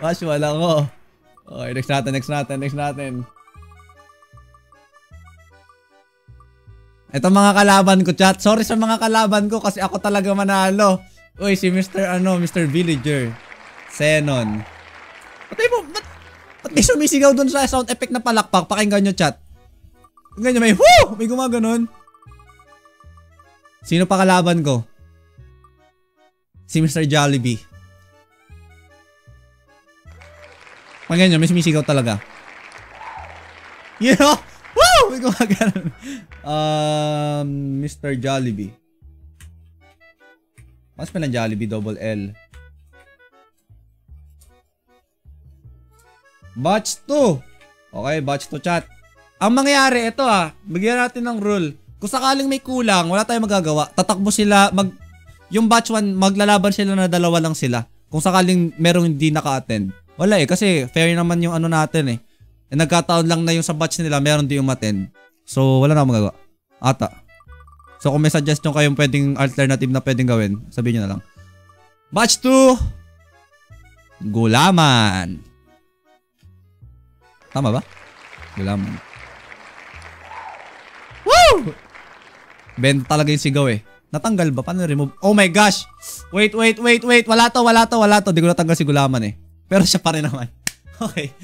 Batch 1 ako. Okay, next natin. Ito mga kalaban ko, chat. Sorry sa mga kalaban ko kasi ako talaga manalo. Uy, si Mr. Villager. Xenon. Patay mo, ba't may sumisigaw dun sa sound effect na palakpak? Pakinggan nyo, chat. Ganyan may, whoo! May gumaganon. Sino pa kalaban ko? Si Mr. Jollibee. Pakinggan nyo, may sumisigaw talaga. You know? Woo! May gumaganon. Mr. Jollibee. Mas pa ng Jollibee, double L. Batch 2. Okay, batch 2 chat. Ang mangyayari, ito bigyan natin ng rule. Kung sakaling may kulang, wala tayong magagawa. Tatakbo sila, yung batch 1, maglalaban sila na dalawa lang sila. Kung sakaling merong hindi naka-attend. Wala kasi fair naman yung natin eh. Nagkataon lang na yung sa batch nila, meron din yung ma-attend. So, wala na akong magagawa. Ata. So, kung may suggestion kayong pwedeng alternative na pwedeng gawin, sabihin nyo na lang. Batch 2. Gulaman. Tama ba? Gulaman. Woo! Benta talaga yung sigaw eh. Natanggal ba? Paano remove? Oh my gosh! Wait. Wala to. Di ko natanggal si Gulaman eh. Pero siya pa rin naman. Okay.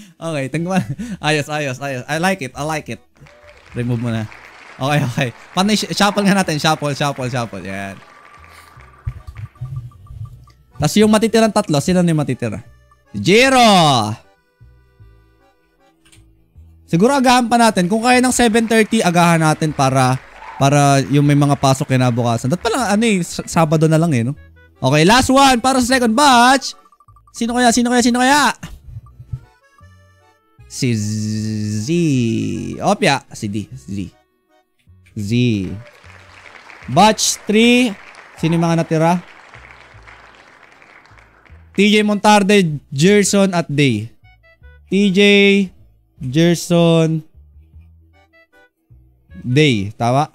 Tanggal. Ayos. I like it. Remove mo na. Okay. Paano shuffle nga natin? Shuffle. Yan. Tapos yung matitirang tatlo, sino na yung matitira? Jiro! Siguro agahan pa natin. Kung kaya ng 7:30, agahan natin para yung may mga pasok kinabukasan. Dat pala Sabado na lang eh, no? Okay, last one para sa second batch. Sino kaya? Si Z. Opya. Si D. Z. Batch 3. Sino yung mga natira? TJ Montarde, Gerson at Day. TJ, Gerson, Day. Tawa?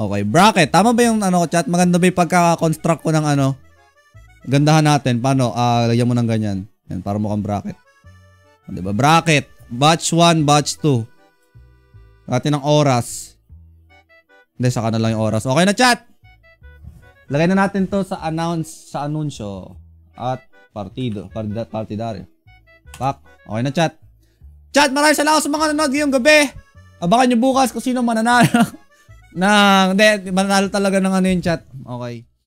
Okay, bracket. Tama ba yung chat? Maganda ba yung pagka-construct ko ng Gandahan natin. Paano? Lagyan mo ng ganyan. Yan, para mukhang bracket. Diba? Bracket. Batch 1, batch 2. Natin ng oras. Hindi, saka na lang yung oras. Okay na, chat! Lagay na natin to sa anunsyo. At partidario. Pak. Okay na, chat. Chat, maraming salamat sa mga nanonood ngayong gabi. Abangan nyo bukas kung sino mananalo. Mananalo talaga ng yung chat. Okay.